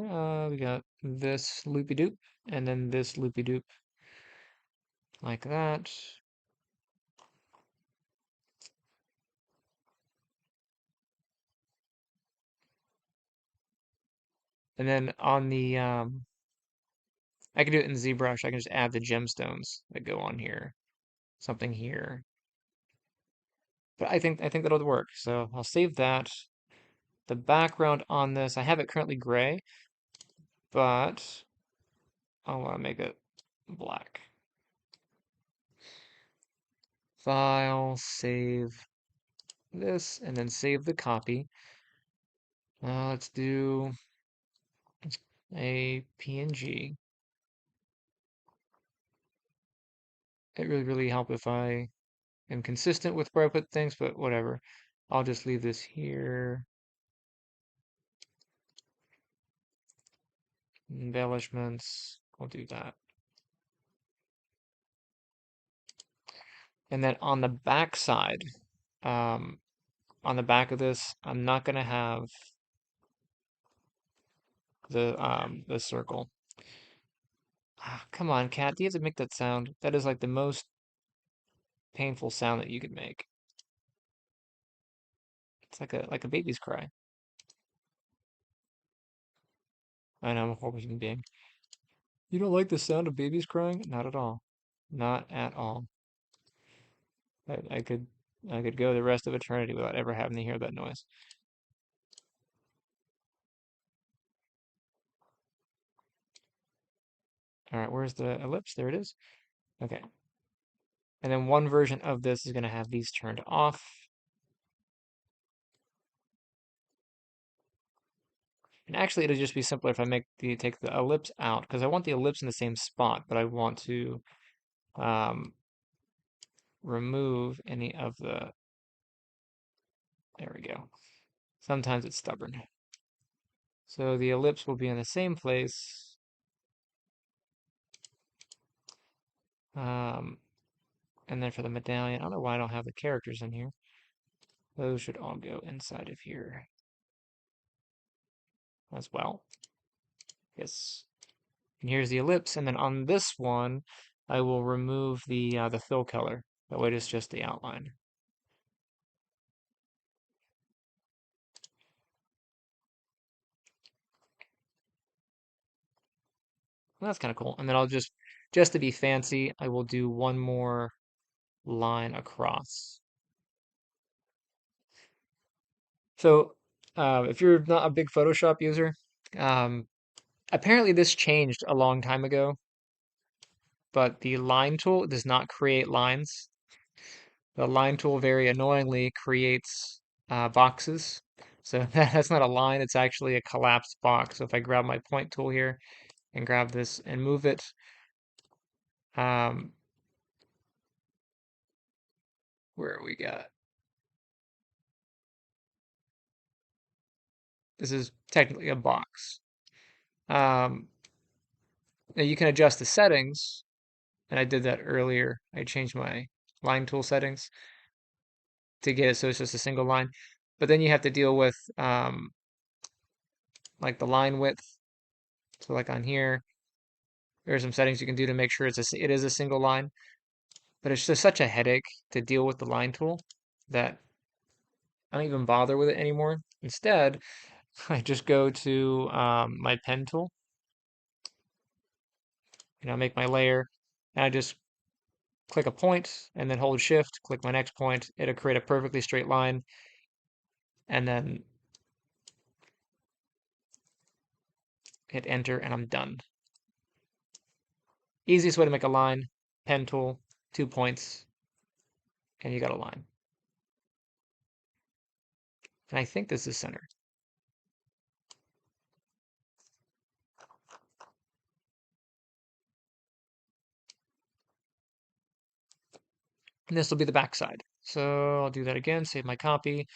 We got this loopy doop and then this loopy doop like that. And then on the I can do it in ZBrush. I can just add the gemstones that go on here. Something here. But I think that'll work. So I'll save that. The background on this, I have it currently gray, but I'll make it black. File, save this, and then save the copy. Let's do a PNG. It really help if I am consistent with where I put things, but whatever. I'll just leave this here. Embellishments, I'll do that. And then on the back side, um, on the back of this, I'm not gonna have the circle. Ah, come on, cat. Do you have to make that sound? That is like the most painful sound that you could make. It's like a baby's cry. I know I'm a horrible human being. You don't like the sound of babies crying? Not at all. Not at all. I could go the rest of eternity without ever having to hear that noise. All right, where's the ellipse? There it is. Okay. And then one version of this is going to have these turned off. And actually, it'll just be simpler if I take the ellipse out because I want the ellipse in the same spot, but I want to um, remove any of the, there we go. Sometimes it's stubborn. So the ellipse will be in the same place. And then for the medallion, I don't know why I don't have the characters in here. Those should all go inside of here as well. Yes. And here's the ellipse, and then on this one, I will remove the fill color. That way it's just the outline. Well, that's kind of cool. And then I'll just to be fancy, I will do one more line across. So if you're not a big Photoshop user, um, apparently this changed a long time ago, but the line tool does not create lines. The line tool very annoyingly creates boxes. So that's not a line, it's actually a collapsed box. So if I grab my point tool here and grab this and move it, um, where we got? This is technically a box. Um, Now you can adjust the settings, and I did that earlier. I changed my line tool settings to get it so it's just a single line. But then you have to deal with like the line width. So like on here, there's some settings you can do to make sure it is a single line. But it's just such a headache to deal with the line tool that I don't even bother with it anymore. Instead, I just go to my pen tool, and I make my layer, and I just click a point and then hold shift, click my next point. It'll create a perfectly straight line, and then hit enter, and I'm done. Easiest way to make a line, pen tool, 2 points, and you got a line. And I think this is center. And this will be the back side. So I'll do that again, save my copy.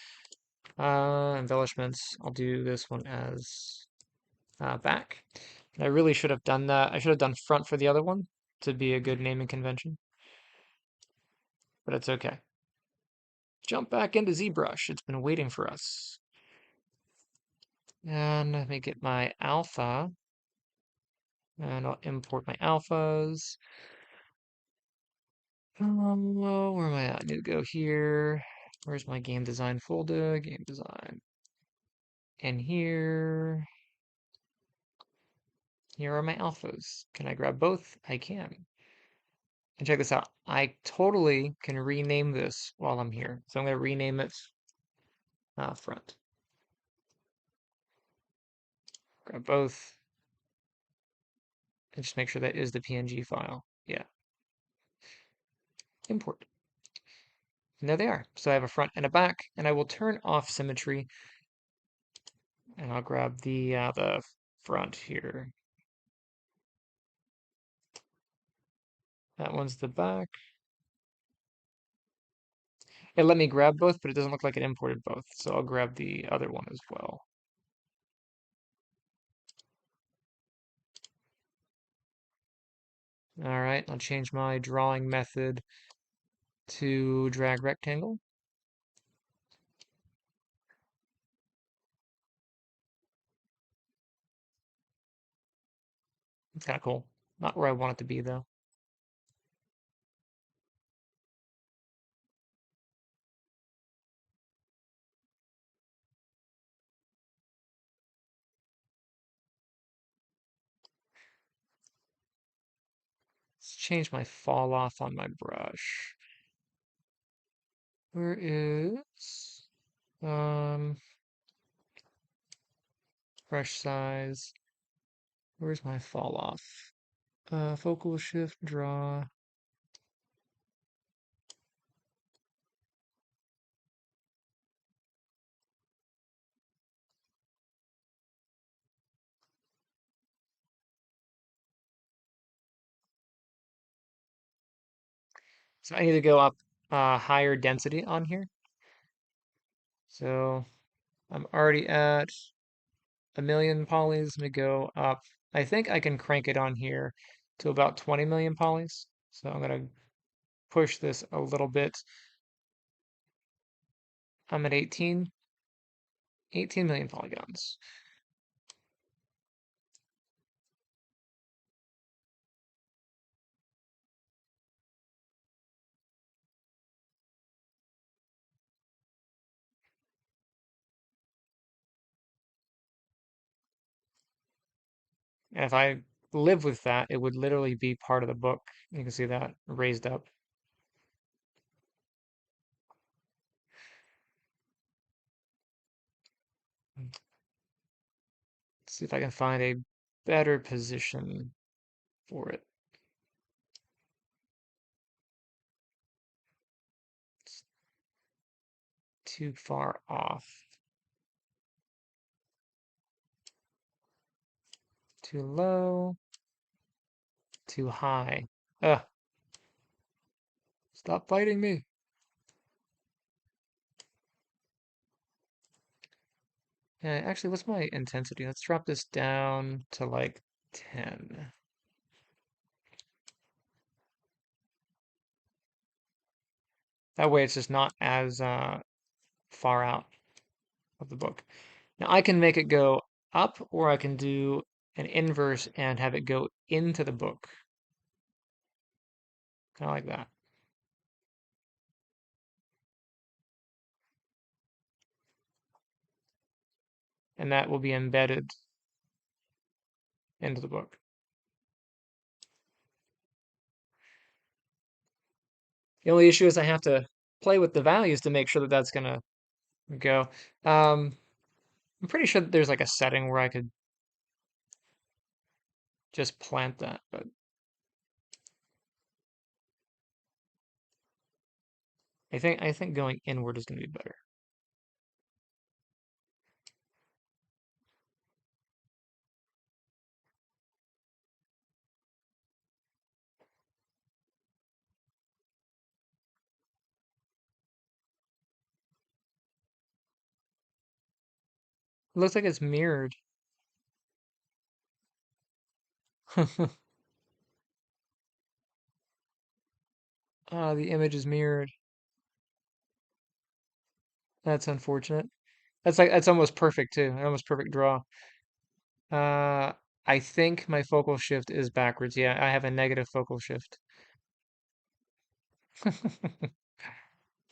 Embellishments, I'll do this one as back. And I really should have done that. I should have done front for the other one to be a good naming convention. But it's okay. Jump back into ZBrush. It's been waiting for us. And let me get my alpha. And I'll import my alphas. Where am I at? I need to go here. Where's my game design folder? Game design. And here are my alphas. Can I grab both? I can. And check this out. I totally can rename this while I'm here. So I'm going to rename it front. Grab both. And just make sure that is the PNG file. Yeah. Import. And there they are. So I have a front and a back, and I will turn off symmetry. And I'll grab the front here. That one's the back. It let me grab both, but it doesn't look like it imported both. So I'll grab the other one as well. All right, I'll change my drawing method to drag rectangle. It's kind of cool. Not where I want it to be, though. Let's change my fall off on my brush. Where is brush size? Where's my fall off? Focal shift, draw. So I need to go up higher density on here. So I'm already at 1 million polys. Let me go up. I think I can crank it on here to about 20 million polys. So I'm gonna push this a little bit. I'm at 18 million polygons. And if I live with that, it would literally be part of the book. You can see that raised up. Let's see if I can find a better position for it. It's too far off. Too low. Too high. Ugh. Stop fighting me. Actually, what's my intensity? Let's drop this down to like 10. That way it's just not as far out of the book. Now I can make it go up, or I can do an inverse and have it go into the book. Kind of like that. And that will be embedded into the book. The only issue is I have to play with the values to make sure that that's going to go. I'm pretty sure that there's like a setting where I could just plant that, but I think going inward is going to be better. It looks like it's mirrored. The image is mirrored. That's unfortunate. That's almost perfect too. An almost perfect draw. Uh, I think my focal shift is backwards. Yeah, I have a negative focal shift.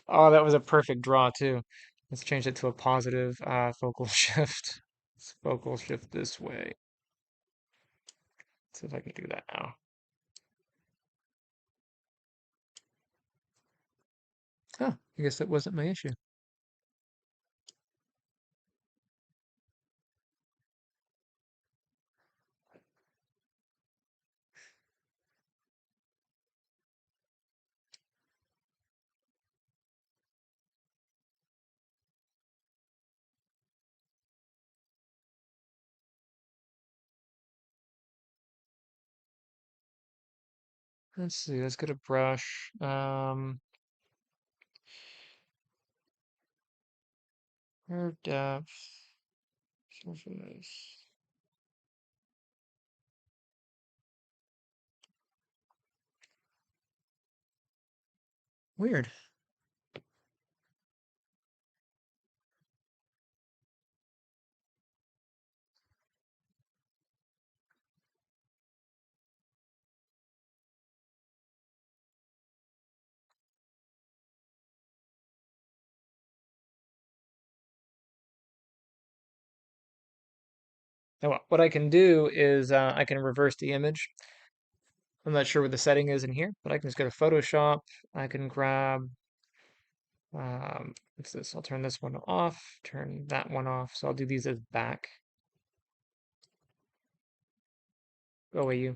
Oh, that was a perfect draw too. Let's change it to a positive focal shift. Let's focal shift this way. See if I can do that now. Huh, I guess that wasn't my issue. Let's see, let's get a brush. Curve depth, surface. Weird. Now, what I can do is I can reverse the image. I'm not sure what the setting is in here, but I can just go to Photoshop. I can grab, what's this? I'll turn this one off, turn that one off. So I'll do these as back. Go away, you.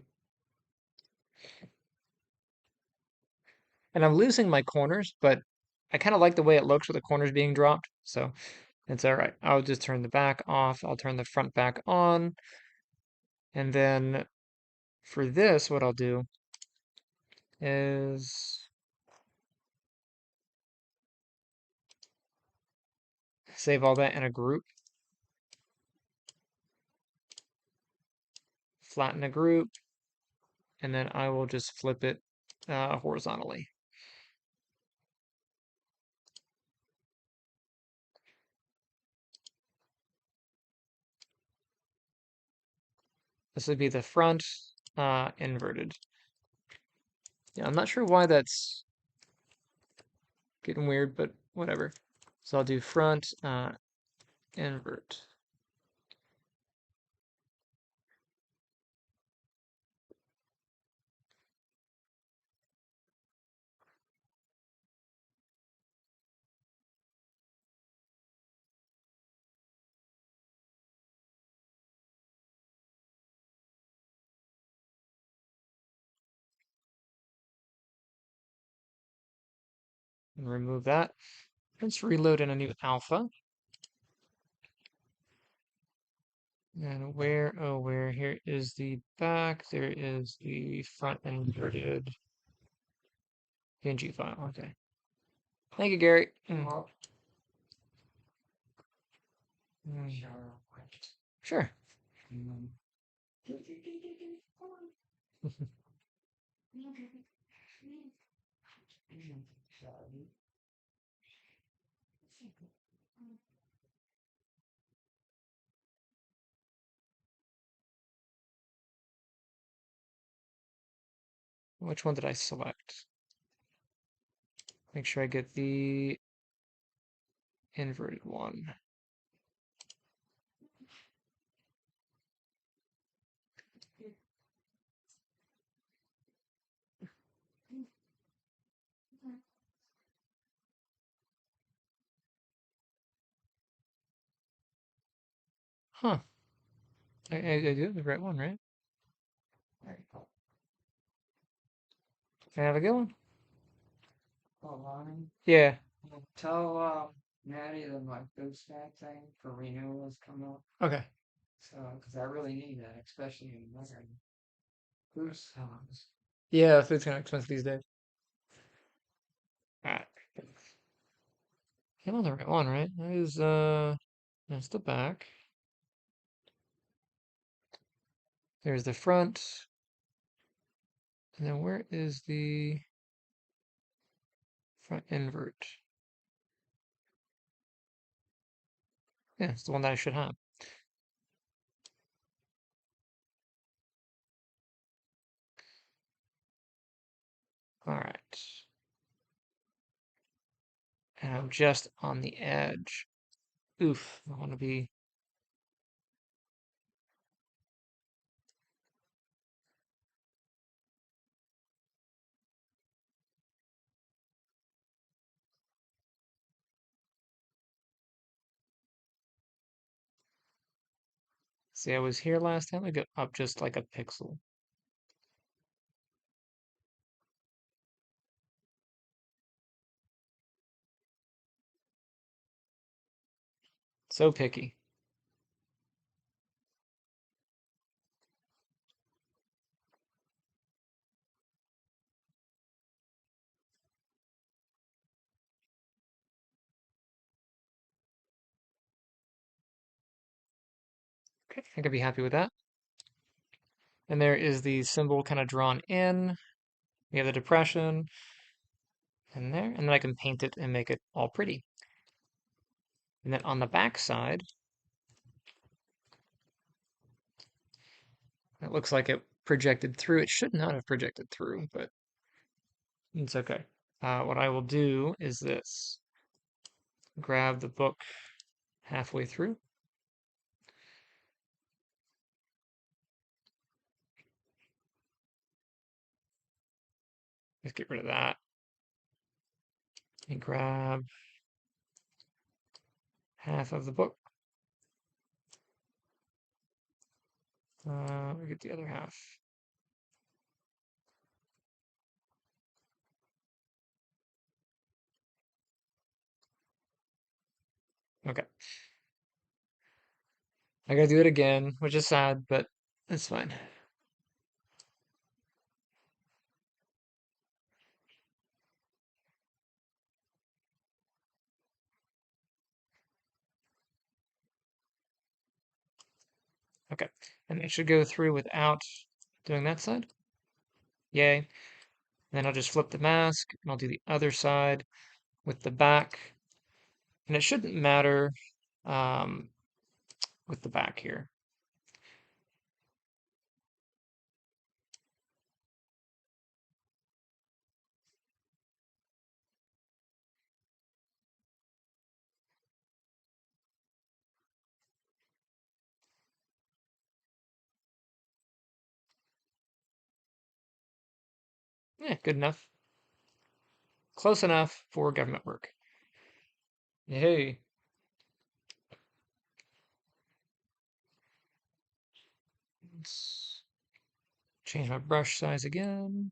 And I'm losing my corners, but I kind of like the way it looks with the corners being dropped. So it's all right. I'll just turn the back off. I'll turn the front back on. And then for this, what I'll do is save all that in a group, flatten a group, and then I will just flip it horizontally. This would be the front inverted. Yeah, I'm not sure why that's getting weird, but whatever. So I'll do front invert. And remove that. Let's reload in a new alpha. And where, oh, where, here is the back, there is the front inverted PNG file. Okay. Thank you, Gary. Sure. Which one did I select? Make sure I get the inverted one. Huh. I do have the right one, right? Can I have a good one? Oh, Lonnie, Yeah. tell Maddie that my food snack thing for renewal has come up. Okay. So, because I really need that, especially in winter. Food snacks. Yeah, food's kind of expensive these days. Alright. I'm on the right one, right? That is, that's the back. There's the front. And then where is the front invert? Yeah, it's the one that I should have. All right. And I'm just on the edge. Oof, I want to be. See, I was here last time. I got up just like a pixel. So picky. Okay, I could be happy with that. And there is the symbol kind of drawn in. We have the depression in there, and then I can paint it and make it all pretty. And then on the back side, it looks like it projected through. It should not have projected through, but it's okay. What I will do is this. Grab the book halfway through. Let's get rid of that. And grab half of the book. We get the other half. Okay. I gotta do it again, which is sad, but it's fine. Okay, and it should go through without doing that side. Yay. Then I'll just flip the mask, and I'll do the other side with the back. And it shouldn't matter um, with the back here. Yeah, good enough. Close enough for government work. Yay. Let's change my brush size again.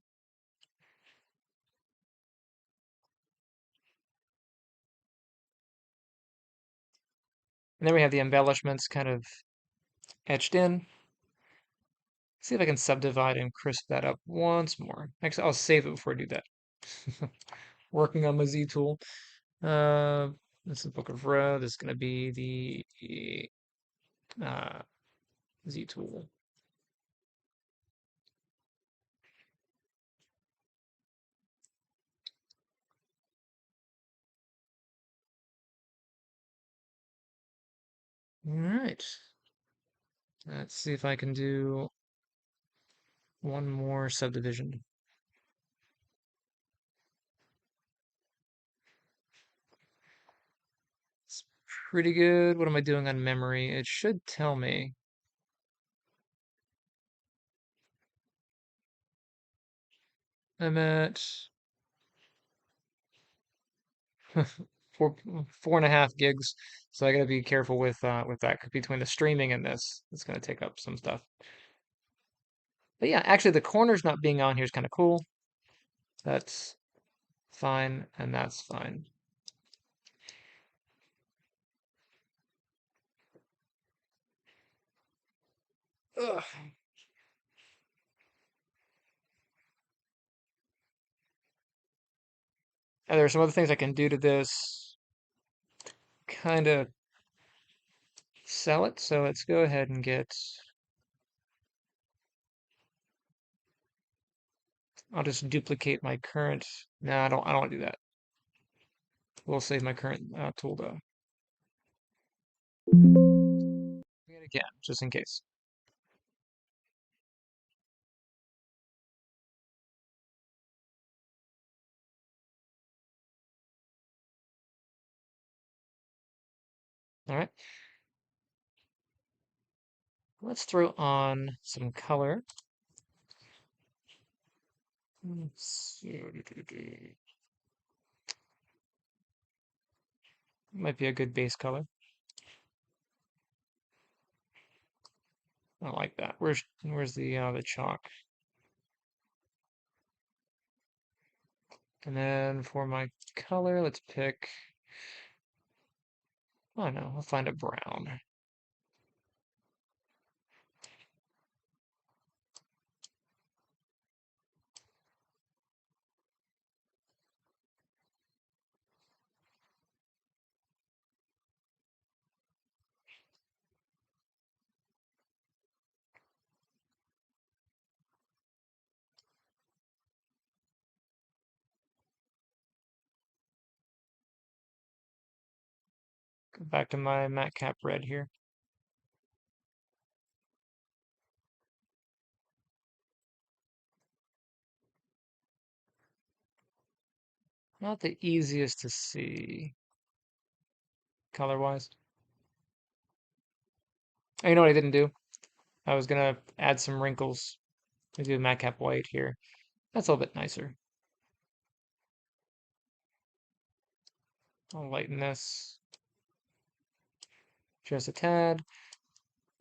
And then we have the embellishments kind of etched in. See if I can subdivide and crisp that up once more. Actually, I'll save it before I do that. Working on my Z tool. This is Book of Ra. This is going to be the Z tool. All right. Let's see if I can do one more subdivision. It's pretty good. What am I doing on memory? It should tell me. I'm at 4.5 gigs, so I gotta be careful with that. 'Cause between the streaming and this, it's gonna take up some stuff. But yeah, actually, the corners not being on here is kind of cool. That's fine, and that's fine. Ugh. And there are some other things I can do to this, kind of sell it. So let's go ahead and get. I'll just duplicate my current. No, I don't. I don't want to do that. We'll save my current tool though. Again, just in case. All right. Let's throw on some color. Let's see. Might be a good base color. I like that. Where's the chalk? And then for my color, let's pick. I don't know. I'll find a brown. Go back to my Matcap red here. Not the easiest to see color-wise. Oh, you know what I didn't do? I was gonna add some wrinkles. I do Matcap white here. That's a little bit nicer. I'll lighten this just a tad.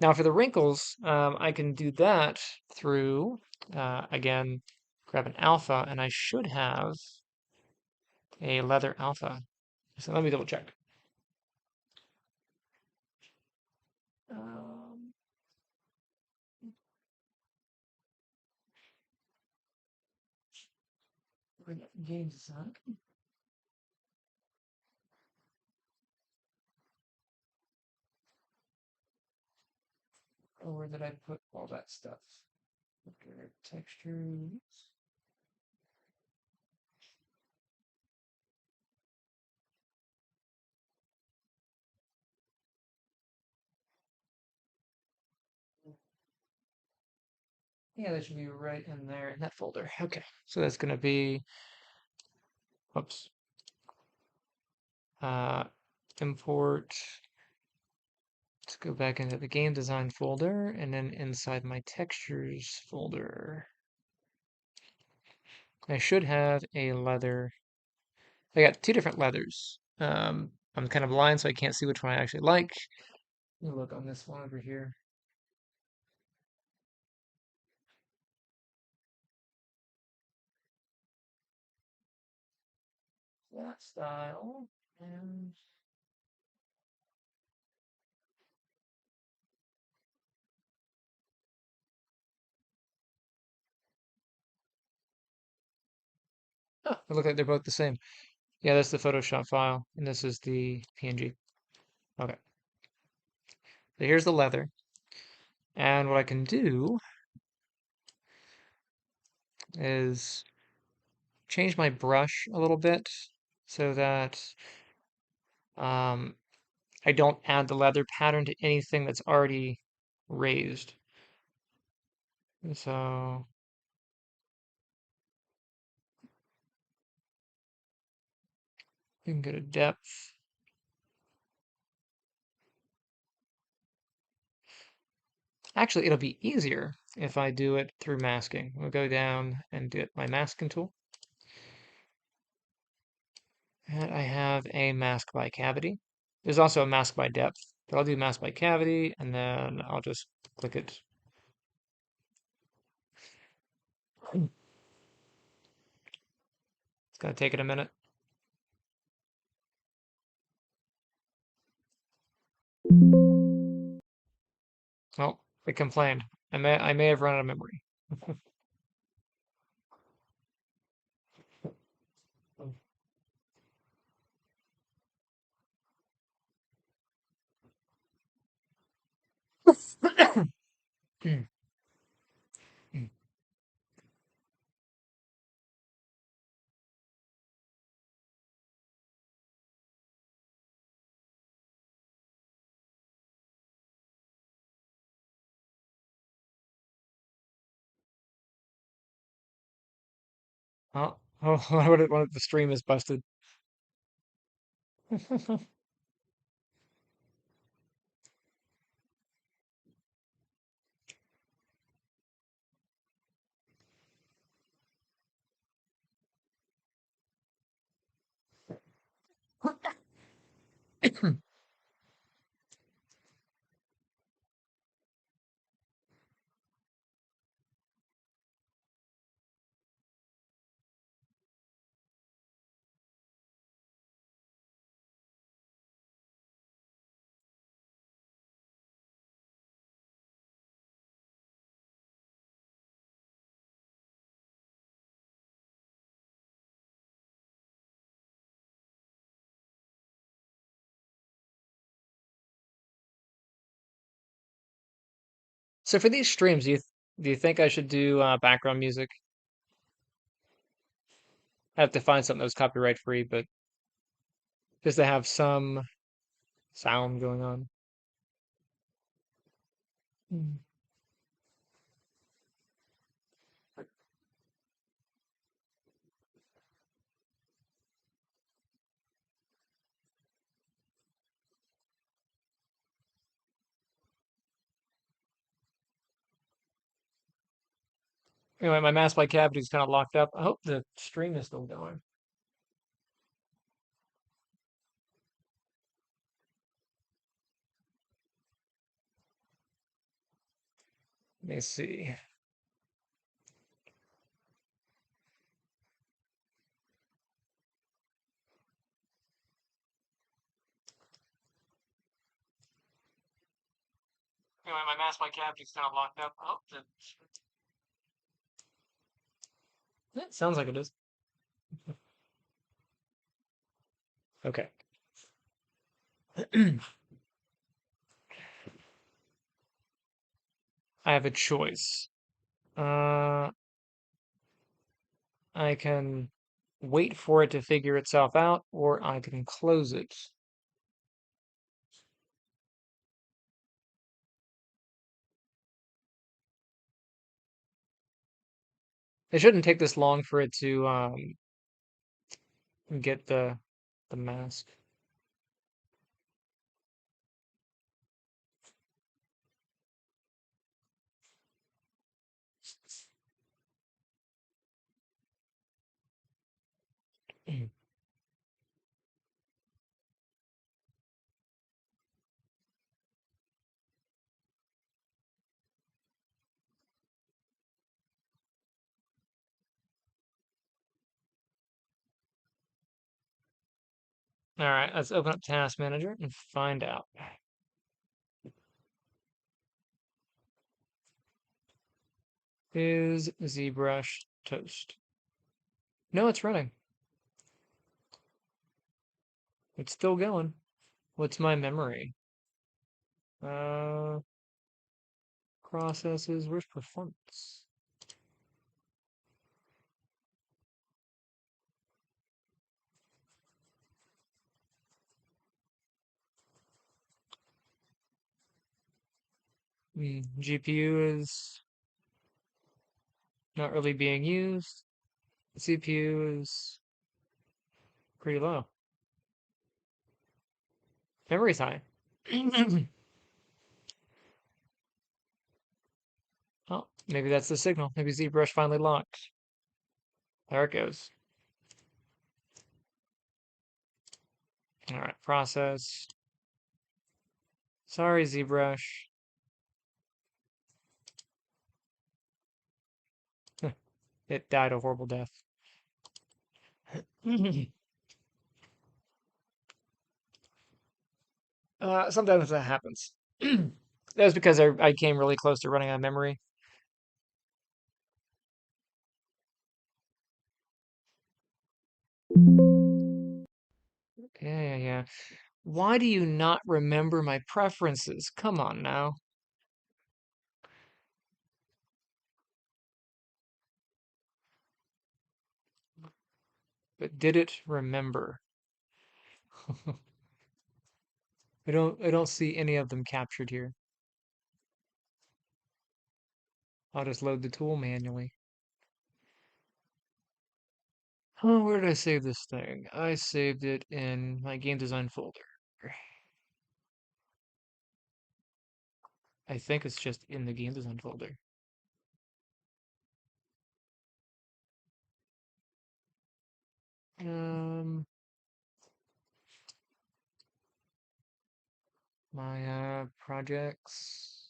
Now for the wrinkles, I can do that through, again, grab an alpha, and I should have a leather alpha. So let me double check. Um, Games design. Oh, where did I put all that stuff? Okay, textures. Yeah, that should be right in there in that folder. Okay, so that's gonna be, oops, uh, import. Let's go back into the game design folder and then inside my textures folder. I should have a leather. I got two different leathers. I'm kind of blind, so I can't see which one I actually like. Let me look on this one over here. That style and oh, they look like they're both the same. Yeah, that's the Photoshop file, and this is the PNG. Okay, so here's the leather, and what I can do is change my brush a little bit so that um, I don't add the leather pattern to anything that's already raised. And so you can go to depth. Actually, it'll be easier if I do it through masking. We'll go down and get my masking tool. And I have a mask by cavity. There's also a mask by depth, but I'll do mask by cavity and then I'll just click it. It's gonna take it a minute. Oh, it complained. I may have run out of memory. Oh, oh, what if the stream is busted? So for these streams, do you think I should do background music? I have to find something that's copyright free, but just to have some sound going on. Mm. Anyway, my mask by cavity is kind of locked up. I hope the stream is still going. Let me see. Anyway, my mask by cavity is kind of locked up. I hope the it sounds like it is. Okay. I have a choice. Uh, I can wait for it to figure itself out, or I can close it. It shouldn't take this long for it to get the mask. All right, let's open up Task Manager and find out. Is ZBrush toast? No, it's running. It's still going. What's my memory? Uh, Processes. Where's performance? GPU is not really being used. CPU is pretty low. Memory's high. Oh, maybe that's the signal. Maybe ZBrush finally locked. There it goes. All right, process. Sorry, ZBrush. It died a horrible death. Sometimes that happens. That was because I came really close to running out of memory. Yeah. Why do you not remember my preferences? Come on now. But did it remember? I don't see any of them captured here. I'll just load the tool manually. Oh, where did I save this thing? I saved it in my game design folder. I think it's just in the game design folder. Um, my projects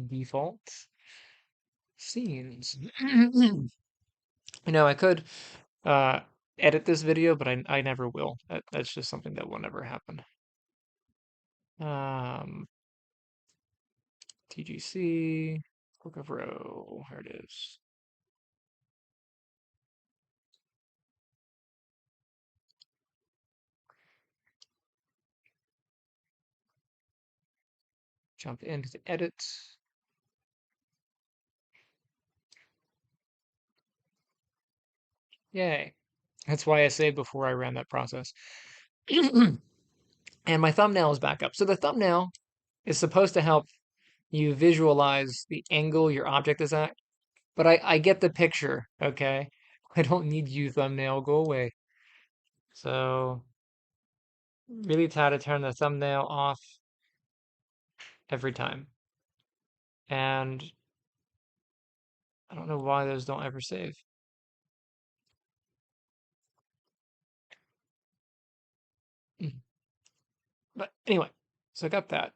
default scenes. I could uh edit this video, but I never will. That's just something that will never happen. Um, TGC, Book of Row, here it is. Jump into the edit. Yay. That's why I saved before I ran that process. And my thumbnail is back up. So the thumbnail is supposed to help you visualize the angle your object is at. But I get the picture, okay? I don't need you, thumbnail. Go away. So really try to turn the thumbnail off every time. And I don't know why those don't ever save. But anyway, so I got that.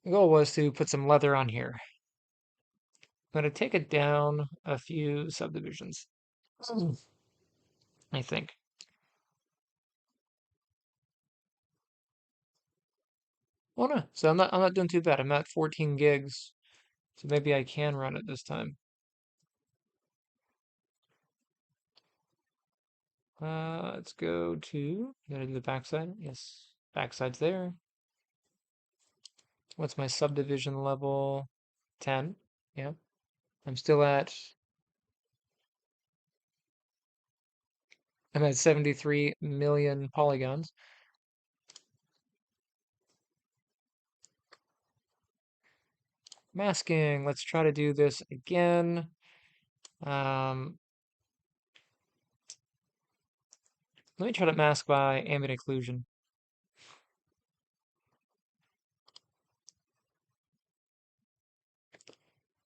The goal was to put some leather on here. I'm going to take it down a few subdivisions, I think. Oh no, so I'm not doing too bad. I'm at 14 gigs, so maybe I can run it this time. Let's go, to, gotta do the backside. Yes, backside's there. What's my subdivision level? 10. Yeah. I'm at 73 million polygons. Masking. Let's try to do this again. Um, Let me try to mask by ambient occlusion.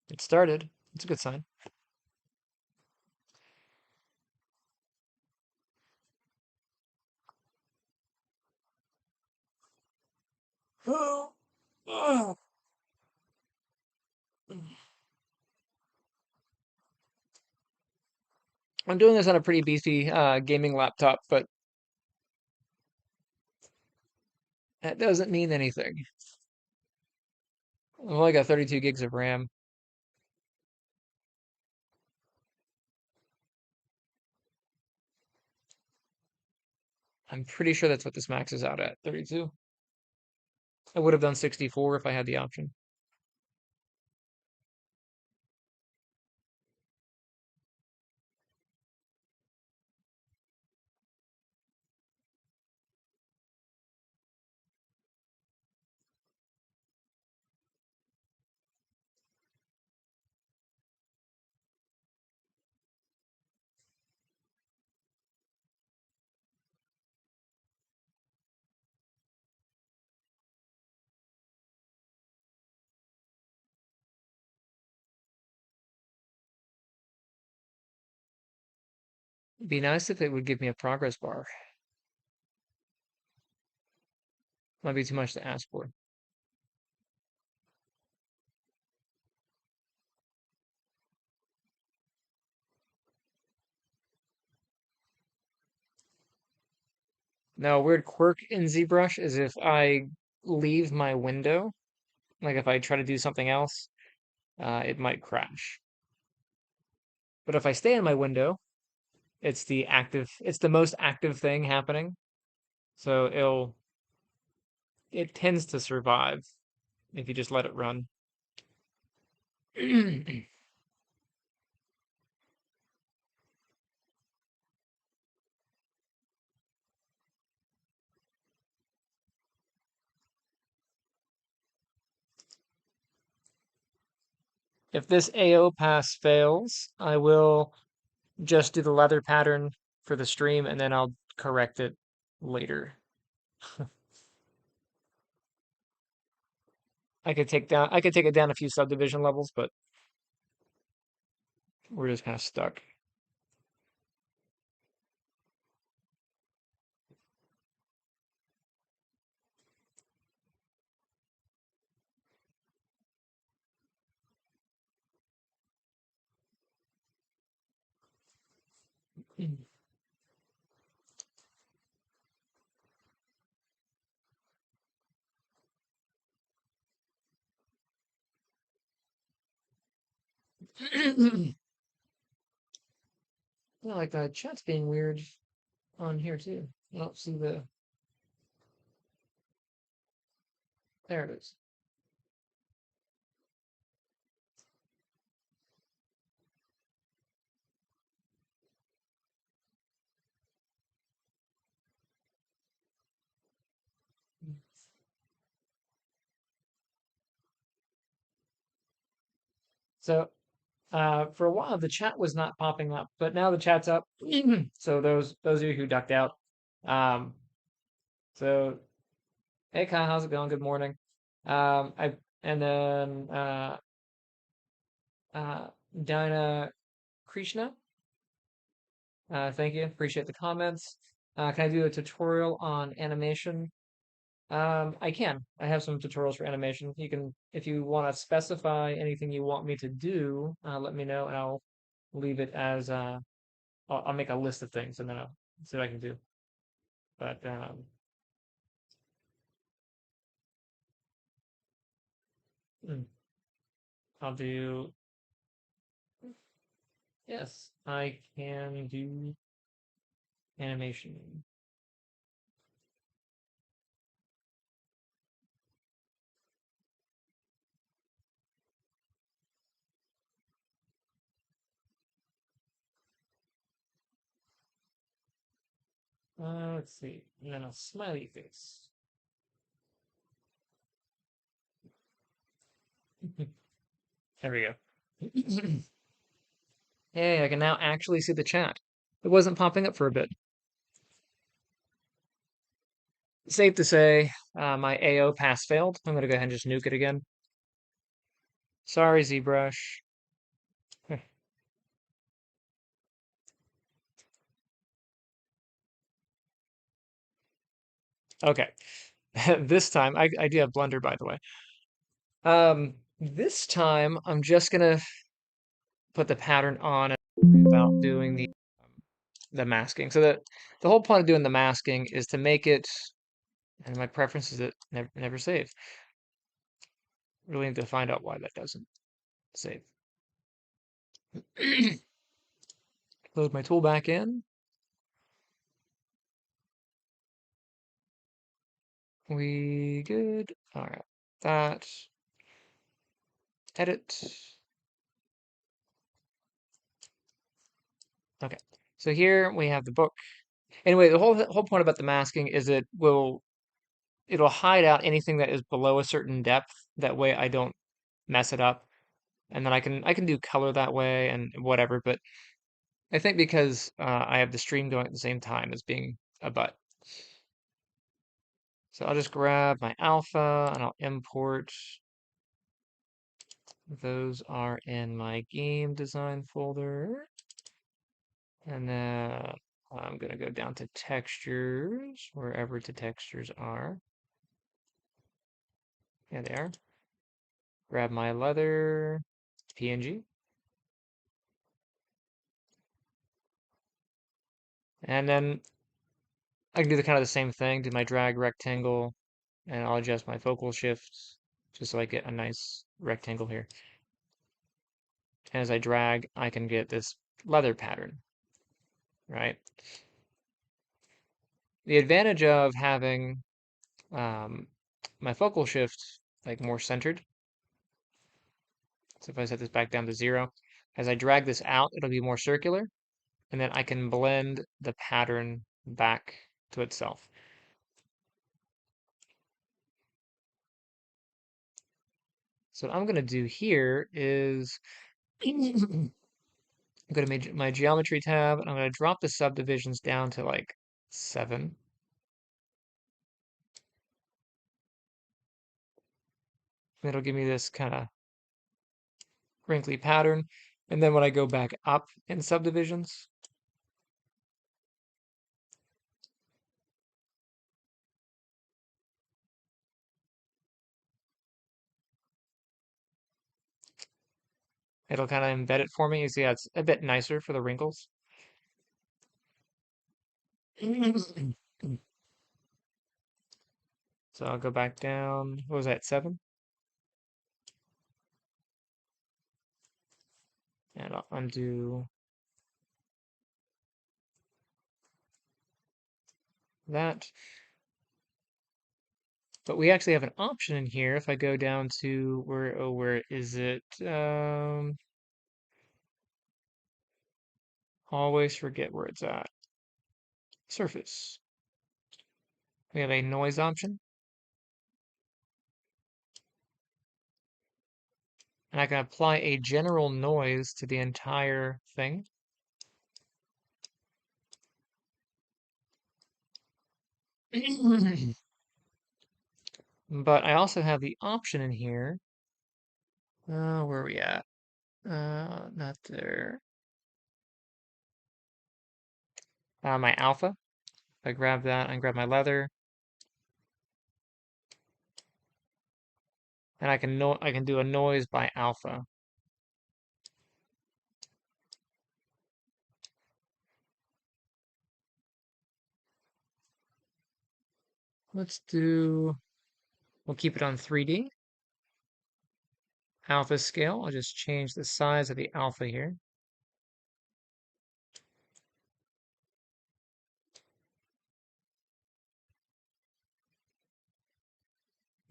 It started. It's a good sign. I'm doing this on a pretty beefy gaming laptop, but that doesn't mean anything. I've only got 32 gigs of RAM. I'm pretty sure that's what this maxes out at, 32. I would have done 64 if I had the option. It'd be nice if it would give me a progress bar. Might be too much to ask for. Now, a weird quirk in ZBrush is if I leave my window, like if I try to do something else, it might crash. But if I stay in my window, it's the most active thing happening. So it tends to survive if you just let it run. If this AO pass fails, I will just do the leather pattern for the stream and then I'll correct it later. I could take it down a few subdivision levels, but we're just kind of stuck. Yeah, like the chat's being weird on here too. I don't see the. There it is. So for a while the chat was not popping up, but now the chat's up. So those of you who ducked out. Um, so hey Kyle, how's it going? Good morning. I and then uh, Dinah Krishna. Thank you. Appreciate the comments. Can I do a tutorial on animation? I can. I have some tutorials for animation. You can, if you want to specify anything you want me to do, let me know and I'll leave it as I'll make a list of things and then I'll see what I can do. But hmm, I'll do, yes, I can do animation. Let's see. And then a smiley face. There we go. Hey, I can now actually see the chat. It wasn't popping up for a bit. Safe to say, my AO pass failed. I'm gonna go ahead and just nuke it again. Sorry, ZBrush. Okay. This time, I do have Blender, by the way. This time, I'm just gonna put the pattern on and worry about doing the masking. So the whole point of doing the masking is to make it, and my preference is that never save. Really need to find out why that doesn't save. Load my tool back in. We good. All right. That. Edit. Okay. So here we have the book. Anyway, the whole point about the masking is it'll hide out anything that is below a certain depth. That way I don't mess it up. And then I can do color that way and whatever, but I think because I have the stream going at the same time as being a butt. So I'll just grab my alpha and I'll import. Those are in my game design folder. And then I'm going to go down to textures, wherever the textures are. Yeah, they are. Grab my leather PNG. And then I can do the kind of the same thing, do my drag rectangle, and I'll adjust my focal shift just so I get a nice rectangle here. And as I drag, I can get this leather pattern, right? The advantage of having my focal shift like more centered. So if I set this back down to 0, as I drag this out, it'll be more circular, and then I can blend the pattern back to itself. So what I'm going to do here is go to my geometry tab, and I'm going to drop the subdivisions down to like 7. It'll give me this kind of wrinkly pattern. And then when I go back up in subdivisions, it'll kind of embed it for me. You see, it's a bit nicer for the wrinkles. So I'll go back down. What was that, 7? And I'll undo that. But we actually have an option in here. If I go down to where is it? Always forget where it's at. Surface. We have a noise option. And I can apply a general noise to the entire thing. But I also have the option in here. Where are we at? Not there. My alpha. If I grab that and grab my leather, and I can do a noise by alpha. We'll keep it on 3D. Alpha scale, I'll just change the size of the alpha here.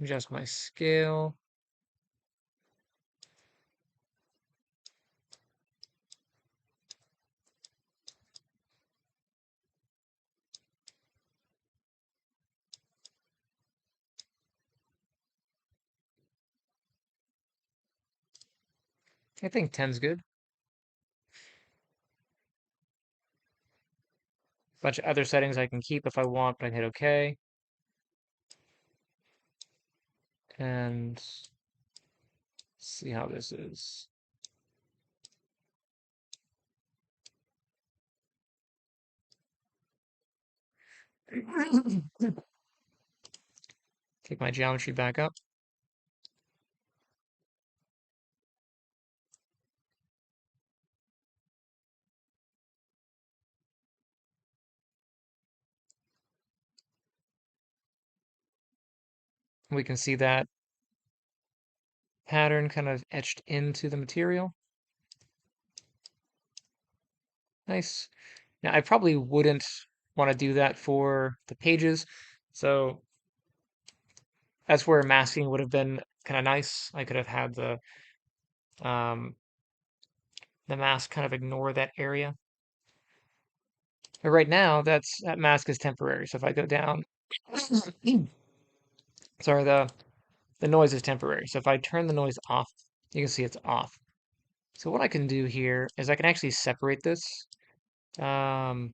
Adjust my scale. I think 10's good. Bunch of other settings I can keep if I want, but I hit OK. And see how this is. Take my geometry back up. We can see that pattern kind of etched into the material. Nice. Now, I probably wouldn't want to do that for the pages. So that's where masking would have been kind of nice. I could have had um, the mask kind of ignore that area. But right now, that mask is temporary. So if I go down, sorry, the noise is temporary. So if I turn the noise off, you can see it's off. So what I can do here is I can actually separate this. Um,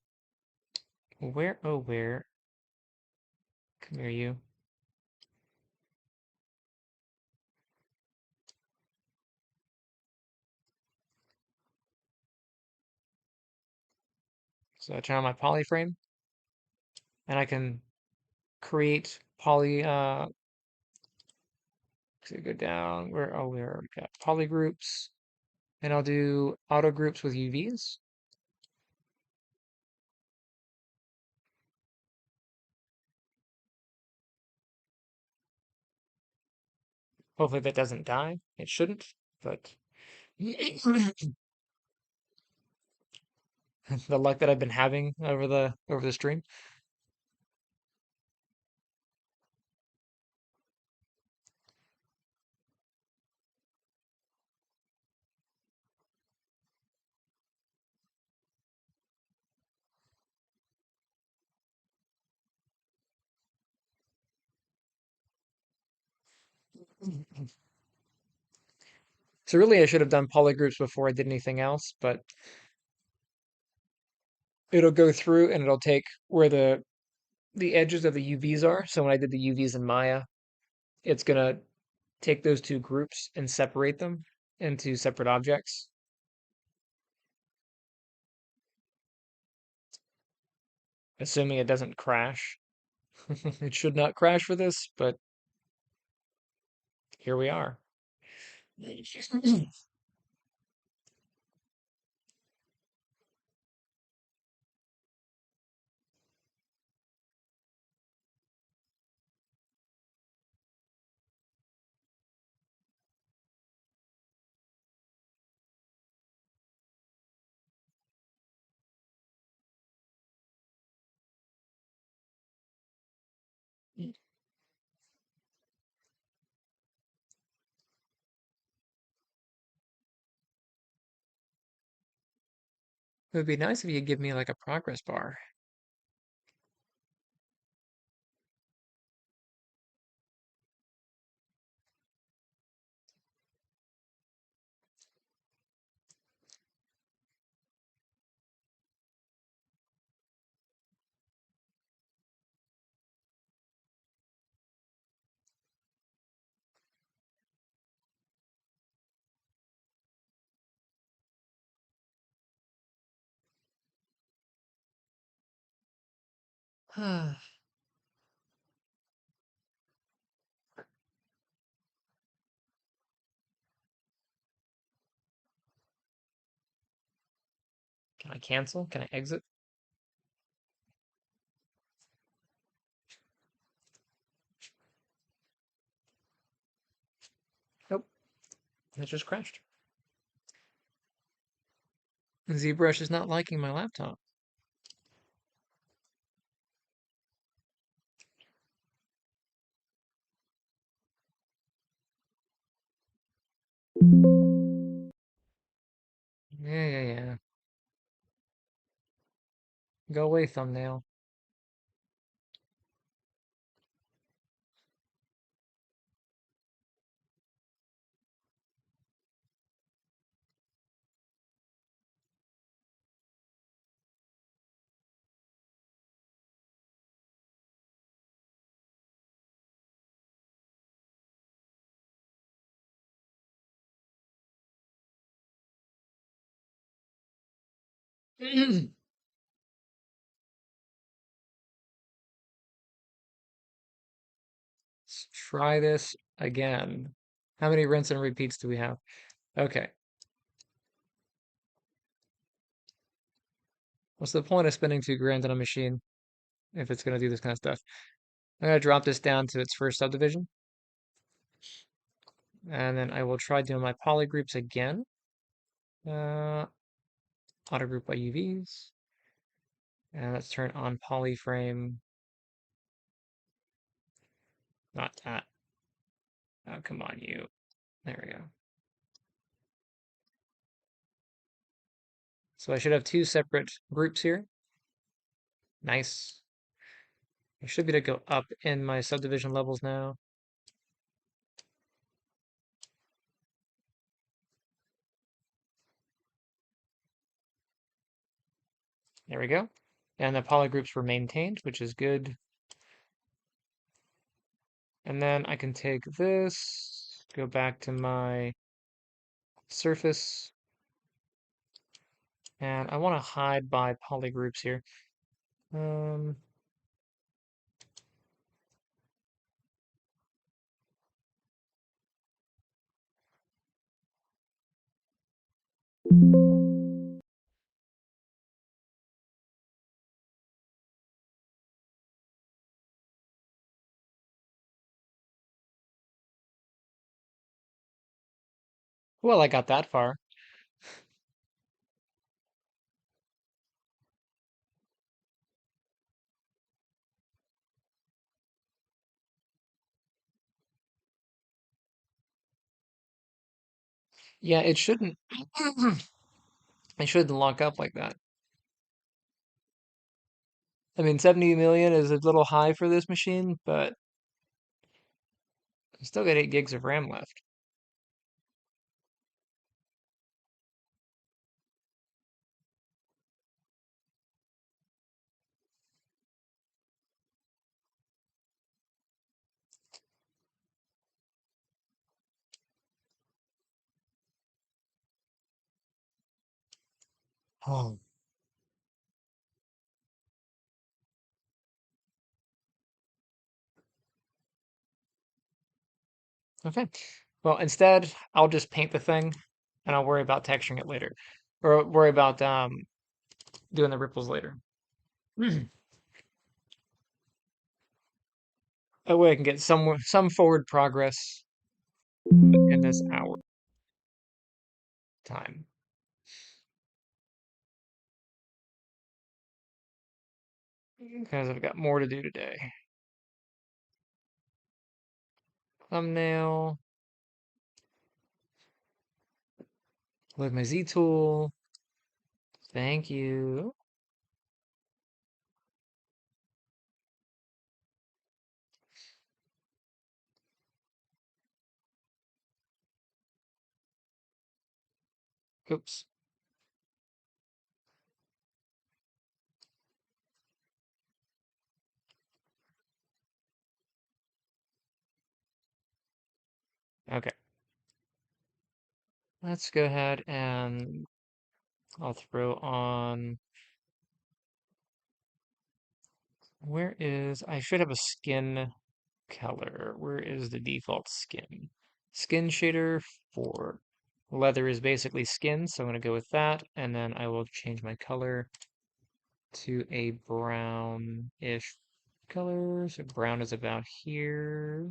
where? Come here, you. So I turn on my polyframe, and I can create so go down where we got poly groups, and I'll do auto groups with UVs. Hopefully that doesn't die. It shouldn't, but the luck that I've been having over the stream. So really I should have done poly groups before I did anything else, but it'll go through and it'll take where the edges of the UVs are. So when I did the UVs in Maya, it's gonna take those two groups and separate them into separate objects. Assuming it doesn't crash. It should not crash for this, but here we are. It would be nice if you could give me like a progress bar. Can I cancel? Can I exit? Nope, it just crashed. ZBrush is not liking my laptop. Yeah. Go away, thumbnail. Let's try this again. How many rinse and repeats do we have? Okay. What's the point of spending 2 grand on a machine if it's going to do this kind of stuff? I'm going to drop this down to its first subdivision. And then I will try doing my polygroups again. Auto group by UVs. And let's turn on polyframe. Not that. Oh, come on, you. There we go. So I should have 2 separate groups here. Nice. I should be able to go up in my subdivision levels now. There we go. And the polygroups were maintained, which is good. And then I can take this, go back to my surface, and I want to hide by polygroups here. Um, well, I got that far. Yeah, it shouldn't. It shouldn't lock up like that. I mean, 70 million is a little high for this machine, but I still got 8 gigs of RAM left. Oh. Okay. Well, instead, I'll just paint the thing, and I'll worry about texturing it later, or worry about doing the ripples later. That way, I can get some forward progress in this hour time. Because I've got more to do today. Thumbnail. Load my Z tool. Thank you. Oops. Okay. Let's go ahead and I'll throw on. I should have a skin color. Where is the default skin? Skin shader for leather is basically skin, so I'm going to go with that, and then I will change my color to a brownish color. So brown is about here.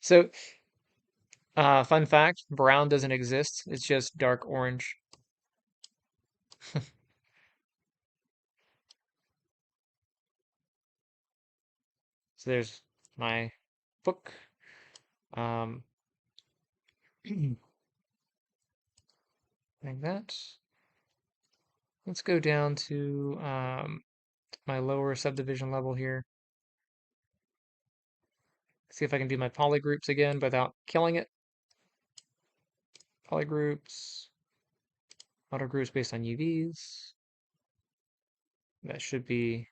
So, fun fact, brown doesn't exist. It's just dark orange. So there's my book. Um, like that. Let's go down to my lower subdivision level here. See if I can do my polygroups again without killing it. Polygroups, auto groups based on UVs. That should be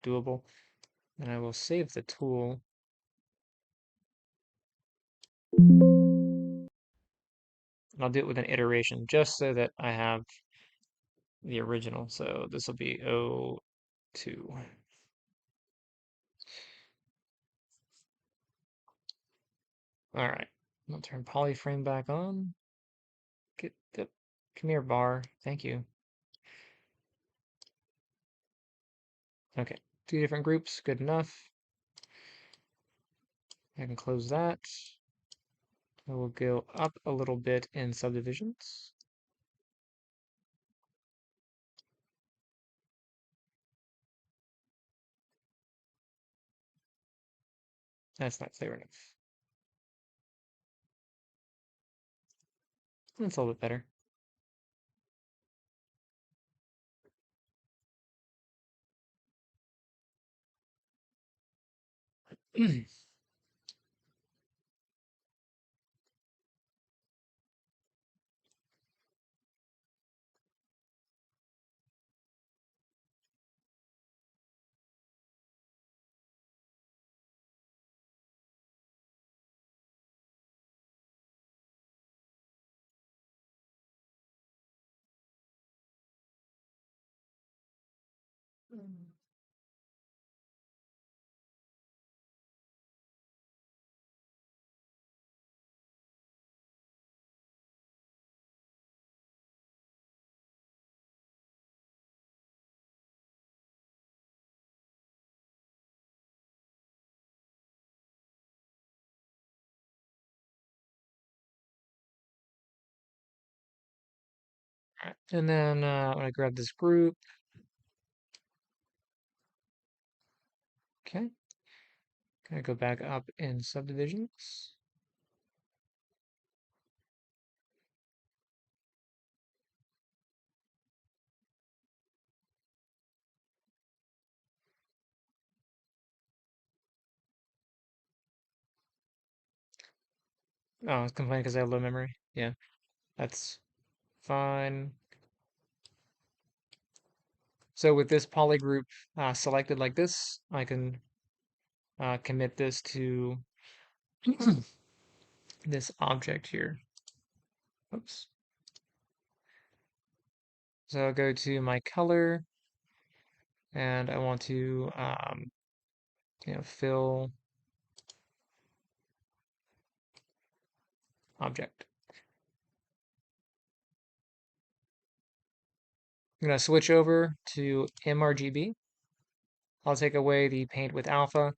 doable. And I will save the tool. And I'll do it with an iteration just so that I have the original. So this will be O2. All right, I'll turn polyframe back on. Get the, come here, bar. Thank you. Okay, two different groups, good enough. I can close that. I will go up a little bit in subdivisions. That's not clear enough. That's a little bit better. Alright, and then I'm gonna grab this group. Okay, gonna go back up in subdivisions. Oh, I was complaining because I have low memory. Yeah, that's fine. So with this poly group selected like this, I can commit this to this object here. Oops. So I'll go to my color, and I want to, fill object. I'm gonna switch over to mRGB. I'll take away the paint with alpha.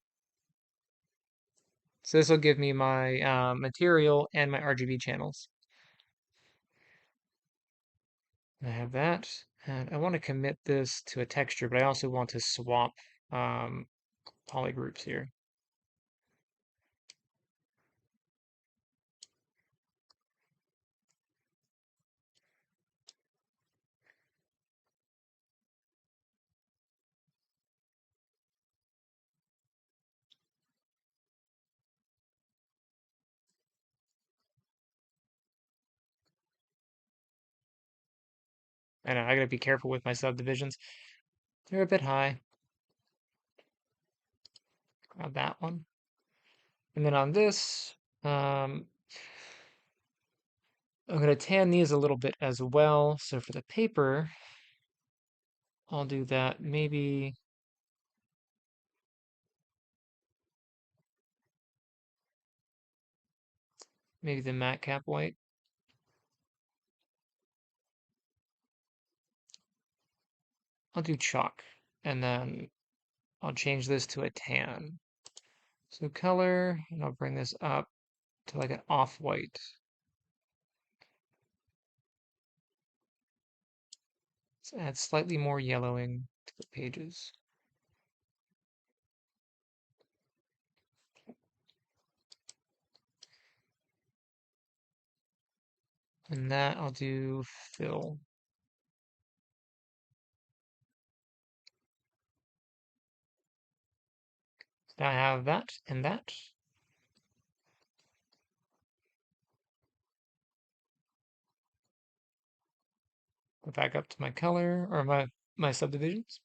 So this will give me my material and my RGB channels. I have that, and I want to commit this to a texture, but I also want to swap um, polygroups here. I know I gotta be careful with my subdivisions. They're a bit high. Grab that one. And then on this, um, I'm gonna tan these a little bit as well. So for the paper, I'll do that maybe the matte cap white. I'll do chalk, and then I'll change this to a tan. So color, and I'll bring this up to like an off-white. Let's add slightly more yellowing to the pages. And that I'll do fill. So now I have that and that. Go back up to my color or my subdivisions.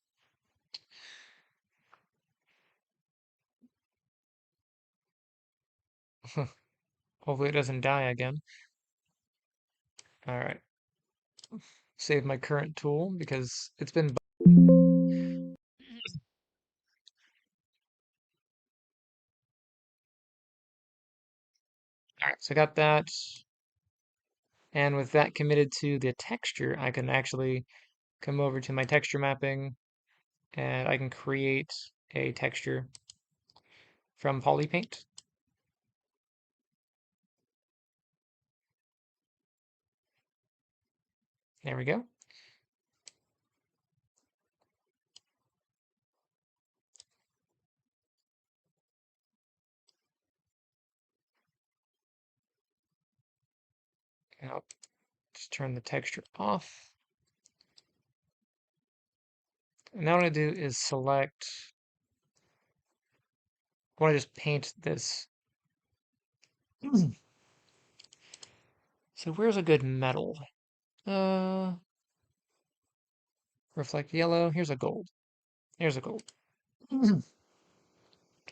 Hopefully it doesn't die again. All right. Save my current tool because it's been. All right, so I got that. And with that committed to the texture, I can actually come over to my texture mapping and I can create a texture from Polypaint. There we go. And I'll just turn the texture off. And now what I do is select, I want to just paint this. So where's a good metal? Uh, reflect yellow. Here's a gold. Here's a gold.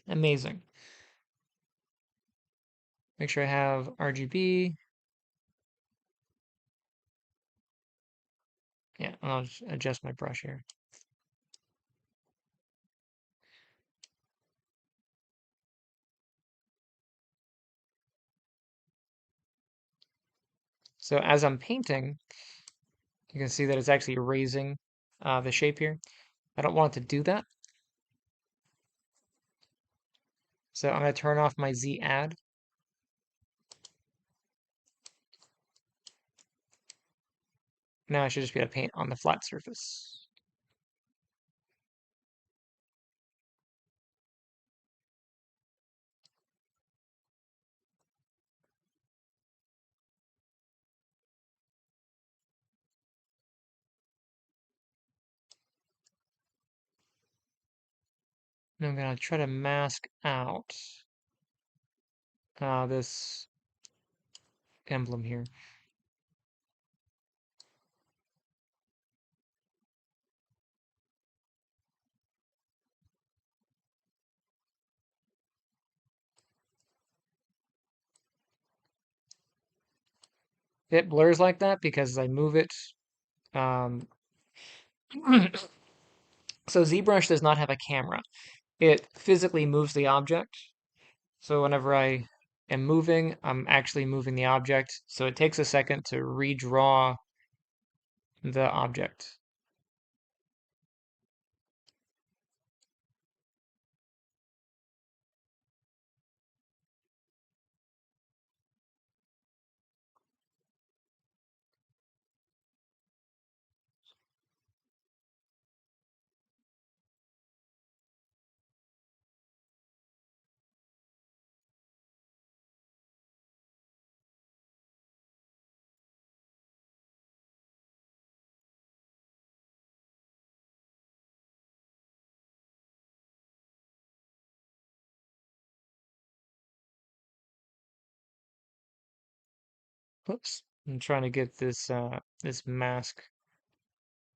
Amazing. Make sure I have RGB. Yeah, I'll just adjust my brush here. So as I'm painting, you can see that it's actually erasing the shape here. I don't want it to do that. So I'm going to turn off my Z add. Now I should just be able to paint on the flat surface. And I'm going to try to mask out this emblem here. It blurs like that because I move it. Um, so ZBrush does not have a camera. It physically moves the object. So whenever I am moving, I'm actually moving the object. So it takes a second to redraw the object. Whoops. I'm trying to get this mask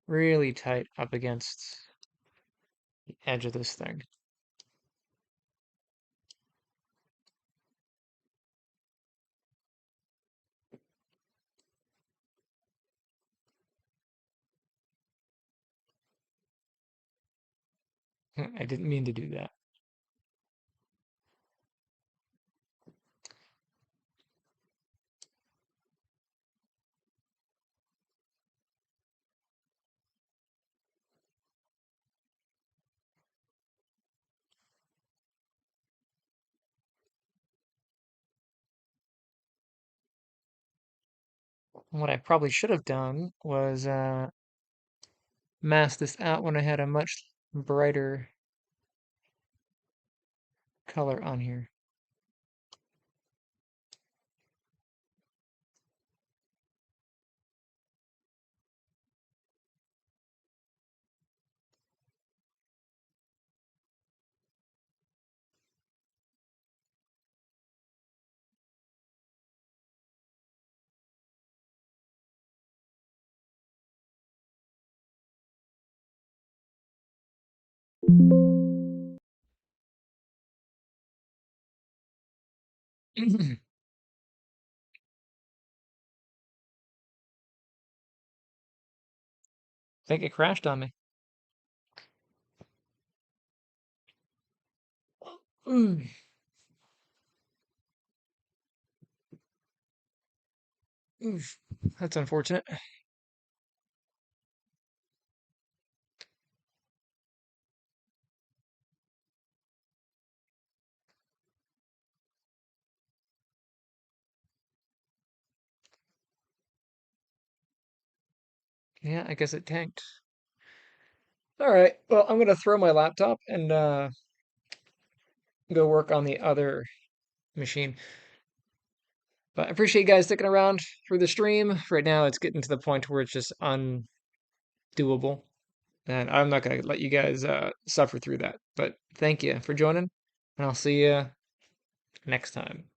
really tight up against the edge of this thing. I didn't mean to do that. What I probably should have done was mask this out when I had a much brighter color on here. think it crashed on me. Mm. Oof, that's unfortunate. Yeah, I guess it tanked. All right. Well, I'm gonna throw my laptop and go work on the other machine. But I appreciate you guys sticking around for the stream. Right now, it's getting to the point where it's just undoable, and I'm not gonna let you guys suffer through that. But thank you for joining, and I'll see you next time.